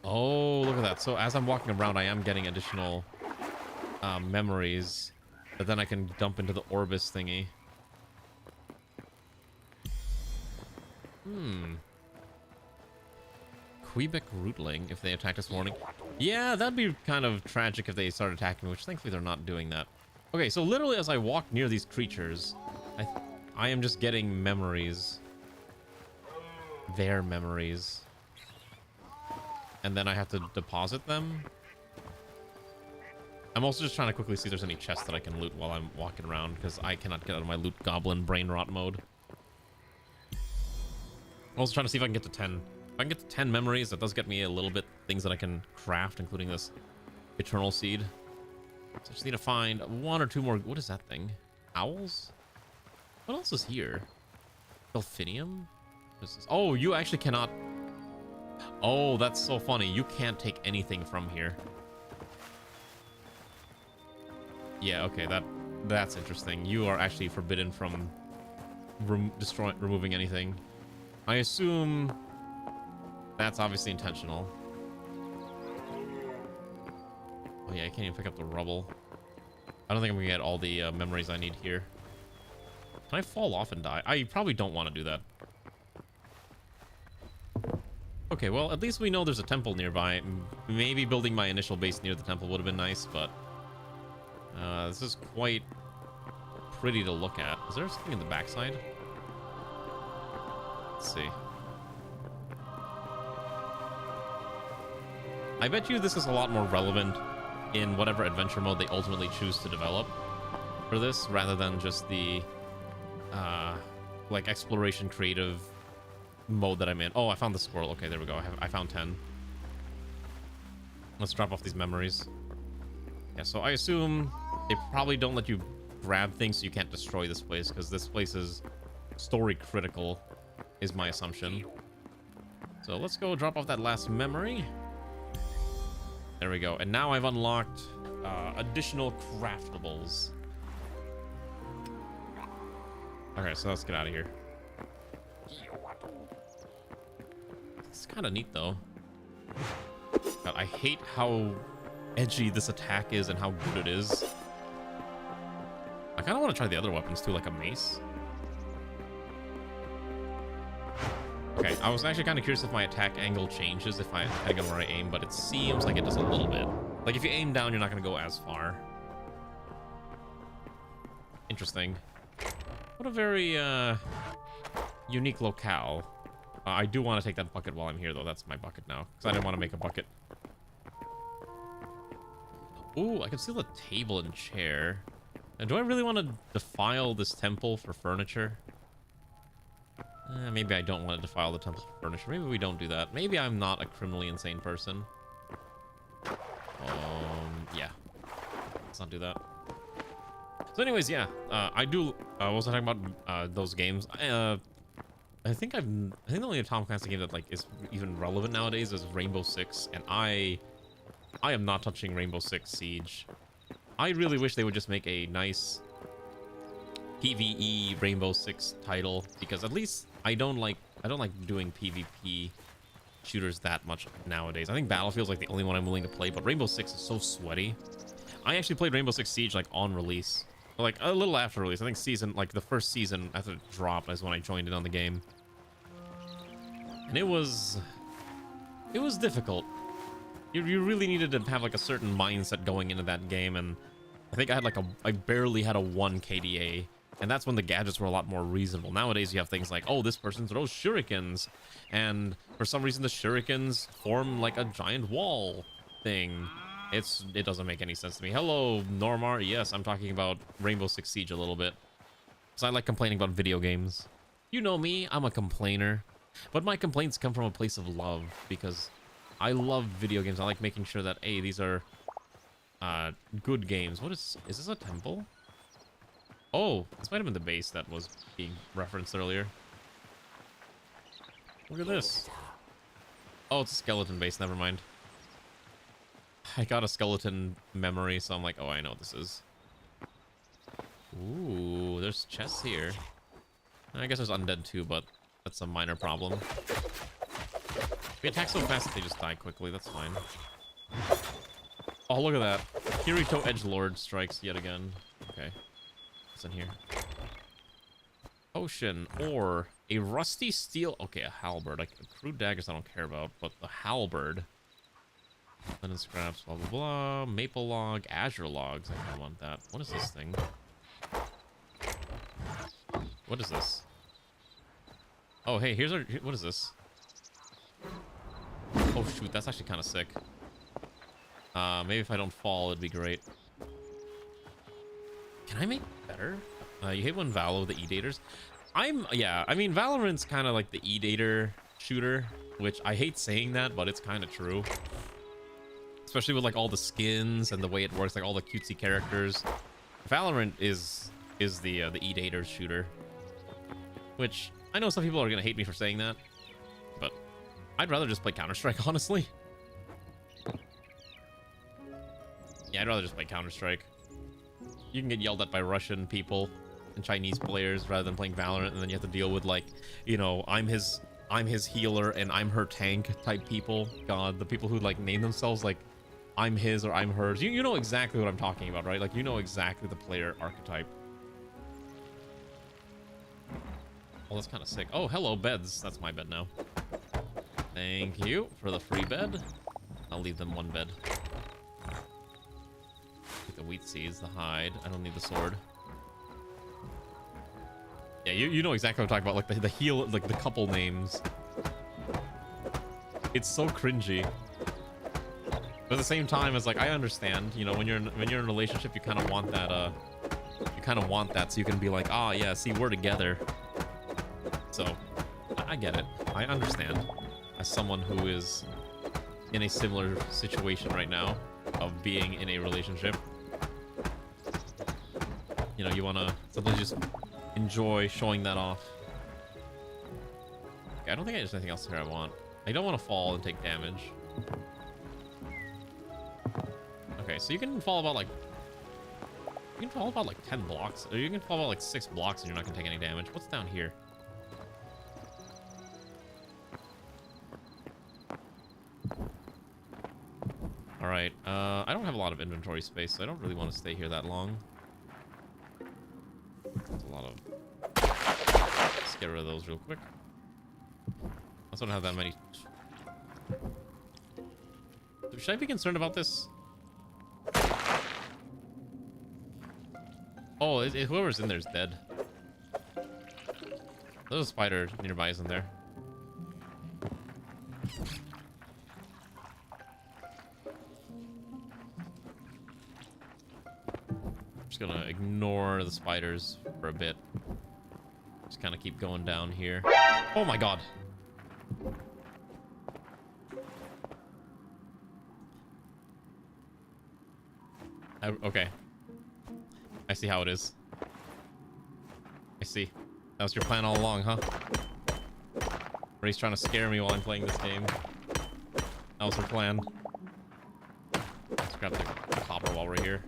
Oh, look at that. So as I'm walking around, I am getting additional memories that then I can dump into the Orbis thingy. Quebec Rootling, if they attacked this morning. Yeah, that'd be kind of tragic if they started attacking me, which thankfully they're not doing that. Okay, so literally as I walk near these creatures, I am just getting memories. Their memories. And then I have to deposit them. I'm also just trying to quickly see if there's any chests that I can loot while I'm walking around, because I cannot get out of my loot goblin brain rot mode. I'm also trying to see if I can get to 10. If I can get to 10 memories, that does get me a little bit things that I can craft, including this eternal seed. So I just need to find one or two more. What is that thing? Owls? What else is here? Delphinium? Oh, you actually cannot... Oh, that's so funny. You can't take anything from here. Yeah, okay, that's interesting. You are actually forbidden from removing anything. I assume that's obviously intentional. Oh yeah, I can't even pick up the rubble. I don't think I'm gonna get all the memories I need here. Can I fall off and die? I probably don't want to do that. Okay, well, at least we know there's a temple nearby. Maybe building my initial base near the temple would have been nice, but... this is quite pretty to look at. Is there something in the backside? Let's see. I bet you this is a lot more relevant in whatever adventure mode they ultimately choose to develop for this, rather than just the like exploration creative mode that I'm in. Oh, I found the squirrel. Okay, there we go. I found 10. Let's drop off these memories. Yeah, so I assume they probably don't let you grab things so you can't destroy this place, because this place is story critical, is my assumption. So let's go drop off that last memory. There we go. And now I've unlocked additional craftables. Okay, so let's get out of here. It's kind of neat, though. God, I hate how edgy this attack is and how good it is. I kind of want to try the other weapons, too, like a mace. Okay, I was actually kind of curious if my attack angle changes depending on where I aim, but it seems like it does a little bit. Like, if you aim down, you're not going to go as far. Interesting. What a very unique locale. I do want to take that bucket while I'm here, though. That's my bucket now, because I didn't want to make a bucket. Ooh, I can steal a table and chair. And do I really want to defile this temple for furniture? Maybe I don't want to defile the temple for furniture. Maybe we don't do that. Maybe I'm not a criminally insane person. Yeah. Let's not do that. So anyways, yeah. I do... what was I talking about? Those games. I think the only Tom Clancy game that, like, is even relevant nowadays is Rainbow Six. And I am not touching Rainbow Six Siege. I really wish they would just make a nice PvE Rainbow Six title, because at least I don't like doing PvP shooters that much nowadays. I think Battlefield's like the only one I'm willing to play, but Rainbow Six is so sweaty. I actually played Rainbow Six Siege like on release, like a little after release. I think the first season after it dropped is when I joined in on the game, and it was difficult. You really needed to have like a certain mindset going into that game, and I think I barely had a 1 KDA, and that's when the gadgets were a lot more reasonable. Nowadays you have things like, oh, this person throws shurikens, and for some reason the shurikens form like a giant wall thing. It doesn't make any sense to me. Hello, Normar. Yes, I'm talking about Rainbow Six Siege a little bit, because I like complaining about video games. You know me, I'm a complainer, but my complaints come from a place of love, because I love video games. I like making sure that, hey, these are good games. What is this, a temple? Oh, this might have been the base that was being referenced earlier. Look at this. Oh, it's a skeleton base. Never mind. I got a skeleton memory, so I'm like, oh, I know what this is. Ooh, there's chests here. I guess there's undead too, but that's a minor problem. We attack so fast that they just die quickly. That's fine. Oh, look at that. Kirito Edgelord strikes yet again. Okay. What's in here? Potion. Or a rusty steel... Okay, a halberd. Like, crude daggers I don't care about, but the halberd. Linen scraps, blah, blah, blah. Maple log, azure logs. I kind of want that. What is this thing? What is this? Oh, hey, here's our... What is this? Oh, shoot. That's actually kind of sick. Maybe if I don't fall, it'd be great. Can I make better? You hate when Valo, the E-Daters? Yeah, I mean, Valorant's kind of like the E-Dater shooter, which I hate saying that, but it's kind of true. Especially with like all the skins and the way it works, like all the cutesy characters. Valorant is the E-Dater shooter, which I know some people are gonna hate me for saying that, but I'd rather just play Counter-Strike, honestly. Yeah, I'd rather just play Counter-Strike. You can get yelled at by Russian people and Chinese players rather than playing Valorant, and then you have to deal with, like, you know, I'm his healer and I'm her tank type people. God, the people who like name themselves like I'm his or I'm hers. You know exactly what I'm talking about, right? Like, you know exactly the player archetype. Oh, that's kind of sick. Oh, hello, beds. That's my bed now. Thank you for the free bed. I'll leave them one bed. Take the wheat seeds, the hide. I don't need the sword. you know exactly what I'm talking about, like the heel, like the couple names. It's so cringy. But at the same time, it's like, I understand, you know, when you're in a relationship, you kind of want that, so you can be like, ah, yeah, see, we're together. So, I get it. I understand. As someone who is in a similar situation right now of being in a relationship, you know, you want to sometimes just enjoy showing that off. Okay, I don't think there's anything else here I want. I don't want to fall and take damage. Okay, so you can fall about like 10 blocks, or you can fall about like 6 blocks and you're not gonna take any damage. What's down here? All right, I don't have a lot of inventory space, so I don't really want to stay here that long. There's a lot of. Let's get rid of those real quick. I also don't have that many. Should I be concerned about this? Oh, whoever's in there is dead. There's a spider nearby, isn't there? I'm just gonna ignore the spiders for a bit. Just kind of keep going down here. Oh my god. Okay. I see how it is. I see. That was your plan all along, huh? Or he's trying to scare me while I'm playing this game. That was her plan. Let's grab the copper while we're here.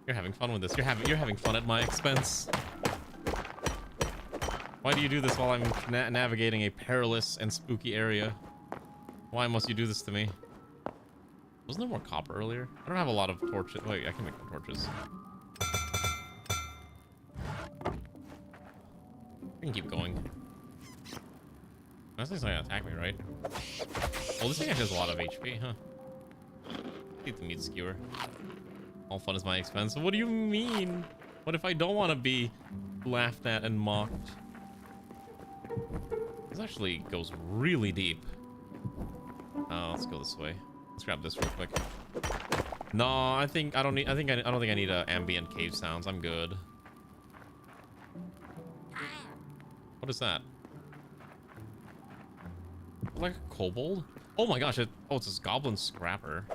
You're having fun with this. You're having fun at my expense. Why do you do this while I'm navigating a perilous and spooky area? Why must you do this to me? Wasn't there more copper earlier? I don't have a lot of torches. Wait, I can make more torches. I can keep going. This thing's not gonna attack me, right? Well, this thing actually has a lot of HP, huh? Eat the meat skewer. All fun is my expense. What do you mean? What if I don't want to be laughed at and mocked? This actually goes really deep. Let's go this way. Let's grab this real quick. No, I don't think I need ambient cave sounds. I'm good. What is that? Like a kobold? Oh my gosh! Oh, it's this goblin scrapper.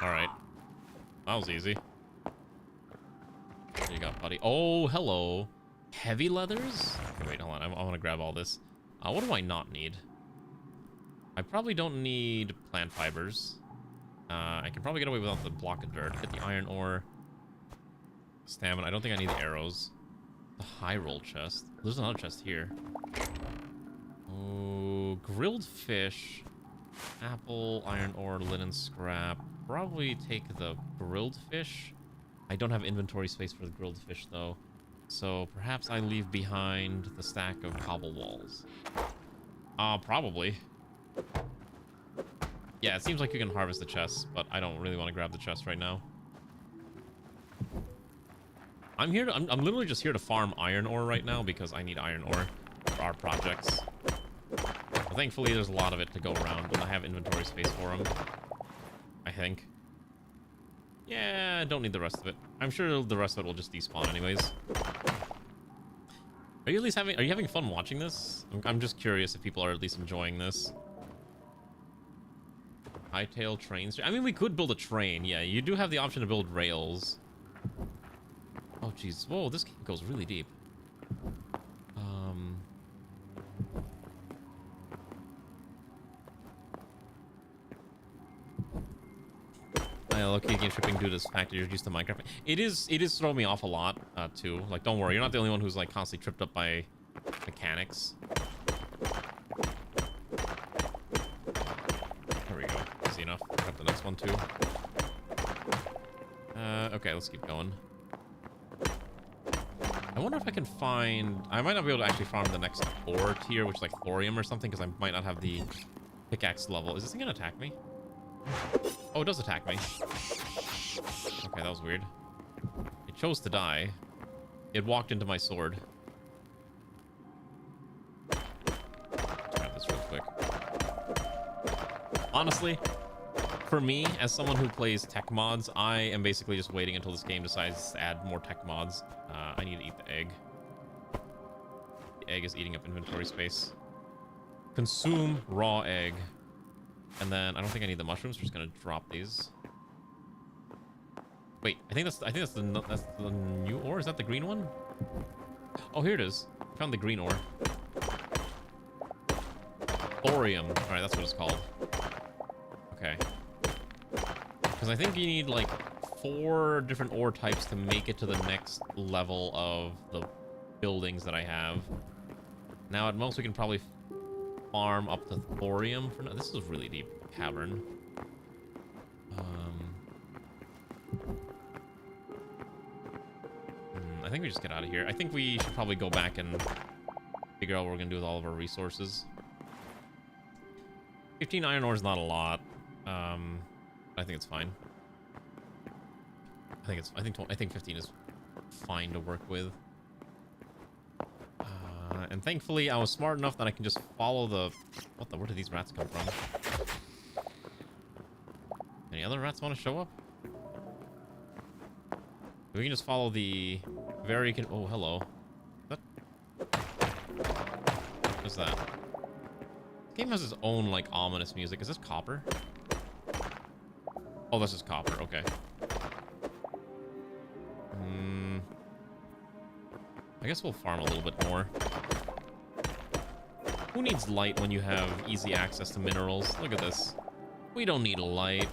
All right, that was easy. What do you got, buddy? Oh, hello. Heavy leathers? Okay, wait, hold on. I want to grab all this. What do I not need? I probably don't need plant fibers. I can probably get away without the block of dirt. Get the iron ore. Stamina. I don't think I need the arrows. The high roll chest. There's another chest here. Oh, grilled fish. Apple, iron ore, linen scrap. Probably take the grilled fish. I don't have inventory space for the grilled fish, though. So perhaps I leave behind the stack of cobble walls. Probably. Yeah, it seems like you can harvest the chests, but I don't really want to grab the chest right now. I'm literally just here to farm iron ore right now because I need iron ore for our projects. But thankfully, there's a lot of it to go around, and I have inventory space for them. I think. Yeah, I don't need the rest of it. I'm sure the rest of it will just despawn anyways. Are you having fun watching this? I'm just curious if people are at least enjoying this. Hytale trains. I mean, we could build a train. Yeah, you do have the option to build rails. Oh, jeez. Whoa, this goes really deep. Locating and shipping due to this fact that you're used to Minecraft. It is throwing me off a lot, too. Like, don't worry, you're not the only one who's, like, constantly tripped up by mechanics. There we go. Easy enough. Got the next one, too. Okay, let's keep going. I wonder if I can find... I might not be able to actually farm the next ore tier, which is like thorium or something, because I might not have the pickaxe level. Is this thing gonna attack me? Oh, it does attack me. Okay, that was weird. It chose to die. It walked into my sword. Grab this real quick. Honestly, for me, as someone who plays tech mods, I am basically just waiting until this game decides to add more tech mods. I need to eat the egg. The egg is eating up inventory space. Consume raw egg. And then I don't think I need the mushrooms. We're just gonna drop these. Wait, I think that's the new ore. Is that the green one? Oh, here it is. Found the green ore. Thorium. All right, that's what it's called. Okay. Because I think you need like 4 different ore types to make it to the next level of the buildings that I have. Now, at most, we can probably farm up the thorium for now. This is a really deep cavern. I think we just get out of here. I think we should probably go back and figure out what we're gonna do with all of our resources. 15 iron ore is not a lot. I think it's fine. I think 15 is fine to work with. And thankfully, I was smart enough that I can just follow the... Where did these rats come from? Any other rats want to show up? We can just follow the very... Oh, hello. What is that? This game has its own, like, ominous music. Is this copper? Oh, this is copper. Okay. I guess we'll farm a little bit more. Who needs light when you have easy access to minerals? Look at this. We don't need a light.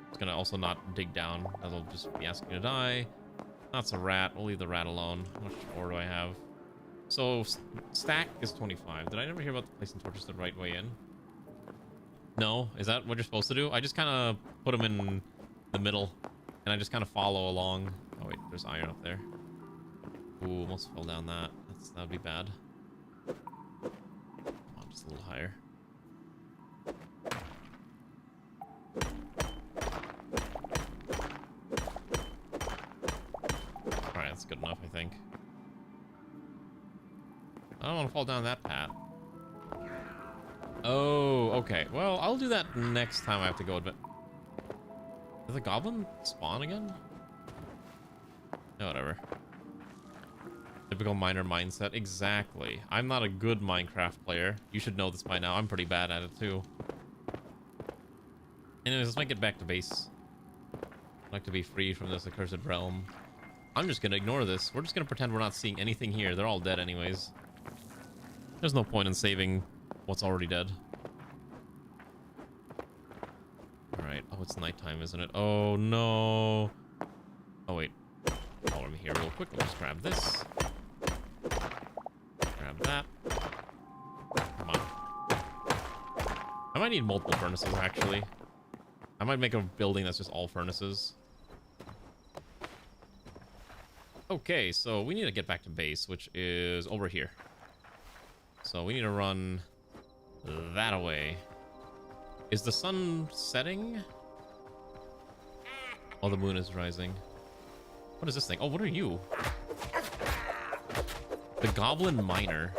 It's gonna also not dig down. That'll just be asking to die. That's a rat. We'll leave the rat alone. How much ore do I have? So, stack is 25. Did I never hear about placing torches the right way in? No? Is that what you're supposed to do? I just kind of put them in the middle. And I just kind of follow along. Oh, wait. There's iron up there. Ooh, almost fell down that. That'd be bad. Come on, just a little higher. Alright, that's good enough, I think. I don't want to fall down that path. Oh, okay. Well, I'll do that next time I have to go admit. Did the goblin spawn again? No, whatever. Typical miner mindset. Exactly. I'm not a good Minecraft player. You should know this by now. I'm pretty bad at it, too. Anyways, let's make it back to base. I'd like to be free from this accursed realm. I'm just gonna ignore this. We're just gonna pretend we're not seeing anything here. They're all dead anyways. There's no point in saving what's already dead. Alright. Oh, it's nighttime, isn't it? Oh, no. Oh, wait. Follow me here real quick. Let's just grab this. Grab that. Come on. I might need multiple furnaces, actually. I might make a building that's just all furnaces. Okay, so we need to get back to base, which is over here. So we need to run that away. Is the sun setting? Oh, the moon is rising. What is this thing? Oh, what are you? The goblin miner.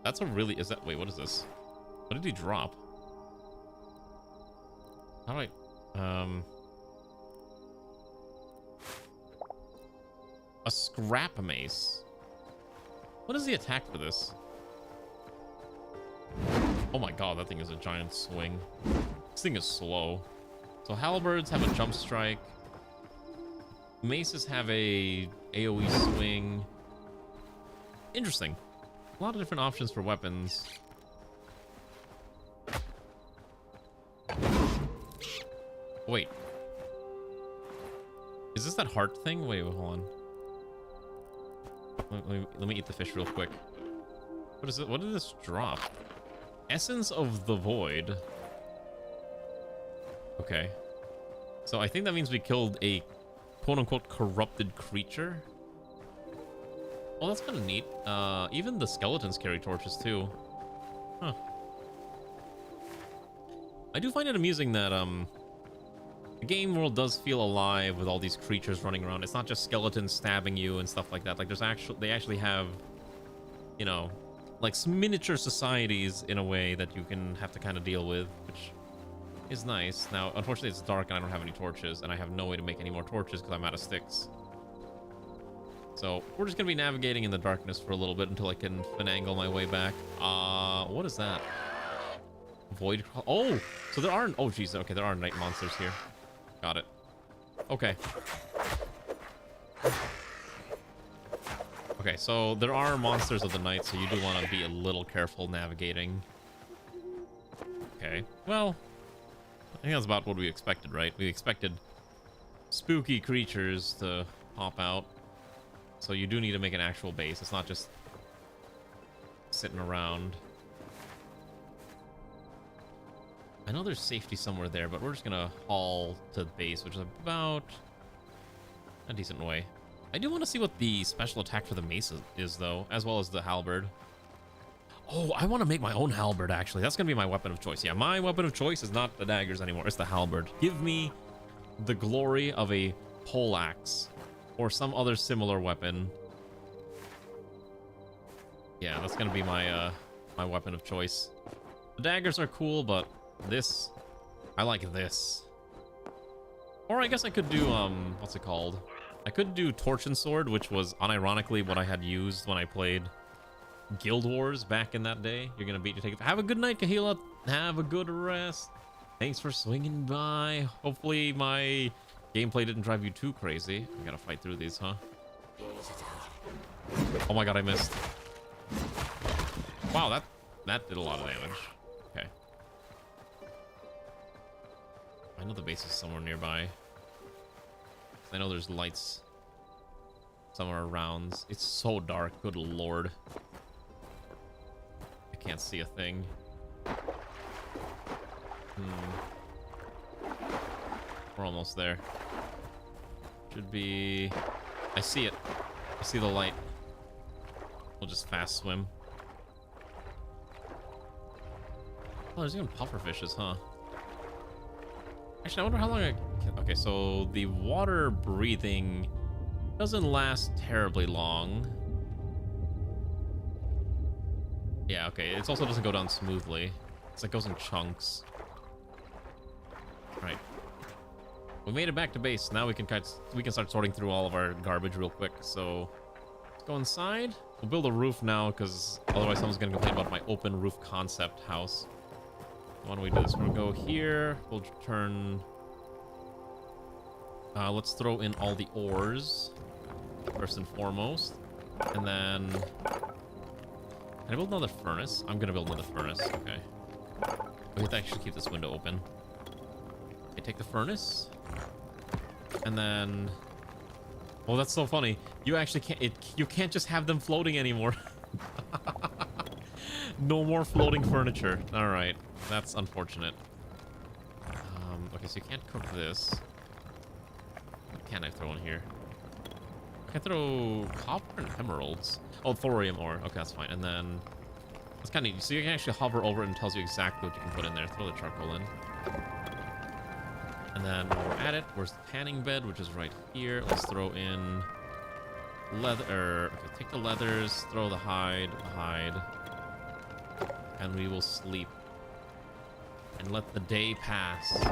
That's a really... Is that... Wait, what is this? What did he drop? How do I... A scrap mace. What is the attack for this? Oh my god, that thing is a giant swing. This thing is slow. So halberds have a jump strike. Maces have a AoE swing. Interesting. A lot of different options for weapons. Wait. Is this that heart thing? Wait, hold on. Let me eat the fish real quick. What is it? What did this drop? Essence of the Void. Okay. So I think that means we killed a quote-unquote corrupted creature. Oh, that's kind of neat. Even the skeletons carry torches too. Huh. I do find it amusing that the game world does feel alive with all these creatures running around. It's not just skeletons stabbing you and stuff like that. Like they actually have, you know, like miniature societies in a way that you can have to kind of deal with, which is nice. Now, unfortunately, it's dark and I don't have any torches, and I have no way to make any more torches because I'm out of sticks. So we're just gonna be navigating in the darkness for a little bit until I can finagle my way back. What is that? Void. Oh, so there are. Oh, geez. Okay, there are night monsters here. Got it. Okay. Okay, so there are monsters of the night, so you do want to be a little careful navigating. Okay. Well, I think that's about what we expected, right? We expected spooky creatures to pop out. So you do need to make an actual base. It's not just sitting around. I know there's safety somewhere there, but we're just gonna haul to the base, which is about a decent way. I do want to see what the special attack for the mace is, though, as well as the halberd. Oh, I want to make my own halberd, actually. That's gonna be my weapon of choice. Yeah, my weapon of choice is not the daggers anymore. It's the halberd. Give me the glory of a poleaxe or some other similar weapon. Yeah, that's gonna be my my weapon of choice. The daggers are cool, but this, I like this. Or I guess I could do, what's it called? I could do Torch and Sword, which was unironically what I had used when I played Guild Wars back in that day. You're gonna beat your take. Have a good night, Kahila. Have a good rest. Thanks for swinging by. Hopefully my gameplay didn't drive you too crazy. I gotta fight through these, huh? Oh my god, I missed. Wow, that did a lot of damage. Okay. I know the base is somewhere nearby. I know there's lights somewhere around. It's so dark. Good lord. I can't see a thing. We're almost there. Should be... I see it. I see the light. We'll just fast swim. Oh, there's even pufferfishes, huh? Actually, I wonder how long I can... Okay, so the water breathing doesn't last terribly long. Yeah, okay. It also doesn't go down smoothly. It's like goes in chunks. Right. We made it back to base. Now we can start sorting through all of our garbage real quick. So let's go inside. We'll build a roof now because otherwise someone's gonna complain about my open roof concept house. Why don't we do this? We'll go here. We'll turn... let's throw in all the ores, first and foremost. And then... Can I build another furnace? I'm gonna build another furnace. Okay. We have to actually keep this window open. Okay, take the furnace. And then... Oh, that's so funny. You actually can't... you can't just have them floating anymore. No more floating furniture. Alright. That's unfortunate. Okay, so you can't cook this. What can I throw in here? I can throw copper and emeralds. Oh, thorium ore. Okay, that's fine. And then... It's kind of neat. So you can actually hover over it and tells you exactly what you can put in there. Throw the charcoal in. And then while we're at it, where's the panning bed, which is right here. Let's throw in... leather. Okay, take the leathers. Throw the hide. And we will sleep. And let the day pass.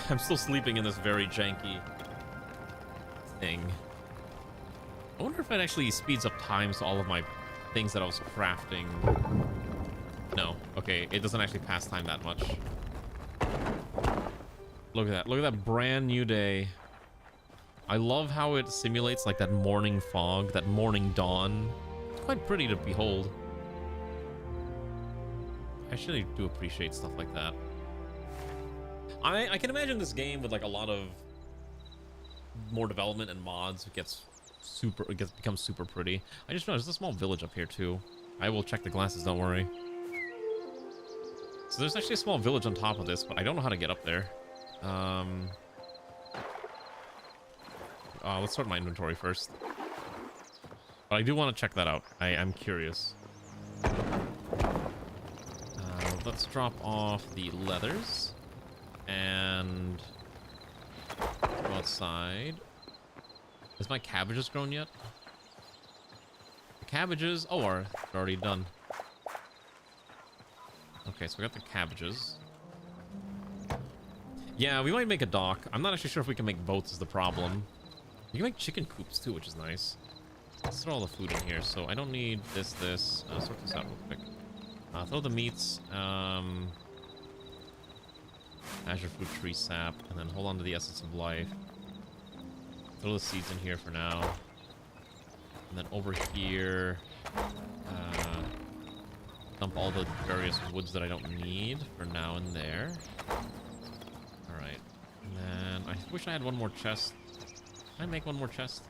I'm still sleeping in this very janky thing. I wonder if it actually speeds up times to all of my things that I was crafting. No. Okay, it doesn't actually pass time that much. Look at that. Look at that brand new day. I love how it simulates like that morning fog, that morning dawn. It's quite pretty to behold. I actually do appreciate stuff like that. I can imagine this game with like a lot of more development and mods becomes super pretty. I just noticed there's a small village up here too. I will check the glasses, don't worry. So there's actually a small village on top of this, but I don't know how to get up there. Let's sort my inventory first. But I do want to check that out. I'm curious. let's drop off the leathers and go outside. Has my cabbages grown yet? The cabbages, oh, are already done. Okay, so we got the cabbages. Yeah, we might make a dock. I'm not actually sure if we can make boats is the problem. You can make chicken coops too, which is nice. Let's throw all the food in here. So I don't need this. Sort this out real quick. Throw the meats. Azure fruit tree sap, and then hold on to the essence of life. Throw the seeds in here for now. And then over here, dump all the various woods that I don't need for now and there. Alright. And then I wish I had one more chest. Can I make one more chest?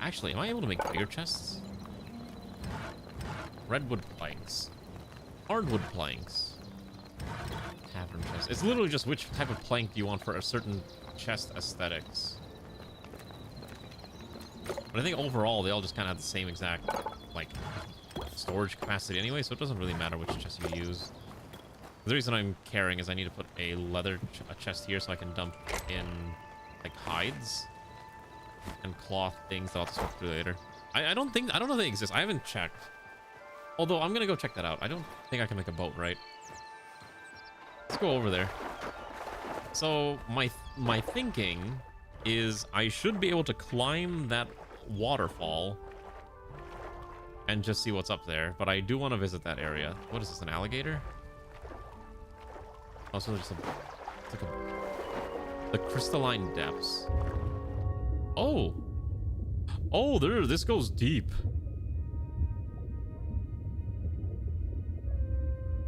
Actually, am I able to make bigger chests? Redwood planks. Hardwood planks. Cavern chest. It's literally just which type of plank do you want for a certain chest aesthetics. But I think overall, they all just kind of have the same exact, like, storage capacity anyway, so it doesn't really matter which chest you use. The reason I'm carrying is I need to put a leather chest here so I can dump in, like, hides and cloth things that I'll have to sort through later. I don't know if they exist. I haven't checked. Although, I'm gonna go check that out. I don't think I can make a boat, right? Let's go over there. So, my thinking is I should be able to climb that waterfall and just see what's up there, but I do want to visit that area. What is this, an alligator? Oh, so there's it's like the crystalline depths. Oh, this goes deep.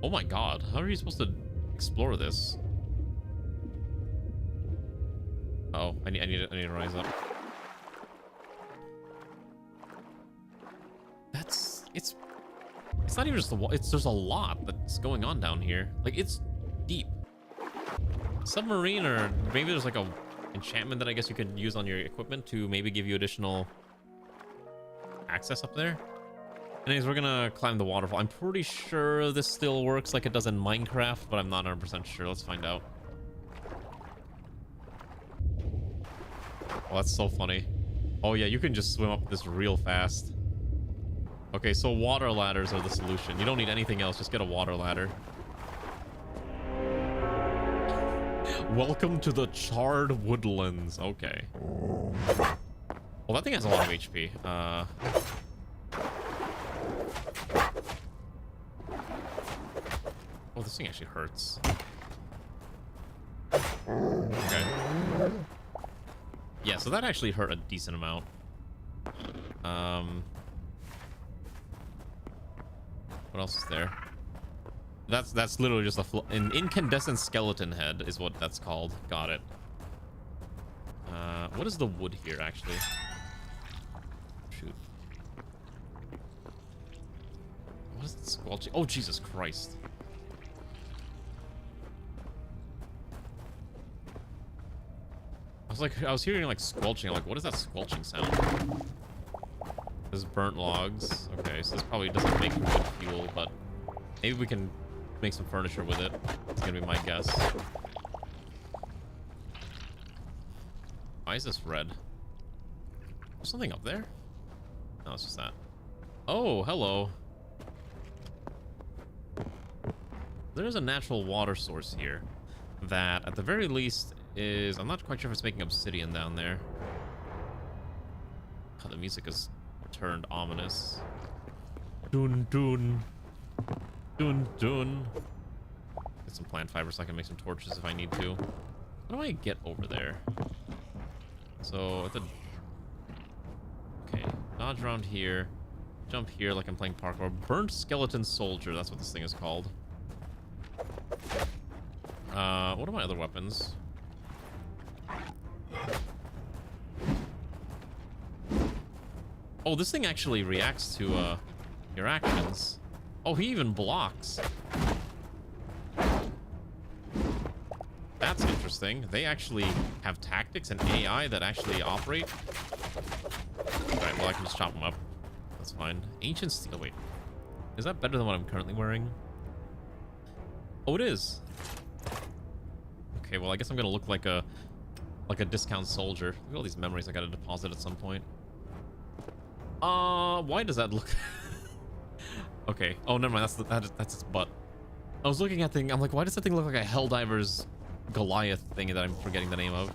Oh my god, how are you supposed to explore this? Oh, I need to rise up. It's not even just the wall. There's a lot that's going on down here. Like, it's deep. Submarine, or maybe there's like a enchantment that I guess you could use on your equipment to maybe give you additional access up there. Anyways, we're gonna climb the waterfall. I'm pretty sure this still works like it does in Minecraft, but I'm not 100% sure. Let's find out. Oh, that's so funny. Oh yeah, you can just swim up this real fast. Okay, so water ladders are the solution. You don't need anything else, just get a water ladder. Welcome to the charred woodlands. Okay. Well, that thing has a lot of HP. Oh, this thing actually hurts. Okay. Yeah, so that actually hurt a decent amount. What else is there? That's literally just an incandescent skeleton head is what that's called. Got it. What is the wood here, actually? Shoot. What is it squelching? Oh, Jesus Christ. I was hearing like squelching. I'm like, what is that squelching sound? There's burnt logs. Okay, so this probably doesn't make good fuel, but maybe we can make some furniture with it. It's gonna be my guess. Why is this red? There's something up there? No, it's just that. Oh, hello. There's a natural water source here that, at the very least, is... I'm not quite sure if it's making obsidian down there. Oh, the music is turned ominous. Dun dun. Dun dun. Get some plant fiber so I can make some torches if I need to. How do I get over there? So, okay, dodge around here. Jump here like I'm playing parkour. Burnt skeleton soldier, that's what this thing is called. What are my other weapons? Oh, this thing actually reacts to your actions. Oh, he even blocks. That's interesting. They actually have tactics and AI that actually operate. Alright, well, I can just chop them up. That's fine. Ancient steel. Oh, wait. Is that better than what I'm currently wearing? Oh, it is. Okay, well, I guess I'm gonna look like a discount soldier. Look at all these memories I gotta deposit at some point. Why does that look... Okay. Oh, never mind. That's its butt. I was looking at thing. I'm like, why does that thing look like a Helldiver's Goliath thing that I'm forgetting the name of?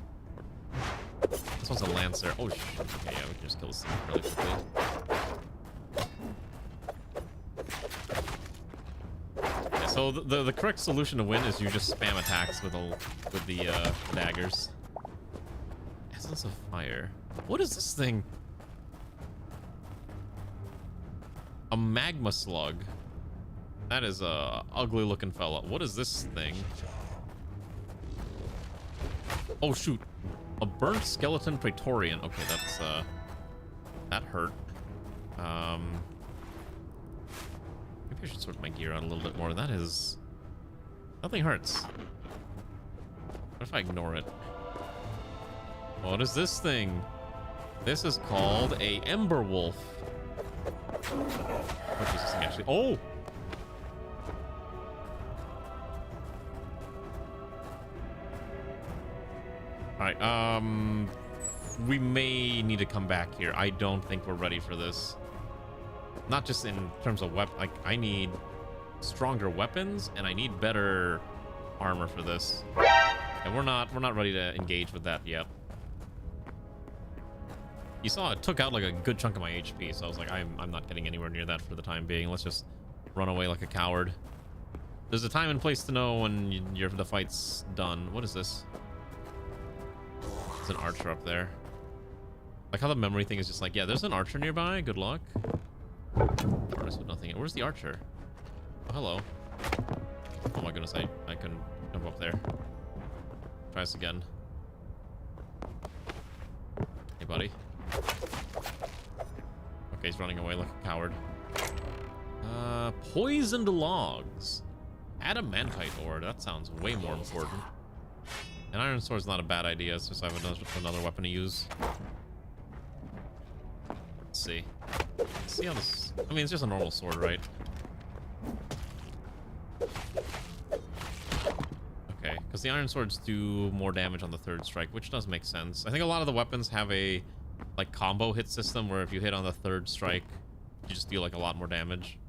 This one's a Lancer. Oh, shit. Okay, yeah, we can just kill this thing really quickly. Yeah, so the correct solution to win is you just spam attacks with the daggers. Essence of Fire. What is this thing? A magma slug. That is a ugly looking fella. What is this thing? Oh shoot. A burnt skeleton Praetorian. Okay, that's that hurt. Maybe I should sort my gear out a little bit more. That is... Nothing hurts. What if I ignore it? What is this thing? This is called a Ember Wolf. What is this thing actually? Oh! Alright, we may need to come back here. I don't think we're ready for this. Not just in terms of weapon, like, I need stronger weapons and I need better armor for this. And we're not ready to engage with that yet. You saw it took out like a good chunk of my HP, so I was like, I'm not getting anywhere near that for the time being. Let's just run away like a coward. There's a time and place to know when the fight's done. What is this? There's an archer up there. Like how the memory thing is just like, yeah, there's an archer nearby. Good luck. With nothing. Where's the archer? Oh, hello. Oh my goodness, I couldn't jump up there. Try this again. Hey, buddy. Okay, he's running away like a coward. Poisoned logs. Adamantite ore. That sounds way more important. An iron sword's not a bad idea. It's just I have another weapon to use. Let's see. Let's see how this... I mean, it's just a normal sword, right? Okay, because the iron swords do more damage on the third strike, which does make sense. I think a lot of the weapons have a like combo hit system where if you hit on the third strike, you just deal like a lot more damage,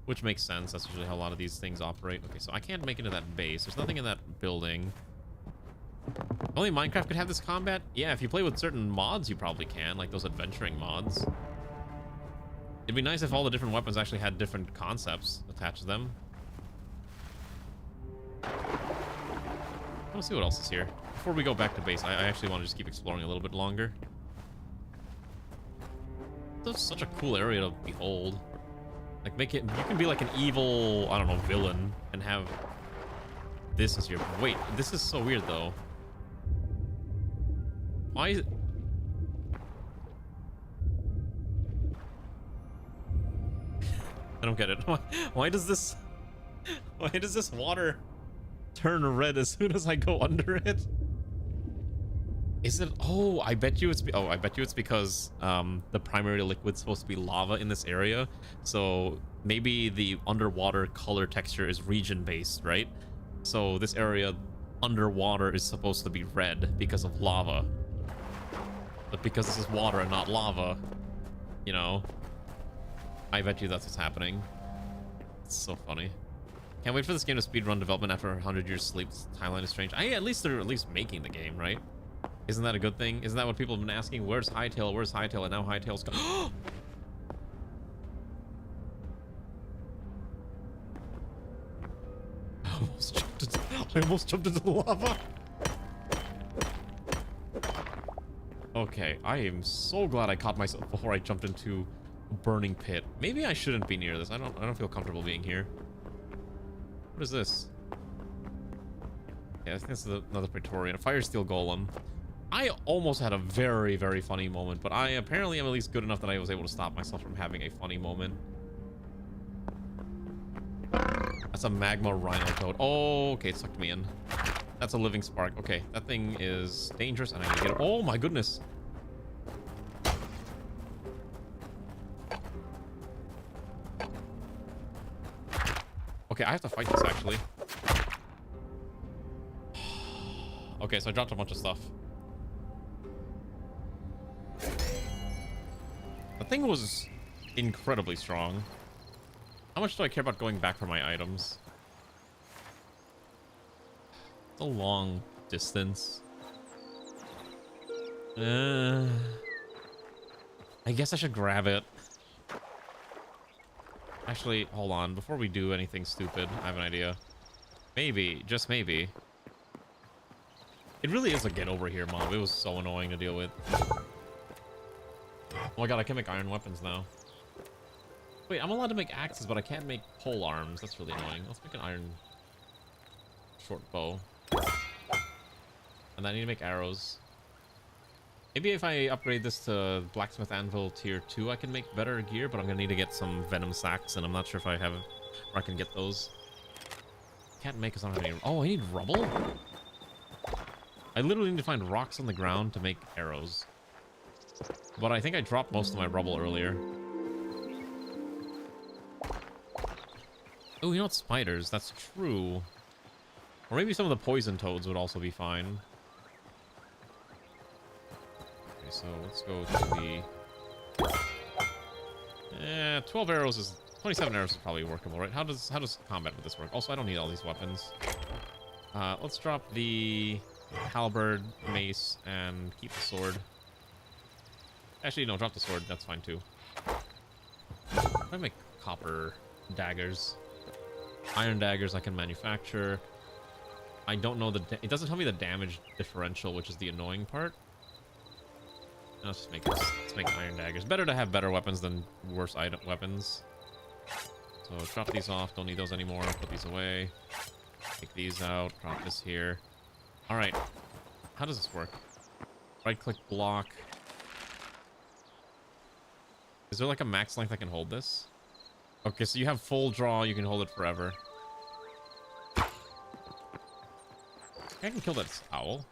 which makes sense. That's usually how a lot of these things operate. Okay, so I can't make it to that base. There's nothing in that building. Only Minecraft could have this combat? Yeah, if you play with certain mods, you probably can, like those adventuring mods. It'd be nice if all the different weapons actually had different concepts attached to them. Let's see what else is here. Before we go back to base, I actually want to just keep exploring a little bit longer. That's such a cool area to behold. Like, make it... You can be like an evil, I don't know, villain and have this as your... Wait, this is so weird, though. Why is it... I don't get it. Why does this... Why does this water turn red as soon as I go under it? Is it... Oh, I bet you it's... I bet you it's because the primary liquid's supposed to be lava in this area. So maybe the underwater color texture is region-based, right? So this area underwater is supposed to be red because of lava. But because this is water and not lava, you know, I bet you that's what's happening. It's so funny. Can't wait for this game to speedrun development after 100 years sleep. This timeline is strange. At least they're at least making the game, right? Isn't that a good thing? Isn't that what people have been asking? Where's Hytale? Where's Hytale? And now Hytale's gone. I almost jumped into the lava. Okay, I am so glad I caught myself before I jumped into a burning pit. Maybe I shouldn't be near this. I don't feel comfortable being here. What is this? Yeah, I think this is another Praetorian. A Fire Steel Golem. I almost had a very, very funny moment, but I apparently am at least good enough that I was able to stop myself from having a funny moment. That's a magma rhino toad. Oh, okay, it sucked me in. That's a living spark. Okay, that thing is dangerous, and I need to get it. Oh my goodness. Okay, I have to fight this actually. Okay, so I dropped a bunch of stuff. The thing was incredibly strong. How much do I care about going back for my items? It's a long distance. I guess I should grab it. Actually, hold on. Before we do anything stupid, I have an idea. Maybe, just maybe. It really is a get over here mob. It was so annoying to deal with. Oh my god, I can make iron weapons now. Wait, I'm allowed to make axes, but I can't make pole arms. That's really annoying. Let's make an iron short bow. And then I need to make arrows. Maybe if I upgrade this to blacksmith anvil tier 2, I can make better gear, but I'm gonna need to get some venom sacks, and I'm not sure if I have where I can get those. Can't make, because I don't have any. Oh, I need rubble? I literally need to find rocks on the ground to make arrows. But I think I dropped most of my rubble earlier. Oh, you know what? Spiders. That's true. Or maybe some of the poison toads would also be fine. Okay, so let's go to the... 12 arrows is... 27 arrows is probably workable, right? How does combat with this work? Also, I don't need all these weapons. Let's drop the halberd, mace, and keep the sword. Actually, no, drop the sword. That's fine, too. If I make copper daggers... Iron daggers I can manufacture. I don't know it doesn't tell me the damage differential, which is the annoying part. Let's just make this. Let's make iron daggers. Better to have better weapons than worse weapons. So drop these off. Don't need those anymore. Put these away. Take these out. Drop this here. All right. How does this work? Right-click block. Is there like a max length I can hold this? Okay, so you have full draw. You can hold it forever. I can kill that owl.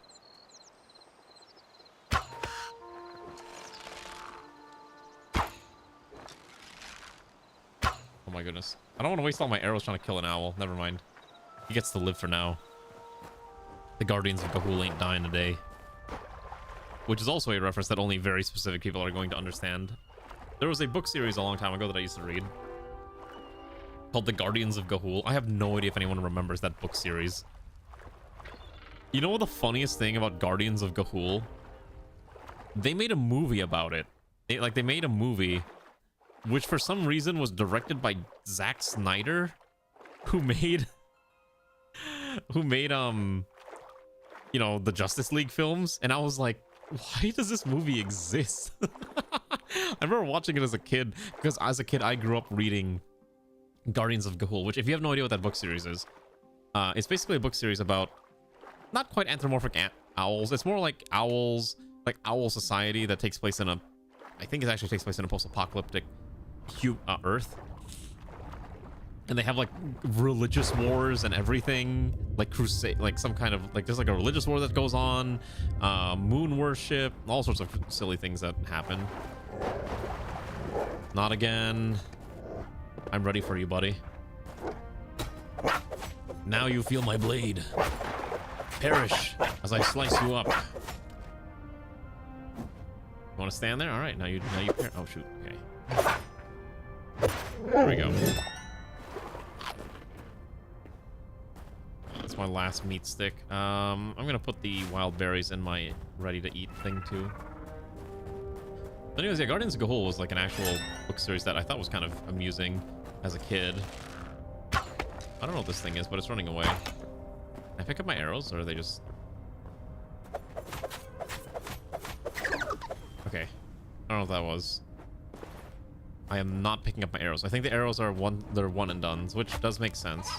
Oh my goodness. I don't want to waste all my arrows trying to kill an owl. Never mind. He gets to live for now. The Guardians of Ga'Hoole ain't dying today. Which is also a reference that only very specific people are going to understand. There was a book series a long time ago that I used to read called The Guardians of Ga'Hoole. I have no idea if anyone remembers that book series. You know what the funniest thing about Guardians of Ga'Hoole? They made a movie about it. They made a movie which for some reason was directed by Zack Snyder, who made you know, the Justice League films, and I was like, why does this movie exist? I remember watching it as a kid, because as a kid I grew up reading Guardians of Ga'Hoole, which if you have no idea what that book series is, it's basically a book series about not quite anthropomorphic owls. It's more like owls, like owl society that takes place in a, I think it actually takes place in a post-apocalyptic Earth. And they have like religious wars and everything, like crusade, like some kind of like there's like a religious war that goes on, moon worship, all sorts of silly things that happen. Not again. I'm ready for you, buddy. Now you feel my blade. Perish as I slice you up. You want to stand there? All right, now you oh shoot. Okay. There we go. That's my last meat stick. I'm gonna put the wild berries in my ready to eat thing too. But anyways, yeah, Guardians of Ga'Hoole was like an actual book series that I thought was kind of amusing as a kid. I don't know what this thing is, but it's running away. Can I pick up my arrows, or are they just... Okay. I don't know what that was. I am not picking up my arrows. I think the arrows are they're one and dones, which does make sense.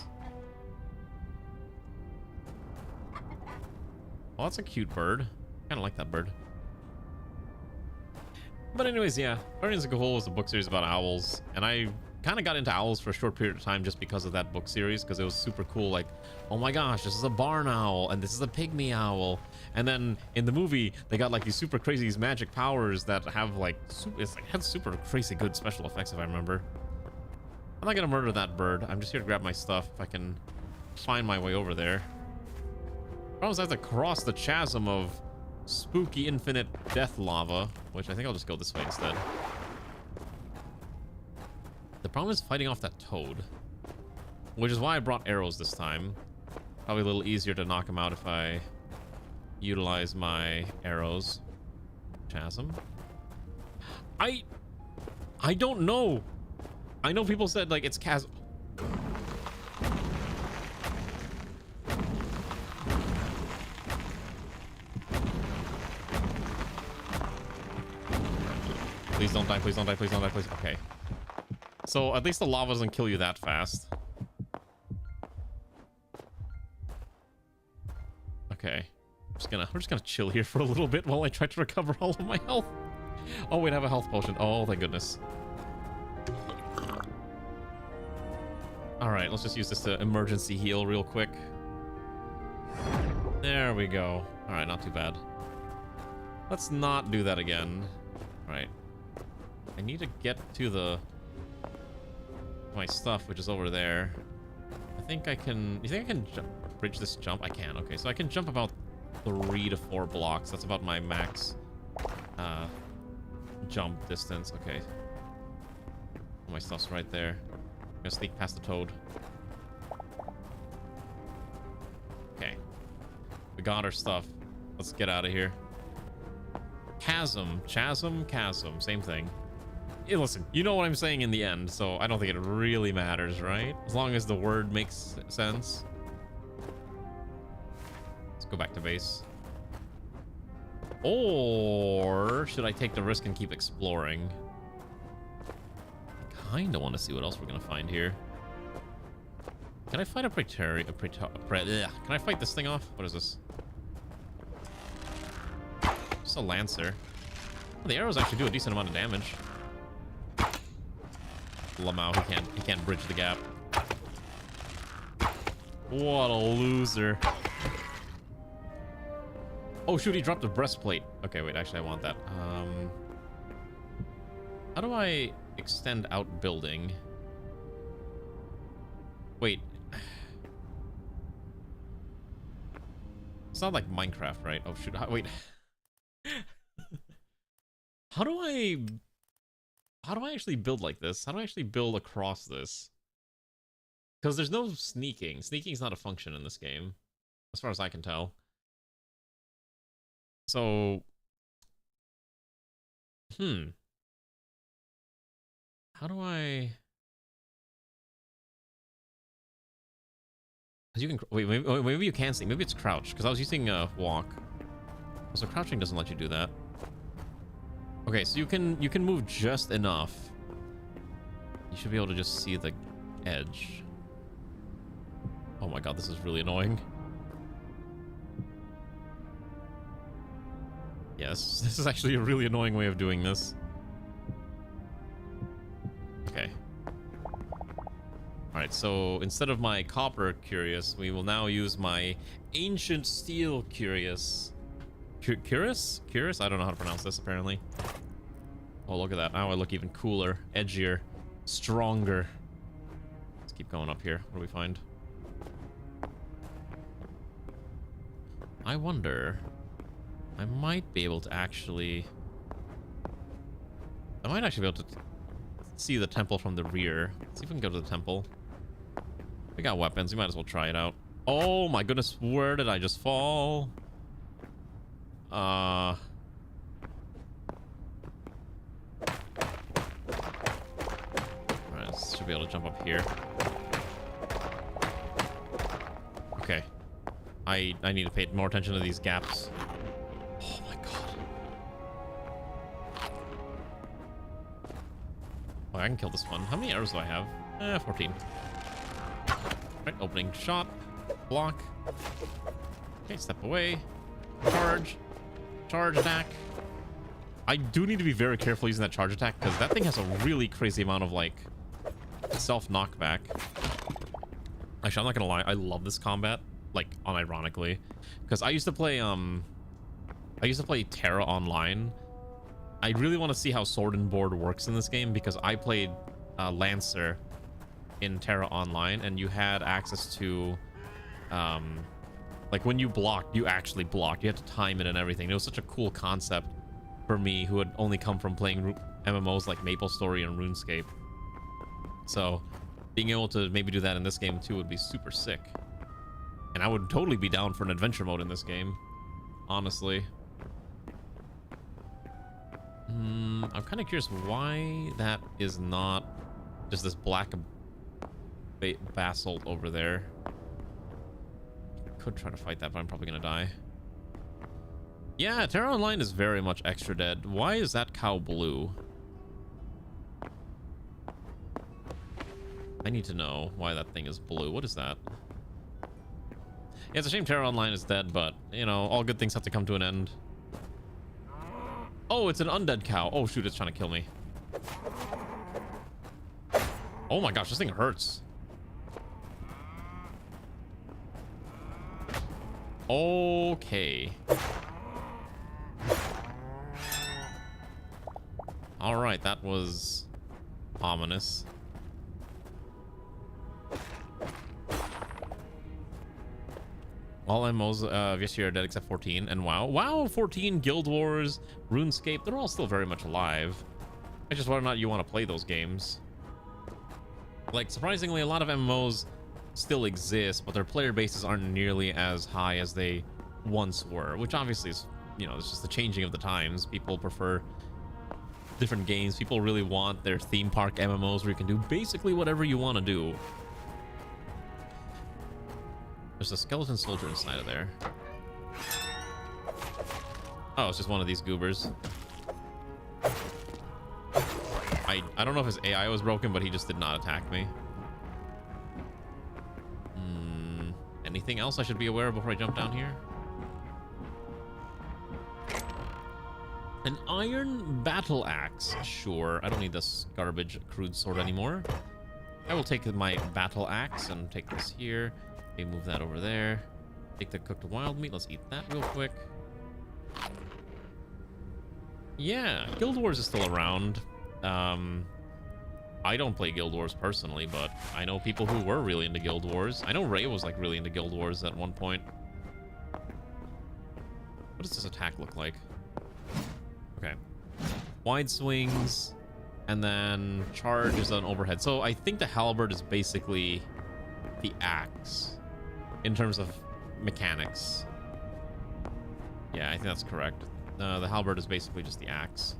Well, that's a cute bird. Kind of like that bird. But anyways, yeah. Guardians of Ga'Hoole was a book series about owls, and I kind of got into owls for a short period of time just because of that book series, because it was super cool. Like, oh my gosh, this is a barn owl, and this is a pygmy owl. And then in the movie, they got like these super crazy, these magic powers that have like, had super crazy good special effects, if I remember. I'm not gonna murder that bird. I'm just here to grab my stuff if I can find my way over there. I was have to cross the chasm of spooky infinite death lava, which I think I'll just go this way instead. The problem is fighting off that toad, which is why I brought arrows this time. Probably a little easier to knock him out if I utilize my arrows. Chasm? I don't know. I know people said like it's chasm. Please don't die, please don't die, please don't die, please. Okay. So at least the lava doesn't kill you that fast. Okay. We're just gonna chill here for a little bit while I try to recover all of my health. Oh wait, I have a health potion. Oh thank goodness. Alright, let's just use this to emergency heal real quick. There we go. Alright, not too bad. Let's not do that again. Alright. I need to get to my stuff, which is over there. I think I can... You think I can bridge this jump? I can. Okay, so I can jump about 3 to 4 blocks. That's about my max jump distance. Okay. My stuff's right there. I'm gonna sneak past the toad. Okay. We got our stuff. Let's get out of here. Chasm. Chasm. Chasm. Same thing. Hey, listen, you know what I'm saying in the end, so I don't think it really matters, right? As long as the word makes sense. Let's go back to base. Or should I take the risk and keep exploring? I kind of want to see what else we're going to find here. Can I fight a Praetorian? Can I fight this thing off? What is this? Just a Lancer. Oh, the arrows actually do a decent amount of damage. Lamau, he can't bridge the gap. What a loser. Oh shoot, he dropped a breastplate. Okay, wait, actually I want that. How do I extend out building? Wait. It's not like Minecraft, right? Oh shoot, wait. How do I actually build like this? How do I actually build across this? Because there's no sneaking. Sneaking is not a function in this game, as far as I can tell. So, how do I? Because you can wait. Maybe you can sneak. Maybe it's crouch. Because I was using walk. So crouching doesn't let you do that. Okay, so you can move just enough. You should be able to just see the edge. Oh my god, this is really annoying. Yes, this is actually a really annoying way of doing this. Okay. Alright, so instead of my copper curious, we will now use my ancient steel curious. Curious? Curious? I don't know how to pronounce this, apparently. Oh, look at that. Now I look even cooler, edgier, stronger. Let's keep going up here. What do we find? I wonder... I might be able to actually... I might actually be able to see the temple from the rear. Let's see if we can go to the temple. We got weapons. We might as well try it out. Oh my goodness, where did I just fall? Alright, should be able to jump up here. Okay. I need to pay more attention to these gaps. Oh my god. Oh, I can kill this one. How many arrows do I have? 14. Right, opening shot. Block. Okay, step away. Charge. Charge attack. I do need to be very careful using that charge attack because that thing has a really crazy amount of like self knockback. Actually, I'm not gonna lie, I love this combat, like unironically, because I used to play Terra Online. I really want to see how sword and board works in this game because I played Lancer in Terra Online, and you had access to Like when you blocked, you actually blocked. You had to time it and everything. It was such a cool concept for me, who had only come from playing MMOs like MapleStory and RuneScape. So being able to maybe do that in this game too would be super sick. And I would totally be down for an adventure mode in this game, honestly. I'm kind of curious why that is not just this black basalt over there. Could try to fight that, but I'm probably gonna die. Yeah, Terra Online is very much extra dead. Why is that cow blue? I need to know why that thing is blue. What is that? Yeah, it's a shame Terra Online is dead, but, you know, all good things have to come to an end. Oh, it's an undead cow. Oh, shoot, it's trying to kill me. Oh my gosh, this thing hurts. Okay. All right, that was ominous. All MMOs of yesteryear are dead except 14 and WoW. WoW, 14, Guild Wars, RuneScape, they're all still very much alive. It's just whether or not you want to play those games. Like, surprisingly, a lot of MMOs still exist, but their player bases aren't nearly as high as they once were, which obviously is, you know, it's just the changing of the times. People prefer different games. People really want their theme park MMOs where you can do basically whatever you want to do. There's a skeleton soldier inside of there. Oh, it's just one of these goobers. I don't know if his AI was broken, but he just did not attack me. Anything else I should be aware of before I jump down here? An iron battle axe. Sure, I don't need this garbage crude sword anymore. I will take my battle axe and take this here. Okay, move that over there. Take the cooked wild meat. Let's eat that real quick. Yeah, Guild Wars is still around. I don't play Guild Wars personally, but I know people who were really into Guild Wars. I know Ray was like really into Guild Wars at one point. What does this attack look like? Okay. Wide swings, and then charge is on overhead. So I think the halberd is basically the axe in terms of mechanics. Yeah, I think that's correct. The halberd is basically just the axe.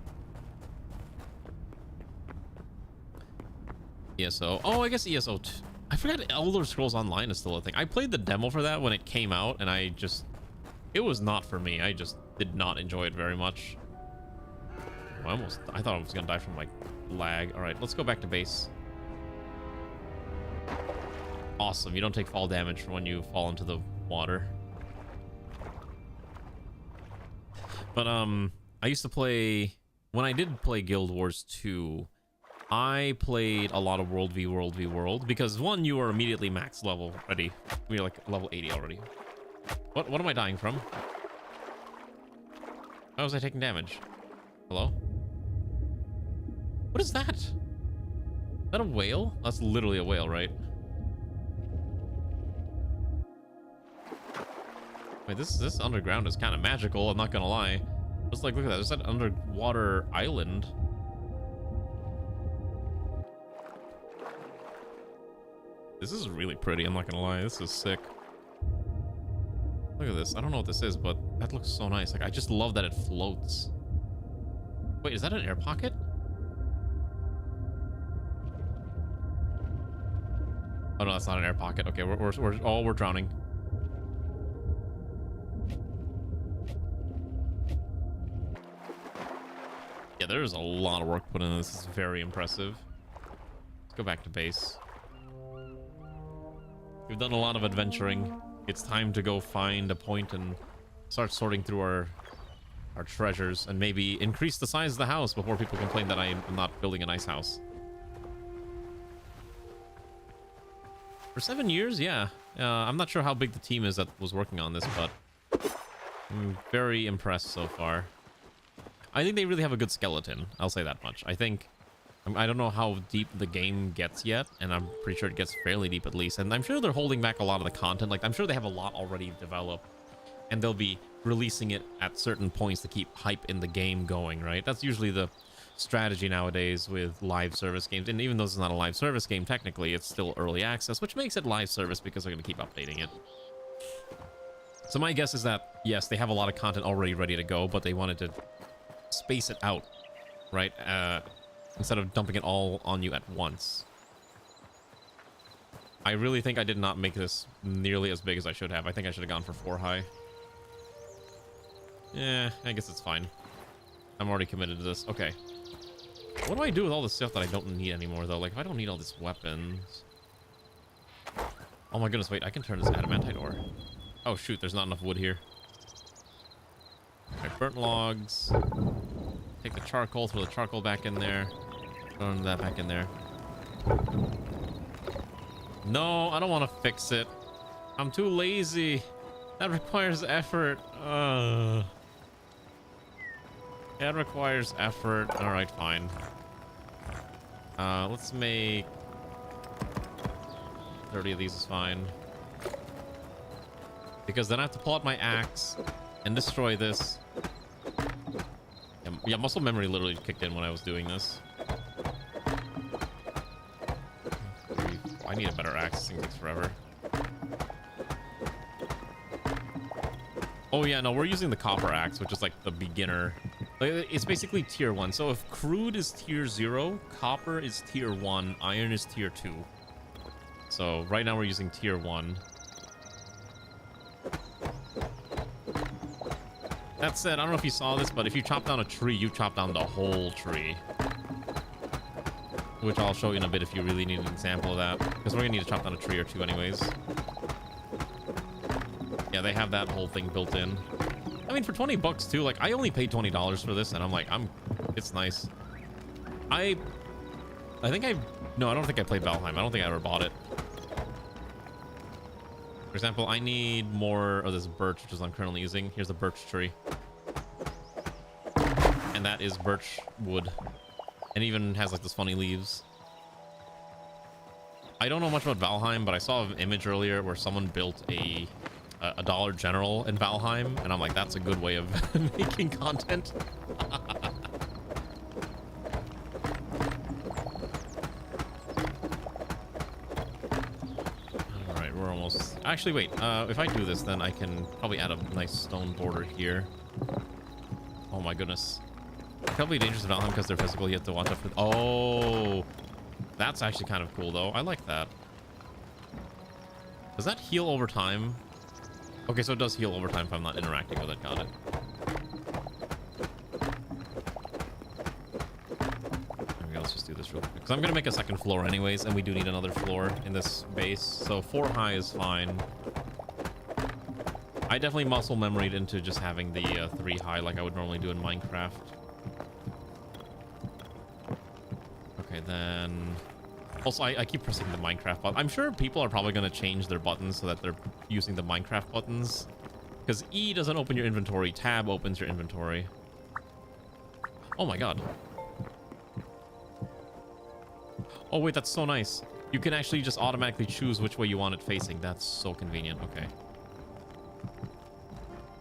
ESO. Oh, I guess ESO. I forgot Elder Scrolls Online is still a thing. I played the demo for that when it came out, and it was not for me. I just did not enjoy it very much. I thought I was gonna die from like lag. All right, let's go back to base. Awesome. You don't take fall damage from when you fall into the water. But I used to play, when I did play Guild Wars 2, I played a lot of World v World because one, you are immediately max level ready. We're like level 80 already. What am I dying from? How was I taking damage? Hello? What is that? Is that a whale? That's literally a whale, right? Wait, this underground is kind of magical, I'm not gonna lie. Just like, look at that, there's that underwater island. This is really pretty, I'm not gonna lie. This is sick. Look at this. I don't know what this is, but that looks so nice. Like, I just love that it floats. Wait, is that an air pocket? Oh no, that's not an air pocket. Okay, we're drowning. Yeah, there's a lot of work put into this. This is very impressive. Let's go back to base. We've done a lot of adventuring. It's time to go find a point and start sorting through our treasures and maybe increase the size of the house before people complain that I'm not building a nice house. For 7 years, yeah. I'm not sure how big the team is that was working on this, but I'm very impressed so far. I think they really have a good skeleton. I'll say that much. I think I don't know how deep the game gets yet, and I'm pretty sure it gets fairly deep at least. And I'm sure they're holding back a lot of the content. Like, I'm sure they have a lot already developed, and they'll be releasing it at certain points to keep hype in the game going, right? That's usually the strategy nowadays with live service games. And even though it's not a live service game, technically, it's still early access, which makes it live service because they're going to keep updating it. So my guess is that, yes, they have a lot of content already ready to go, but they wanted to space it out, right? Instead of dumping it all on you at once. I really think I did not make this nearly as big as I should have. I think I should have gone for 4 high. Yeah, I guess it's fine. I'm already committed to this. Okay. What do I do with all the stuff that I don't need anymore, though? Like, if I don't need all these weapons... Oh my goodness, wait, I can turn this adamantite ore. Oh shoot, there's not enough wood here. Okay, burnt logs. Take the charcoal, throw the charcoal back in there. Throw that back in there. No, I don't want to fix it. I'm too lazy. That requires effort. That requires effort. Alright, fine. Let's make 30 of these is fine. Because then I have to pull out my axe and destroy this. Yeah, muscle memory literally kicked in when I was doing this. I need a better axe. This thing takes forever. Oh yeah, no, we're using the copper axe, which is like the beginner. It's basically tier 1. So if crude is tier 0, copper is tier 1, iron is tier 2. So right now we're using tier 1. That said, I don't know if you saw this, but if you chop down a tree, you chop down the whole tree. Which I'll show you in a bit if you really need an example of that. Because we're going to need to chop down a tree or two anyways. Yeah, they have that whole thing built in. I mean, for 20 bucks too, like, I only paid $20 for this, and I'm like, it's nice. No, I don't think I played Valheim. I don't think I ever bought it. For example, I need more of this birch, which is I'm currently using. Here's a birch tree. And that is birch wood. And even has like this funny leaves. I don't know much about Valheim, but I saw an image earlier where someone built a Dollar General in Valheim, and I'm like, that's a good way of making content. Alright, we're almost... Actually, wait. If I do this, then I can probably add a nice stone border here. Oh my goodness. Probably dangerous in Valheim because they're physical. You have to watch out for... Oh! That's actually kind of cool, though. I like that. Does that heal over time? Okay, so it does heal over time if I'm not interacting with it. Got it. Okay, let's just do this real quick. Because I'm going to make a second floor anyways, and we do need another floor in this base. So 4 high is fine. I definitely muscle memoried into just having the 3 high like I would normally do in Minecraft. Okay, then... Also, I keep pressing the Minecraft button. I'm sure people are probably going to change their buttons so that they're using the Minecraft buttons. Because E doesn't open your inventory. Tab opens your inventory. Oh my god. Oh wait, that's so nice. You can actually just automatically choose which way you want it facing. That's so convenient. Okay.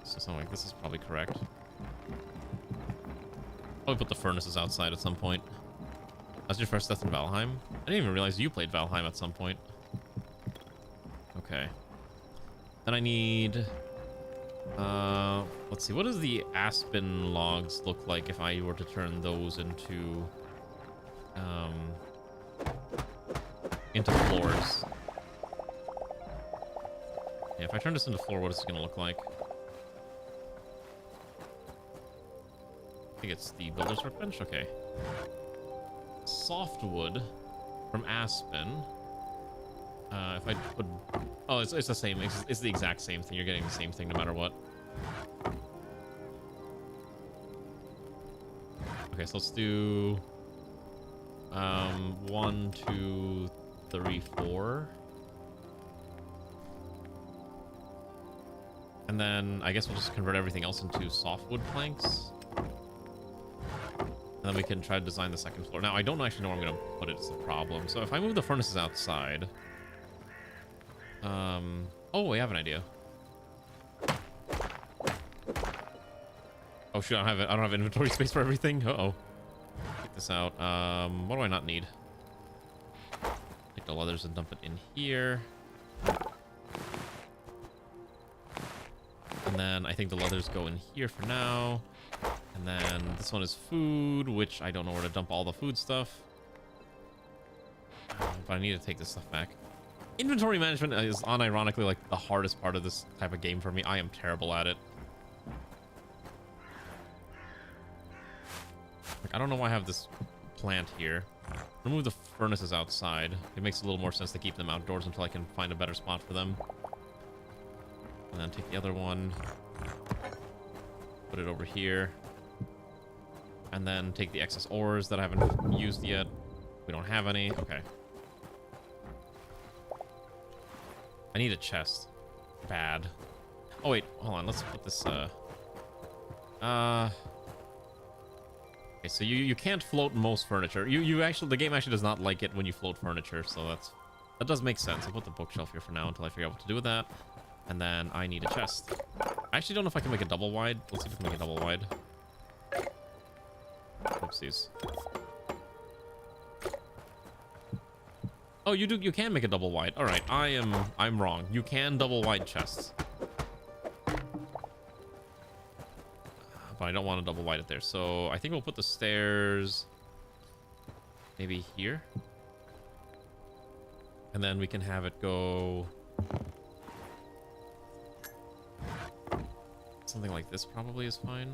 So something like this is probably correct. Probably put the furnaces outside at some point. That's your first death in Valheim? I didn't even realize you played Valheim at some point. Okay. Then I need... let's see. What does the aspen logs look like if I were to turn those into floors? Yeah, if I turn this into floor, what is it going to look like? I think it's the builder's workbench? Okay. Softwood from aspen. If I put... Oh, it's the same. It's the exact same thing. You're getting the same thing no matter what. Okay, so let's do... 1, 2, 3, 4. And then I guess we'll just convert everything else into softwood planks. And then we can try to design the second floor. Now, I don't actually know where I'm going to put it is the problem. So if I move the furnaces outside... Oh, we have an idea. Oh, shoot, I don't have inventory space for everything. Uh-oh. Check this out. What do I not need? Take the leathers and dump it in here. And then I think the leathers go in here for now. And then this one is food, which I don't know where to dump all the food stuff. But I need to take this stuff back. Inventory management is unironically like the hardest part of this type of game for me. I am terrible at it. Like, I don't know why I have this plant here. Remove the furnaces outside. It makes a little more sense to keep them outdoors until I can find a better spot for them. And then take the other one. Put it over here. And then take the excess ores that I haven't used yet. We don't have any. Okay. I need a chest. Bad. Oh, wait. Hold on. Let's put this, Okay, so you can't float most furniture. You actually... The game actually does not like it when you float furniture, so that does make sense. I'll put the bookshelf here for now until I figure out what to do with that. And then I need a chest. I actually don't know if I can make a double wide. Let's see if I can make a double wide. Oopsies. Oh, you can make a double wide. All right, I'm wrong. You can double wide chests. But I don't want to double wide it there. So I think we'll put the stairs maybe here. And then we can have it go something like this probably is fine.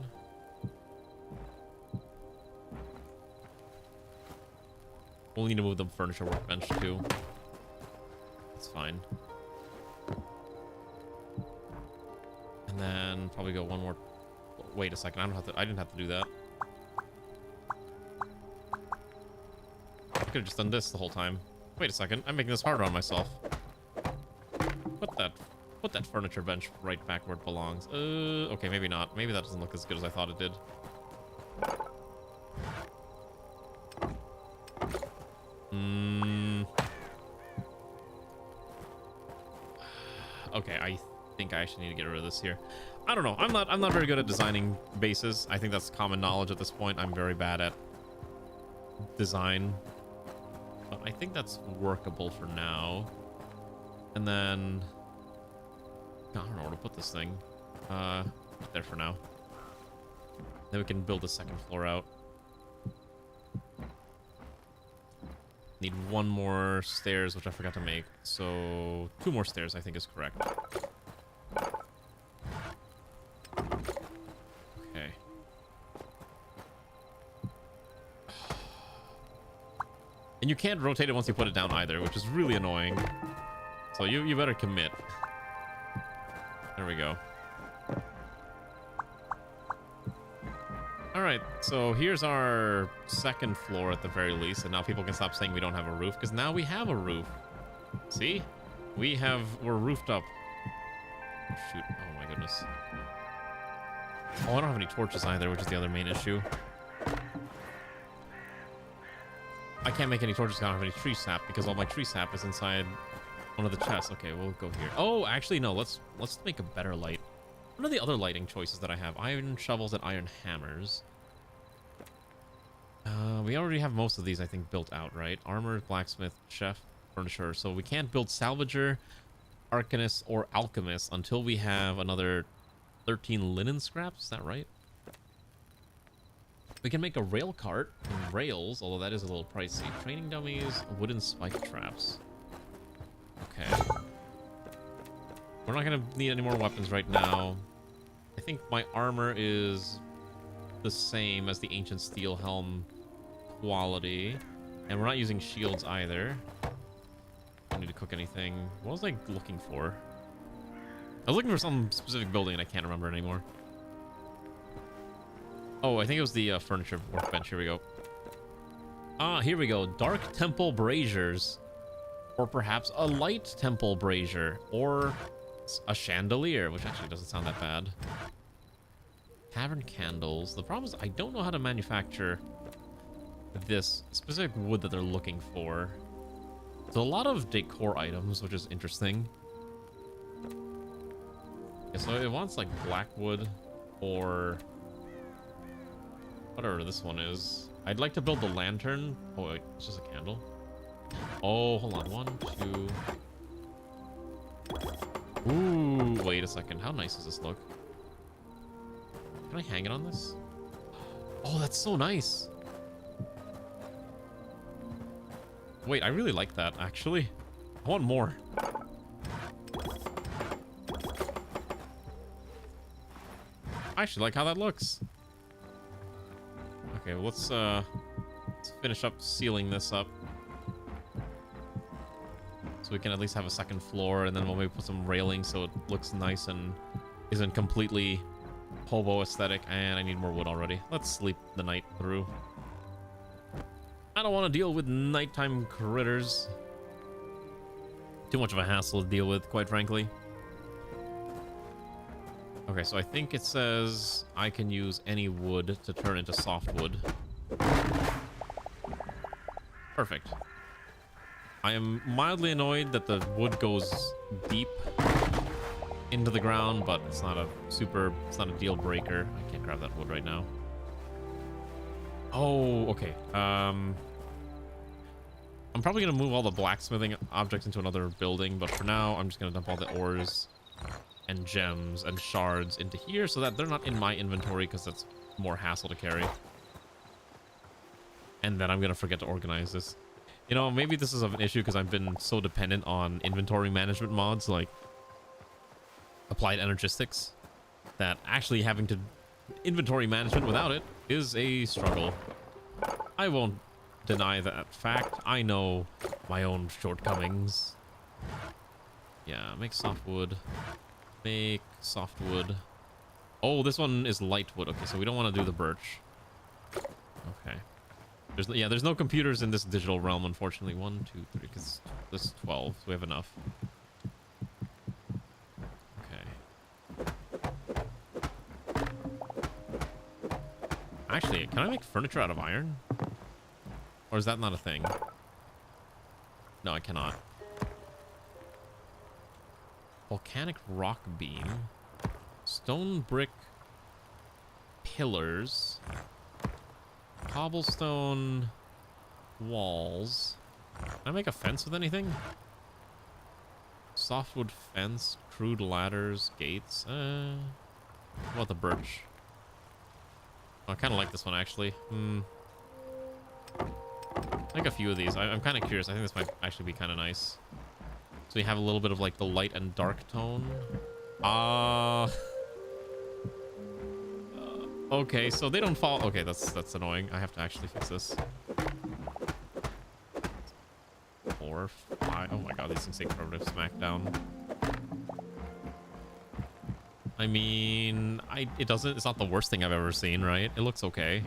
We'll need to move the furniture workbench too. That's fine. And then probably go one more. Wait a second. I didn't have to do that. I could have just done this the whole time. Wait a second. I'm making this harder on myself. Put that furniture bench right back where it belongs. Okay, maybe not. Maybe that doesn't look as good as I thought it did. Okay, I think I actually need to get rid of this here. I don't know. I'm not very good at designing bases. I think that's common knowledge at this point. I'm very bad at design. But I think that's workable for now. And then I don't know where to put this thing. There for now. Then we can build the second floor out. Need one more stairs, which I forgot to make. So 2 more stairs, I think, is correct. Okay. And you can't rotate it once you put it down either, which is really annoying. So you better commit. There we go. All right, so here's our second floor at the very least, and now people can stop saying we don't have a roof, because now we have a roof. See? We're roofed up. Oh, shoot. Oh my goodness. Oh, I don't have any torches either, which is the other main issue. I can't make any torches because I don't have any tree sap, because all my tree sap is inside one of the chests. Okay, we'll go here. Oh, actually, no. Let's make a better light. What are the other lighting choices that I have? Iron shovels and iron hammers. We already have most of these, I think, built out, right? Armor, blacksmith, chef, furniture. So we can't build salvager, arcanist, or alchemist until we have another 13 linen scraps. Is that right? We can make a rail cart and rails, although that is a little pricey. Training dummies, wooden spike traps. Okay. We're not going to need any more weapons right now. I think my armor is the same as the ancient steel helm quality. And we're not using shields either. Don't need to cook anything. What was I looking for? I was looking for some specific building and I can't remember it anymore. Oh, I think it was the furniture workbench. Here we go. Ah, here we go. Dark temple braziers. Or perhaps a light temple brazier. Or a chandelier, which actually doesn't sound that bad. Tavern candles. The problem is I don't know how to manufacture this specific wood that they're looking for. So a lot of decor items, which is interesting. Yeah, so it wants like black wood or whatever this one is. I'd like to build the lantern. Oh, wait, it's just a candle. Oh, hold on. 1, 2. Ooh, wait a second. How nice does this look? Can I hang it on this? Oh, that's so nice. Wait, I really like that, actually. I want more. I actually like how that looks. Okay, well, let's finish up sealing this up. So we can at least have a second floor, and then we'll maybe put some railing so it looks nice and isn't completely hobo aesthetic. And I need more wood already. Let's sleep the night through. I don't want to deal with nighttime critters. Too much of a hassle to deal with, quite frankly. Okay, so I think it says I can use any wood to turn into softwood. Perfect. I am mildly annoyed that the wood goes deep into the ground, but it's not a deal breaker. I can't grab that wood right now. Oh, okay. I'm probably gonna move all the blacksmithing objects into another building, but for now, I'm just gonna dump all the ores and gems and shards into here so that they're not in my inventory, because that's more hassle to carry. And then I'm gonna forget to organize this. You know, maybe this is an issue because I've been so dependent on inventory management mods like Applied Energistics that actually having to inventory management without it is a struggle. I won't deny that fact. I know my own shortcomings. Yeah, make softwood. Make softwood. Oh, this one is light wood. Okay, so we don't want to do the birch. Okay. There's no computers in this digital realm, unfortunately. 1, 2, 3, because this is 12, so we have enough. Okay. Actually, can I make furniture out of iron? Or is that not a thing? No, I cannot. Volcanic rock beam. Stone brick pillars. Cobblestone walls. Can I make a fence with anything? Softwood fence, crude ladders, gates. What about the birch? Oh, I kind of like this one, actually. Like a few of these. I'm kind of curious. I think this might actually be kind of nice. So you have a little bit of like the light and dark tone. Okay, so they don't fall. Okay, that's annoying. I have to actually fix this. 4, 5. Oh my god, these things take forever to smack down. I mean, it's not the worst thing I've ever seen, right? It looks okay.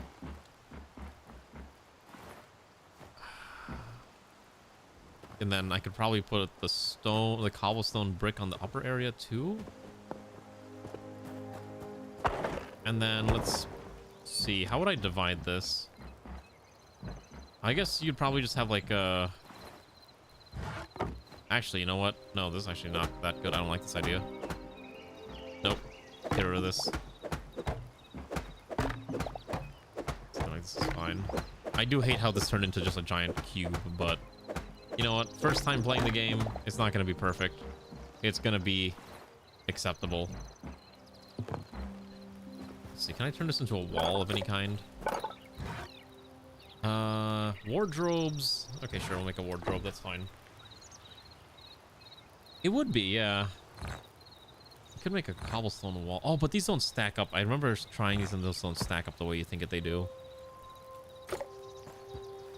And then I could probably put the cobblestone brick on the upper area too. And then let's see, how would I divide this? I guess you'd probably just have like a... Actually, you know what? No, this is actually not that good. I don't like this idea. Nope. Get rid of this. Like, this is fine. I do hate how this turned into just a giant cube, but you know what? First time playing the game, it's not going to be perfect. It's going to be acceptable. Let's see, can I turn this into a wall of any kind? Wardrobes. Okay, sure, we'll make a wardrobe. That's fine. It would be, yeah. I could make a cobblestone wall. Oh, but these don't stack up. I remember trying these and those don't stack up the way you think they do.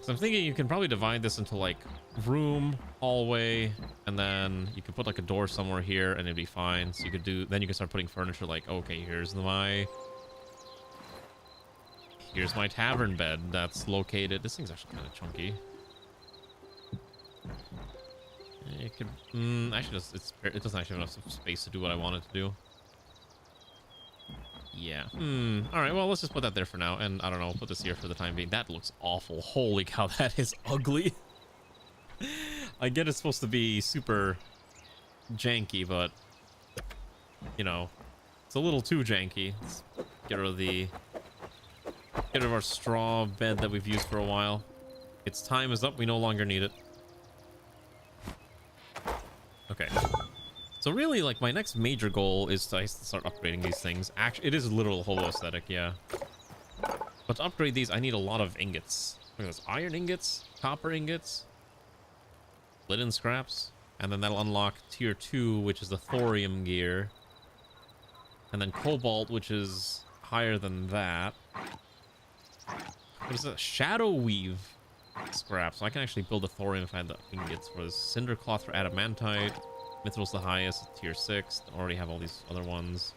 So I'm thinking you can probably divide this into like room, hallway, and then you could put like a door somewhere here and it'd be fine. So you could then you can start putting furniture like, okay, here's my tavern bed that's located. This thing's actually kind of chunky. It could actually it doesn't actually have enough space to do what I want it to do. Yeah. All right, well, let's just put that there for now. And I don't know, put this here for the time being. That looks awful. Holy cow, that is ugly. I get it's supposed to be super janky, but, you know, it's a little too janky. Let's get rid of our straw bed that we've used for a while. Its time is up. We no longer need it. Okay. So really, like, my next major goal is to start upgrading these things. Actually, it is literal hobo aesthetic, yeah. But to upgrade these, I need a lot of ingots. Look at this. Iron ingots, copper ingots, linen scraps, and then that'll unlock tier 2, which is the thorium gear. And then cobalt, which is higher than that. What is that? Shadow weave scrap. So I can actually build a thorium if I had the ingots for this. Cinder cloth for adamantite. Mithril's the highest, tier 6. Already have all these other ones.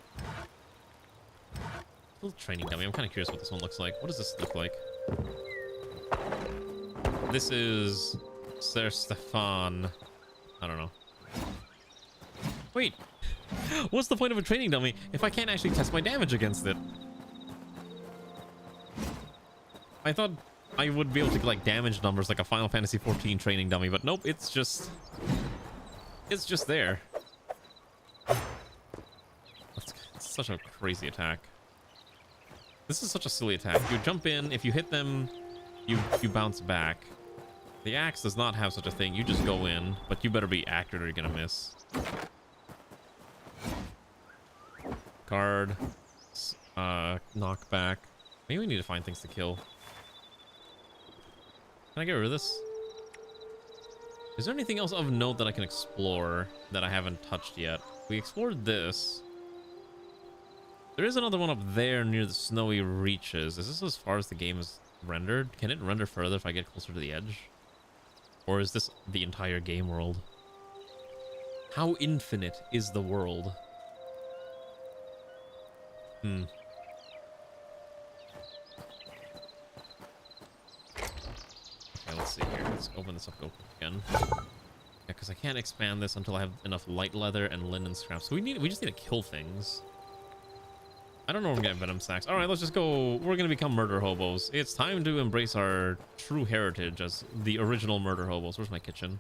Little training dummy. I'm kind of curious what this one looks like. What does this look like? This is Sir Stefan. I don't know. Wait. What's the point of a training dummy if I can't actually test my damage against it? I thought I would be able to get, like, damage numbers like a Final Fantasy XIV training dummy, but nope, it's just there. That's such a crazy attack. This is such a silly attack. You jump in, if you hit them, you bounce back. The axe does not have such a thing. You just go in, but you better be accurate or you're gonna miss. Card. Knockback. Maybe we need to find things to kill. Can I get rid of this? Is there anything else of note that I can explore that I haven't touched yet? We explored this. There is another one up there near the snowy reaches. Is this as far as the game is rendered? Can it render further if I get closer to the edge? Or is this the entire game world? How infinite is the world? Okay, let's see here. Let's open this up real quick again. Yeah, because I can't expand this until I have enough light leather and linen scraps. So we just need to kill things. I don't know if we're gonna get venom sacks. All right, let's just go. We're gonna become murder hobos. It's time to embrace our true heritage as the original murder hobos. Where's my kitchen?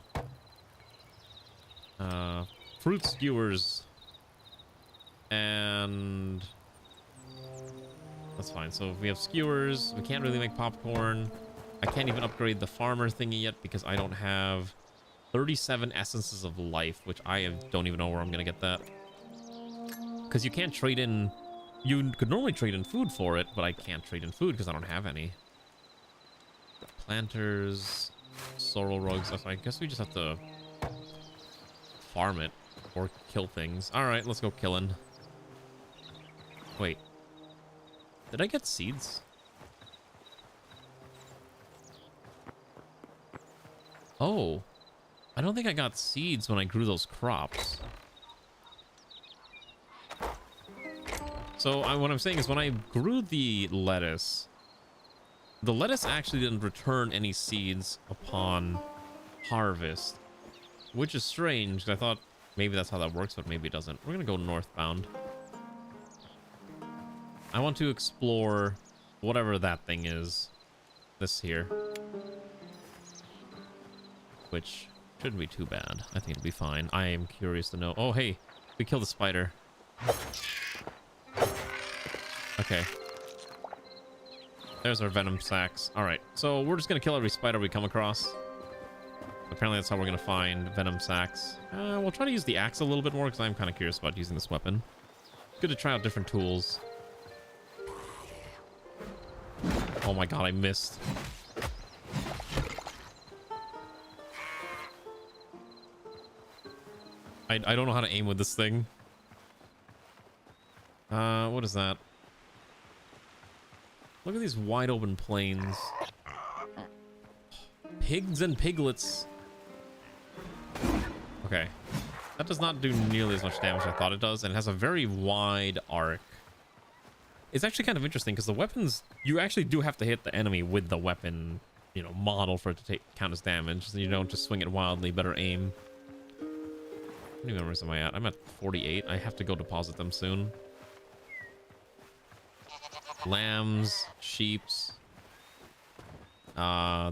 Fruit skewers. And that's fine. So we have skewers. We can't really make popcorn. I can't even upgrade the farmer thingy yet because I don't have 37 essences of life, which don't even know where I'm gonna get that. Because you can't trade in. You could normally trade in food for it, but I can't trade in food because I don't have any. Planters, sorrel rugs. I guess we just have to farm it or kill things. All right, let's go killing. Wait, did I get seeds? Oh, I don't think I got seeds when I grew those crops. So what I'm saying is when I grew the lettuce actually didn't return any seeds upon harvest, which is strange because I thought maybe that's how that works, but maybe it doesn't. We're gonna go northbound. I want to explore whatever that thing is. This here. Which shouldn't be too bad. I think it'll be fine. I am curious to know. Oh, hey, we killed the spider. Okay. There's our venom sacks. All right, so we're just gonna kill every spider we come across. Apparently that's how we're gonna find venom sacks. We'll try to use the axe a little bit more because I'm kind of curious about using this weapon. Good to try out different tools. Oh my god, I missed. I don't know how to aim with this thing. What is that? Look at these wide open plains. Pigs and piglets. Okay. That does not do nearly as much damage as I thought it does, and it has a very wide arc. It's actually kind of interesting because the weapons, you actually do have to hit the enemy with the weapon, you know, model for it to count as damage. So you don't just swing it wildly, better aim. How many memories am I at? I'm at 48. I have to go deposit them soon. lambs, sheeps. I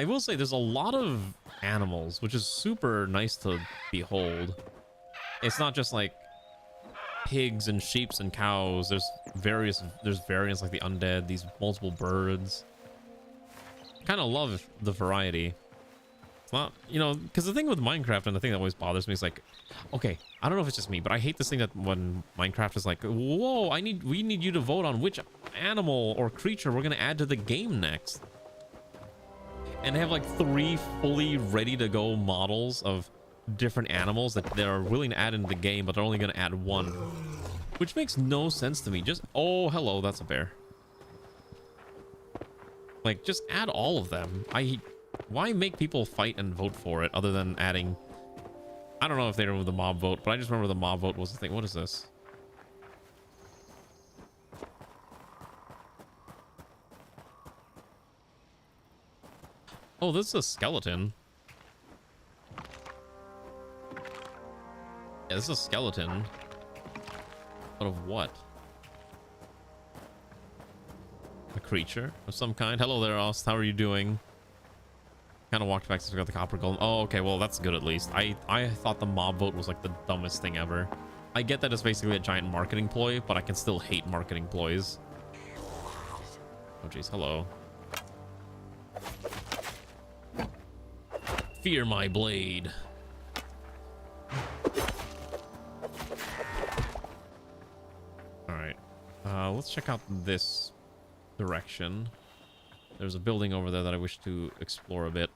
will say there's a lot of animals, which is super nice to behold. It's not just like pigs and sheeps and cows. There's variants like the undead, these multiple birds. Kind of love the variety. It's not, you know, because the thing with Minecraft and the thing that always bothers me is like, okay, I don't know if it's just me, but I hate this thing that when Minecraft is like, whoa, we need you to vote on which animal or creature we're gonna add to the game next. And they have like 3 fully ready to go models of different animals that they're willing to add into the game, but they're only gonna add 1, which makes no sense to me. Just, oh, hello, that's a bear. Like, just add all of them. Why make people fight and vote for it other than adding... I don't know if they remove the mob vote, but I just remember the mob vote was the thing. What is this? Oh, this is a skeleton. Yeah, this is a skeleton. Out of what? A creature of some kind? Hello there, Ost. How are you doing? Kind of walked back since we got the copper golem. Oh, okay, well, that's good at least. I thought the mob vote was like the dumbest thing ever. I get that it's basically a giant marketing ploy, but I can still hate marketing ploys. Oh, jeez. Hello. Fear my blade. Alright. Let's check out this direction. There's a building over there that I wish to explore a bit.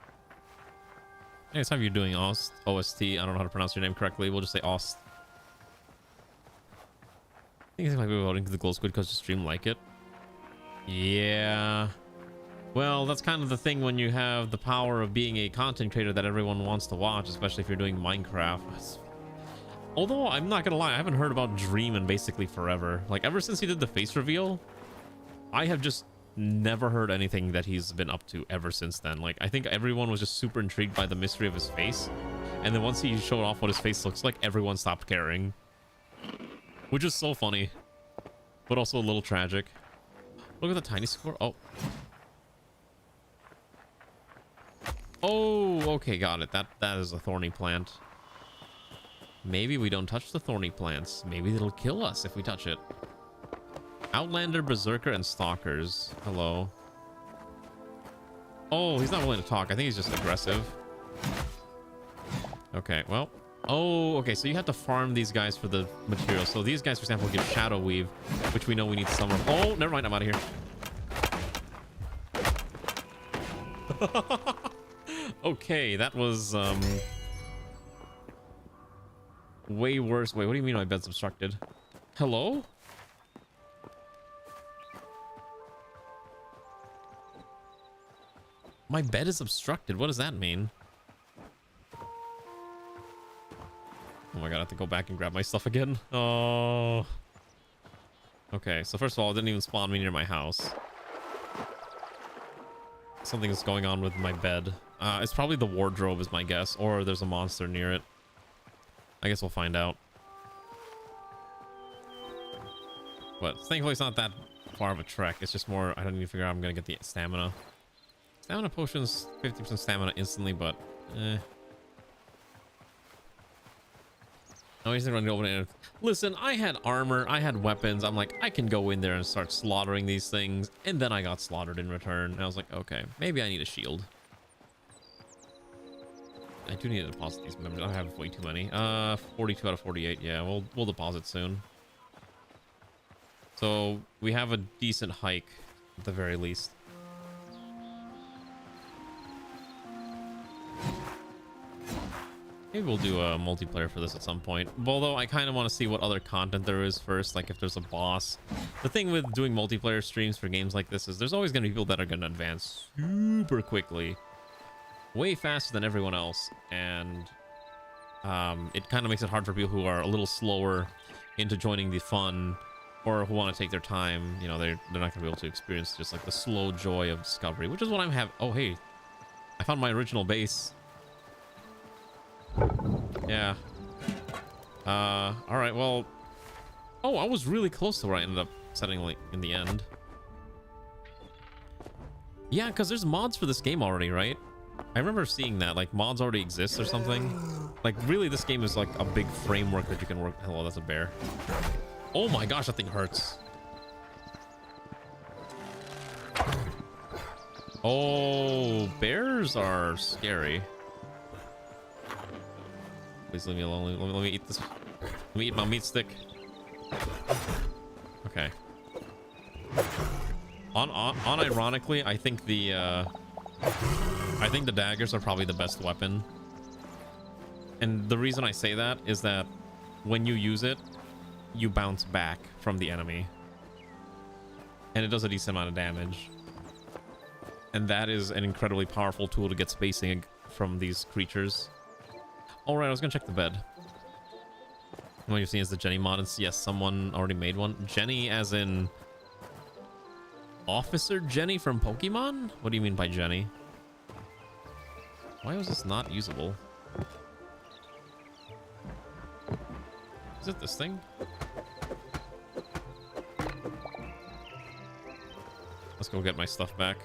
Anyways, how are you doing, Ost? OST. I don't know how to pronounce your name correctly. We'll just say Ost. I think it's like we're voting to the Glow Squid because the stream like it. Yeah. Well, that's kind of the thing when you have the power of being a content creator that everyone wants to watch, especially if you're doing Minecraft. Although, I'm not gonna lie, I haven't heard about Dream in basically forever. Like, ever since he did the face reveal, I have just never heard anything that he's been up to ever since then. Like, I think everyone was just super intrigued by the mystery of his face. And then once he showed off what his face looks like, everyone stopped caring. Which is so funny. But also a little tragic. Look at the tiny squirrel. Oh. Oh, okay, got it. That is a thorny plant. Maybe we don't touch the thorny plants. Maybe it'll kill us if we touch it. Outlander, Berserker, and Stalkers. Hello. Oh, he's not willing to talk. I think he's just aggressive. Okay, well. Oh, okay, so you have to farm these guys for the material. So these guys, for example, give Shadow Weave, which we know we need to summon. Oh, never mind, I'm out of here. Okay, that was, way worse. Wait, what do you mean my bed's obstructed? Hello? My bed is obstructed. What does that mean? Oh my god, I have to go back and grab my stuff again. Oh. Okay, so first of all, it didn't even spawn me near my house. Something's going on with my bed. It's probably the wardrobe is my guess, or there's a monster near it. I guess we'll find out. But thankfully it's not that far of a trek. It's just more, I don't need to figure out how I'm gonna get the stamina. Stamina potions, 50% stamina instantly, but eh. Oh, he's running over there. Listen, I had armor, I had weapons. I'm like, I can go in there and start slaughtering these things. And then I got slaughtered in return. And I was like, okay, maybe I need a shield. I do need to deposit these members. I have way too many. 42 out of 48. Yeah, we'll deposit soon. So we have a decent hike at the very least. Maybe we'll do a multiplayer for this at some point. Although I kind of want to see what other content there is first, like if there's a boss. The thing with doing multiplayer streams for games like this is there's always going to be people that are going to advance super quickly. Way faster than everyone else. And it kind of makes it hard for people who are a little slower into joining the fun or who want to take their time. You know, they're not going to be able to experience just like the slow joy of discovery, which is what I'm having. Oh, hey, I found my original base. Yeah. All right, well. Oh, I was really close to where I ended up setting like in the end. Yeah, because there's mods for this game already, right? I remember seeing that, like mods already exist or something. Like really, this game is like a big framework that you can work. Hello, that's a bear. Oh my gosh, that thing hurts. Oh, bears are scary. Please leave me alone. Let me eat this. Let me eat my meat stick. Okay. Unironically, I think the daggers are probably the best weapon. And the reason I say that is that when you use it, you bounce back from the enemy. And it does a decent amount of damage. And that is an incredibly powerful tool to get spacing from these creatures. Alright, I was gonna check the bed. What you've seen is the Jenny mod, and yes, someone already made one. Jenny as in... Officer Jenny from Pokemon? What do you mean by Jenny? Why was this not usable? Is it this thing? Let's go get my stuff back.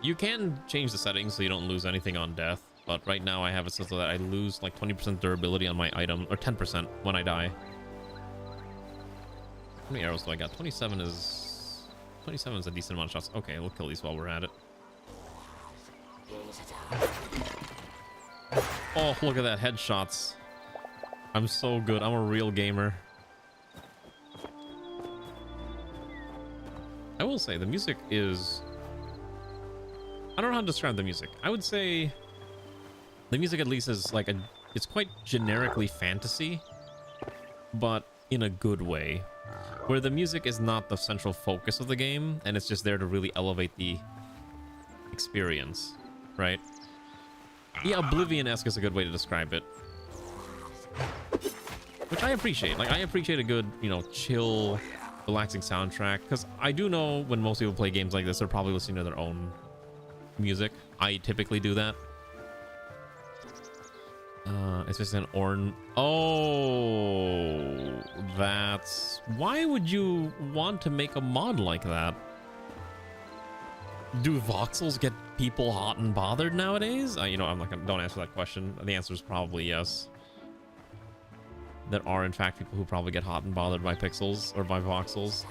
You can change the settings so you don't lose anything on death, but right now I have it so that I lose like 20% durability on my item, or 10% when I die. How many arrows do I got? 27 is a decent amount of shots. Okay, we'll kill these while we're at it. Oh, look at that, headshots. I'm so good. I'm a real gamer. I will say the music is... I don't know how to describe the music. I would say the music at least is like it's quite generically fantasy, but in a good way, where the music is not the central focus of the game and it's just there to really elevate the experience, right? Yeah, Oblivion-esque is a good way to describe it, which I appreciate. Like, I appreciate a good, you know, chill, relaxing soundtrack, because I do know when most people play games like this, they're probably listening to their own music. I typically do that. It's just an Orn. Oh, that's... Why would you want to make a mod like that? Do voxels get people hot and bothered nowadays? You know, I'm not gonna... Don't answer that question. The answer is probably yes. There are, in fact, people who probably get hot and bothered by pixels or by voxels.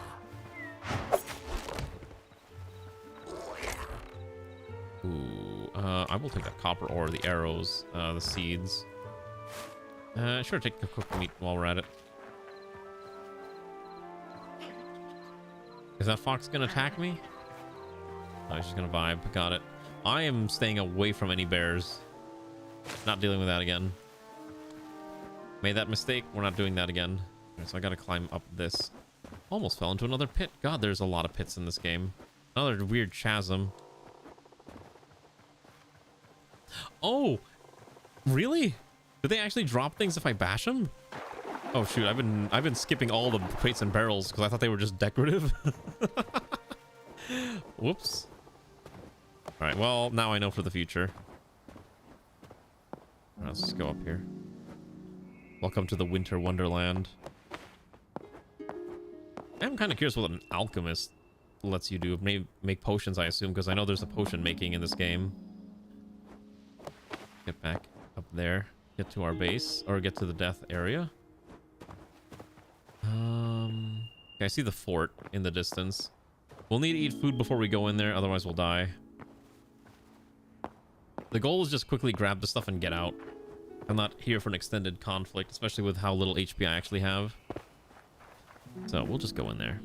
Ooh, I will take that copper ore, the arrows, the seeds. Sure, take the cooked meat while we're at it. Is that fox gonna attack me? Oh, he's just gonna vibe. Got it. I am staying away from any bears. Not dealing with that again. Made that mistake. We're not doing that again. Okay, so I gotta climb up this. Almost fell into another pit. God, there's a lot of pits in this game. Another weird chasm. Oh, really? Did they actually drop things if I bash them? Oh shoot, I've been skipping all the crates and barrels because I thought they were just decorative. Whoops. All right, well, now I know for the future. All right, let's just go up here. Welcome to the Winter Wonderland. I'm kind of curious what an alchemist lets you do. Maybe make potions, I assume, because I know there's a potion making in this game. Get back up there. Get to our base, or get to the death area. Okay, I see the fort in the distance. We'll need to eat food before we go in there, otherwise we'll die. The goal is just quickly grab the stuff and get out. I'm not here for an extended conflict, especially with how little HP I actually have. So we'll just go in there.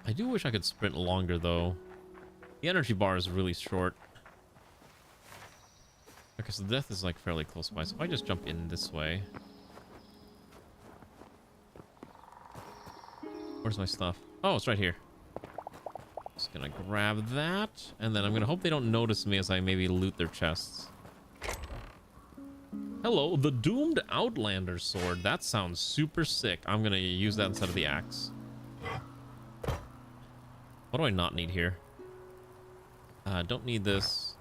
I do wish I could sprint longer, though. The energy bar is really short. Okay, so the death is like fairly close by. So if I just jump in this way. Where's my stuff? Oh, it's right here. Just gonna grab that. And then I'm gonna hope they don't notice me as I maybe loot their chests. Hello, the Doomed Outlander sword. That sounds super sick. I'm gonna use that instead of the axe. What do I not need here? Don't need this.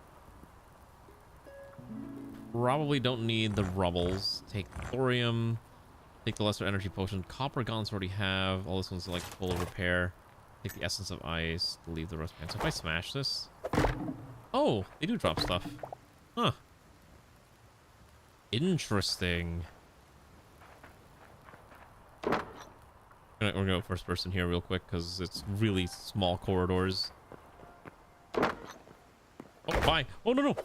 Probably don't need the rubbles. Take thorium. Take the lesser energy potion. Copper gaunts already have. All this one's like full of repair. Take the essence of ice, leave the rust band. So if I smash this... Oh, they do drop stuff. Huh. Interesting. We're gonna go first person here real quick because it's really small corridors. Oh, bye. Oh, no, no.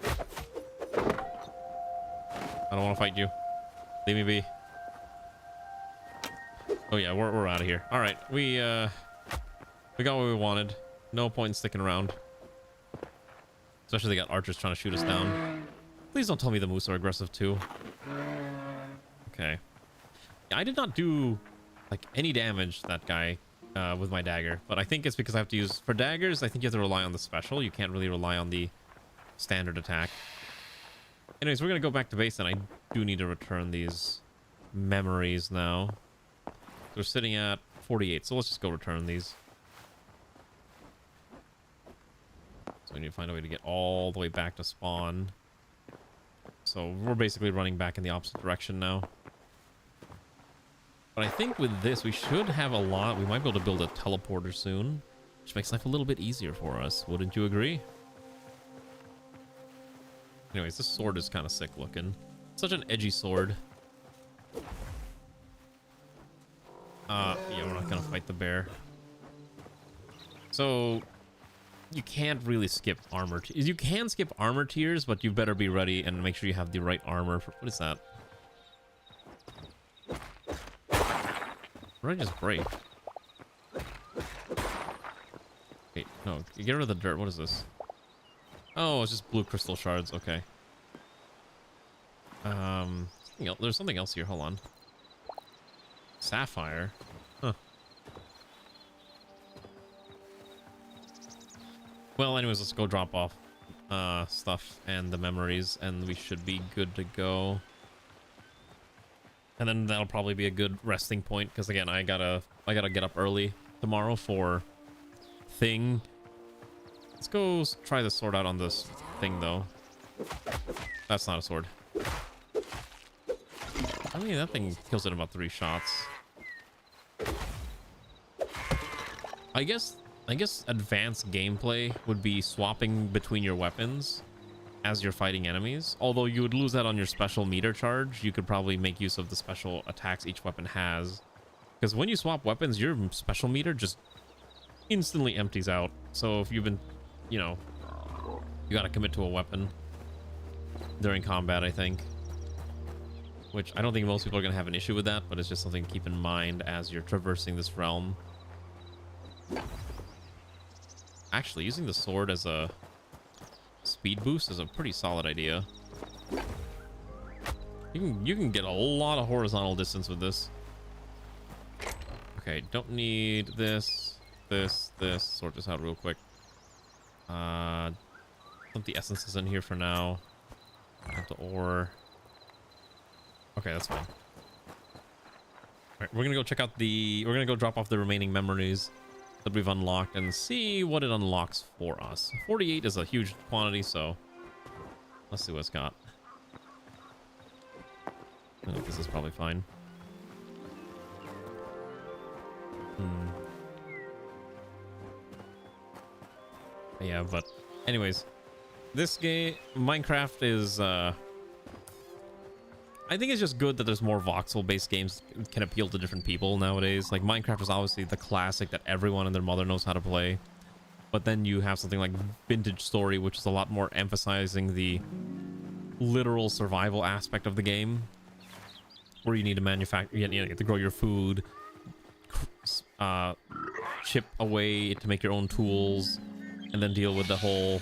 I don't want to fight you. Leave me be. Oh, yeah, we're out of here. All right, we got what we wanted. No point in sticking around. Especially they got archers trying to shoot us down. Please don't tell me the moose are aggressive too. Okay. Yeah, I did not do like any damage to that guy with my dagger, but I think it's because I have to use for daggers. I think you have to rely on the special. You can't really rely on the standard attack. Anyways, we're gonna go back to base, and I do need to return these memories now. We're sitting at 48, so let's just go return these. So we need to find a way to get all the way back to spawn. So we're basically running back in the opposite direction now. But I think with this, we should have a lot. We might be able to build a teleporter soon, which makes life a little bit easier for us. Wouldn't you agree? Anyways, this sword is kind of sick looking. Such an edgy sword. Yeah, we're not gonna fight the bear. So you can't really skip armor. You can skip armor tiers, but you better be ready and make sure you have the right armor. For, what is that? What did I just break? Wait, no, get rid of the dirt. What is this? Oh, it's just blue crystal shards. Okay. There's something else here. Hold on. Sapphire. Huh. Well, anyways, let's go drop off stuff and the memories, and we should be good to go. And then that'll probably be a good resting point, because again, I gotta get up early tomorrow for thing. Let's go try the sword out on this thing, though. That's not a sword. I mean, that thing kills it in about 3 shots. I guess advanced gameplay would be swapping between your weapons as you're fighting enemies. Although you would lose that on your special meter charge, you could probably make use of the special attacks each weapon has. Because when you swap weapons, your special meter just instantly empties out. So if you've been, you know, you gotta commit to a weapon during combat, I think. Which I don't think most people are gonna have an issue with that, but it's just something to keep in mind as you're traversing this realm. Actually, using the sword as a speed boost is a pretty solid idea. You can get a lot of horizontal distance with this. Okay, don't need this. Sort this out real quick. Put the essences in here for now. Have the ore. Okay, that's fine. Alright, we're gonna go check out the... We're gonna go drop off the remaining memories that we've unlocked and see what it unlocks for us. 48 is a huge quantity, so let's see what it's got. I think this is probably fine. Yeah, but anyways, this game, Minecraft is I think it's just good that there's more voxel-based games can appeal to different people nowadays. Like, Minecraft is obviously the classic that everyone and their mother knows how to play. But then you have something like Vintage Story, which is a lot more emphasizing the literal survival aspect of the game. Where you need to manufacture, you have to grow your food, chip away to make your own tools, and then deal with the whole,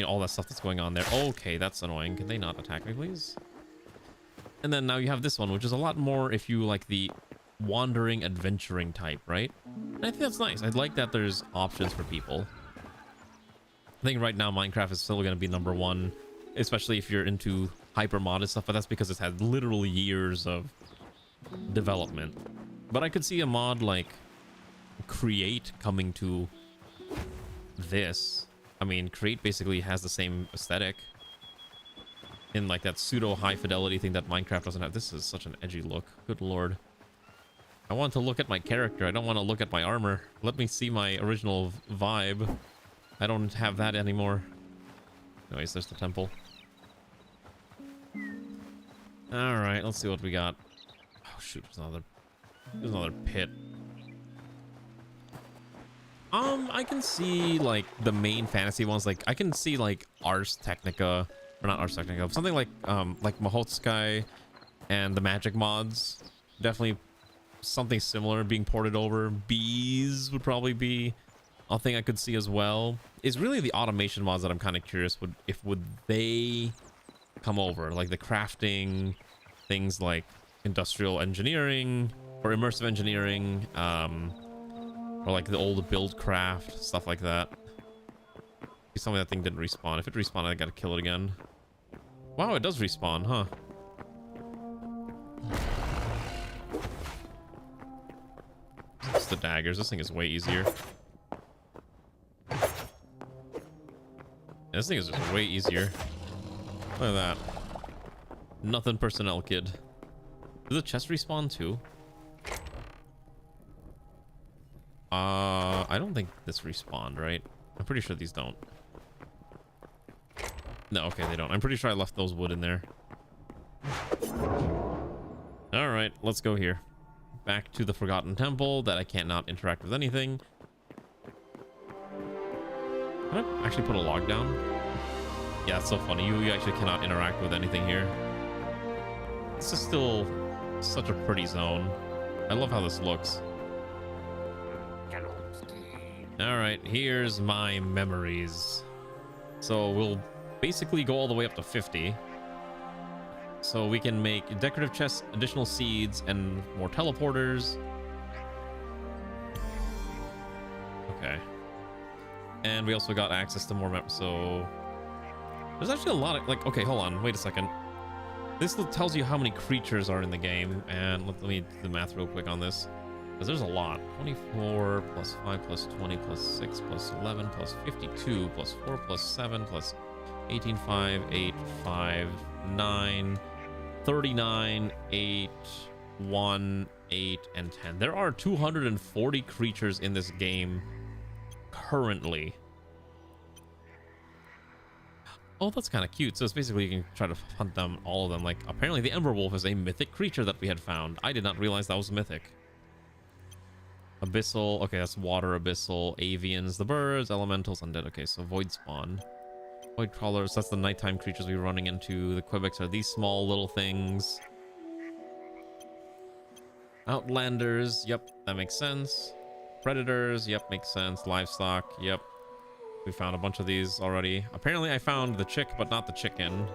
all that stuff that's going on there. Okay, that's annoying. Can they not attack me, please? And then now you have this one, which is a lot more if you like the wandering, adventuring type, right? And I think that's nice. I like that there's options for people. I think right now Minecraft is still going to be #1, especially if you're into hyper modded stuff, but that's because it's had literally years of development. But I could see a mod like Create coming to this. I mean, Create basically has the same aesthetic. In like that pseudo high fidelity thing that Minecraft doesn't have. This is such an edgy look. Good lord. I want to look at my character. I don't want to look at my armor. Let me see my original vibe. I don't have that anymore. Anyways, there's the temple. All right, let's see what we got. Oh shoot, there's another pit. I can see like the main fantasy ones. Like I can see like Ars Technica, or not Ars Technica, something like Mahotsukai and the Magic mods. Definitely something similar being ported over. Bees would probably be a thing I could see as well. It's really the automation mods that I'm kind of curious would they come over, like the crafting things like industrial engineering or immersive engineering, or like the old build craft, stuff like that. Please tell me that thing didn't respawn. If it respawned, I gotta kill it again. Wow, it does respawn, huh? It's the daggers. This thing is way easier. This thing is just way easier. Look at that. Nothing personnel, kid. Does the chest respawn too? I don't think this respawned, right? I'm pretty sure these don't. No, okay, they don't. I'm pretty sure I left those wood in there. All right, let's go here. Back to the Forgotten Temple that I cannot interact with anything. Can I actually put a log down? Yeah, it's so funny. You actually cannot interact with anything here. This is still such a pretty zone. I love how this looks. All right, here's my memories. So we'll basically go all the way up to 50. So we can make decorative chests, additional seeds, and more teleporters. Okay. And we also got access to more so there's actually a lot of like, okay, hold on, wait a second. This tells you how many creatures are in the game, and let me do the math real quick on this, because there's a lot. 24 plus 5 plus 20 plus 6 plus 11 plus 52 plus 4 plus 7 plus 18, 5, 8, 5, 9, 39, 8, 1, 8, and 10. There are 240 creatures in this game currently. Oh, that's kind of cute. So it's basically you can try to hunt them, all of them. Like, apparently the Ember Wolf is a mythic creature that we had found. I did not realize that was mythic. Abyssal. Okay, that's water abyssal. Avians, the birds, elementals, undead. Okay, so void spawn. Void crawlers, that's the nighttime creatures we're running into. The Quebecs are these small little things. Outlanders, yep, that makes sense. Predators, yep, makes sense. Livestock, yep. We found a bunch of these already. Apparently I found the chick, but not the chicken.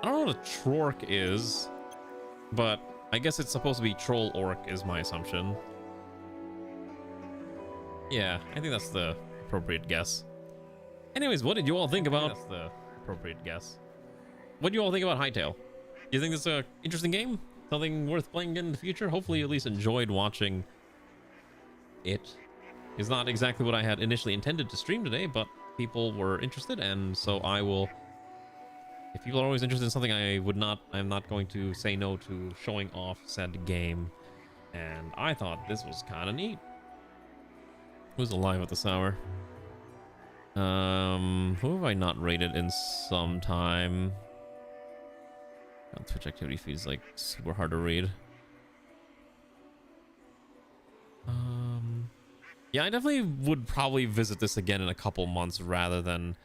I don't know what a Trork is, but I guess it's supposed to be Troll Orc is my assumption. Yeah, I think that's the appropriate guess. Anyways, what did you all think about... That's the appropriate guess. What do you all think about Hytale? You think this is an interesting game? Something worth playing in the future? Hopefully you at least enjoyed watching it. It's not exactly what I had initially intended to stream today, but people were interested, and so I will... If people are always interested in something, I'm not going to say no to showing off said game. And I thought this was kind of neat. Who's alive at this hour? Who have I not rated in some time? Twitch activity feed is like super hard to read. Yeah, I definitely would probably visit this again in a couple months rather than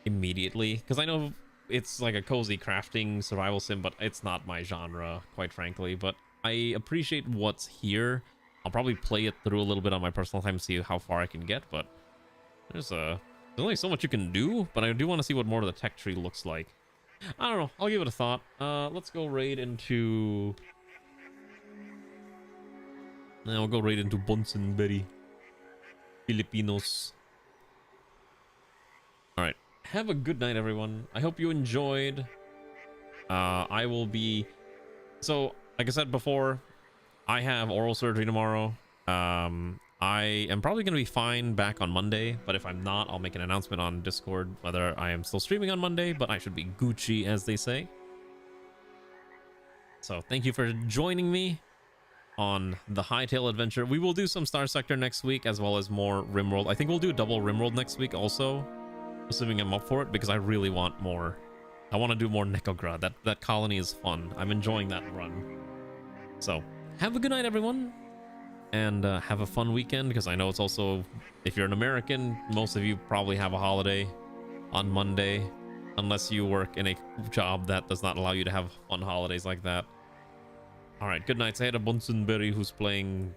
immediately, because I know it's like a cozy crafting survival sim, but it's not my genre, quite frankly. But I appreciate what's here. I'll probably play it through a little bit on my personal time, see how far I can get, but there's only so much you can do, but I do want to see what more of the tech tree looks like. I don't know, I'll give it a thought. Let's go raid into... Now we'll go raid into Bunsenberry. Filipinos. Alright, have a good night, everyone. I hope you enjoyed. I will be... So, like I said before, I have oral surgery tomorrow. I am probably going to be fine back on Monday, but if I'm not, I'll make an announcement on Discord whether I am still streaming on Monday, but I should be Gucci, as they say. So thank you for joining me on the Hytale adventure. We will do some Star Sector next week, as well as more Rimworld. I think we'll do double Rimworld next week also, assuming I'm up for it, because I really want more. I want to do more Nekograd. That colony is fun. I'm enjoying that run. So have a good night, everyone, and have a fun weekend, because I know it's also, if you're an American, most of you probably have a holiday on Monday, unless you work in a job that does not allow you to have fun holidays like that. All right, good night. Say hi to Bunsenberry, who's playing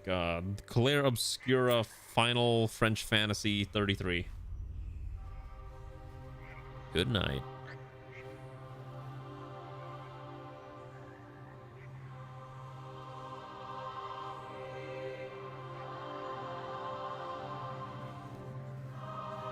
Claire Obscura Final French Fantasy 33. Good night.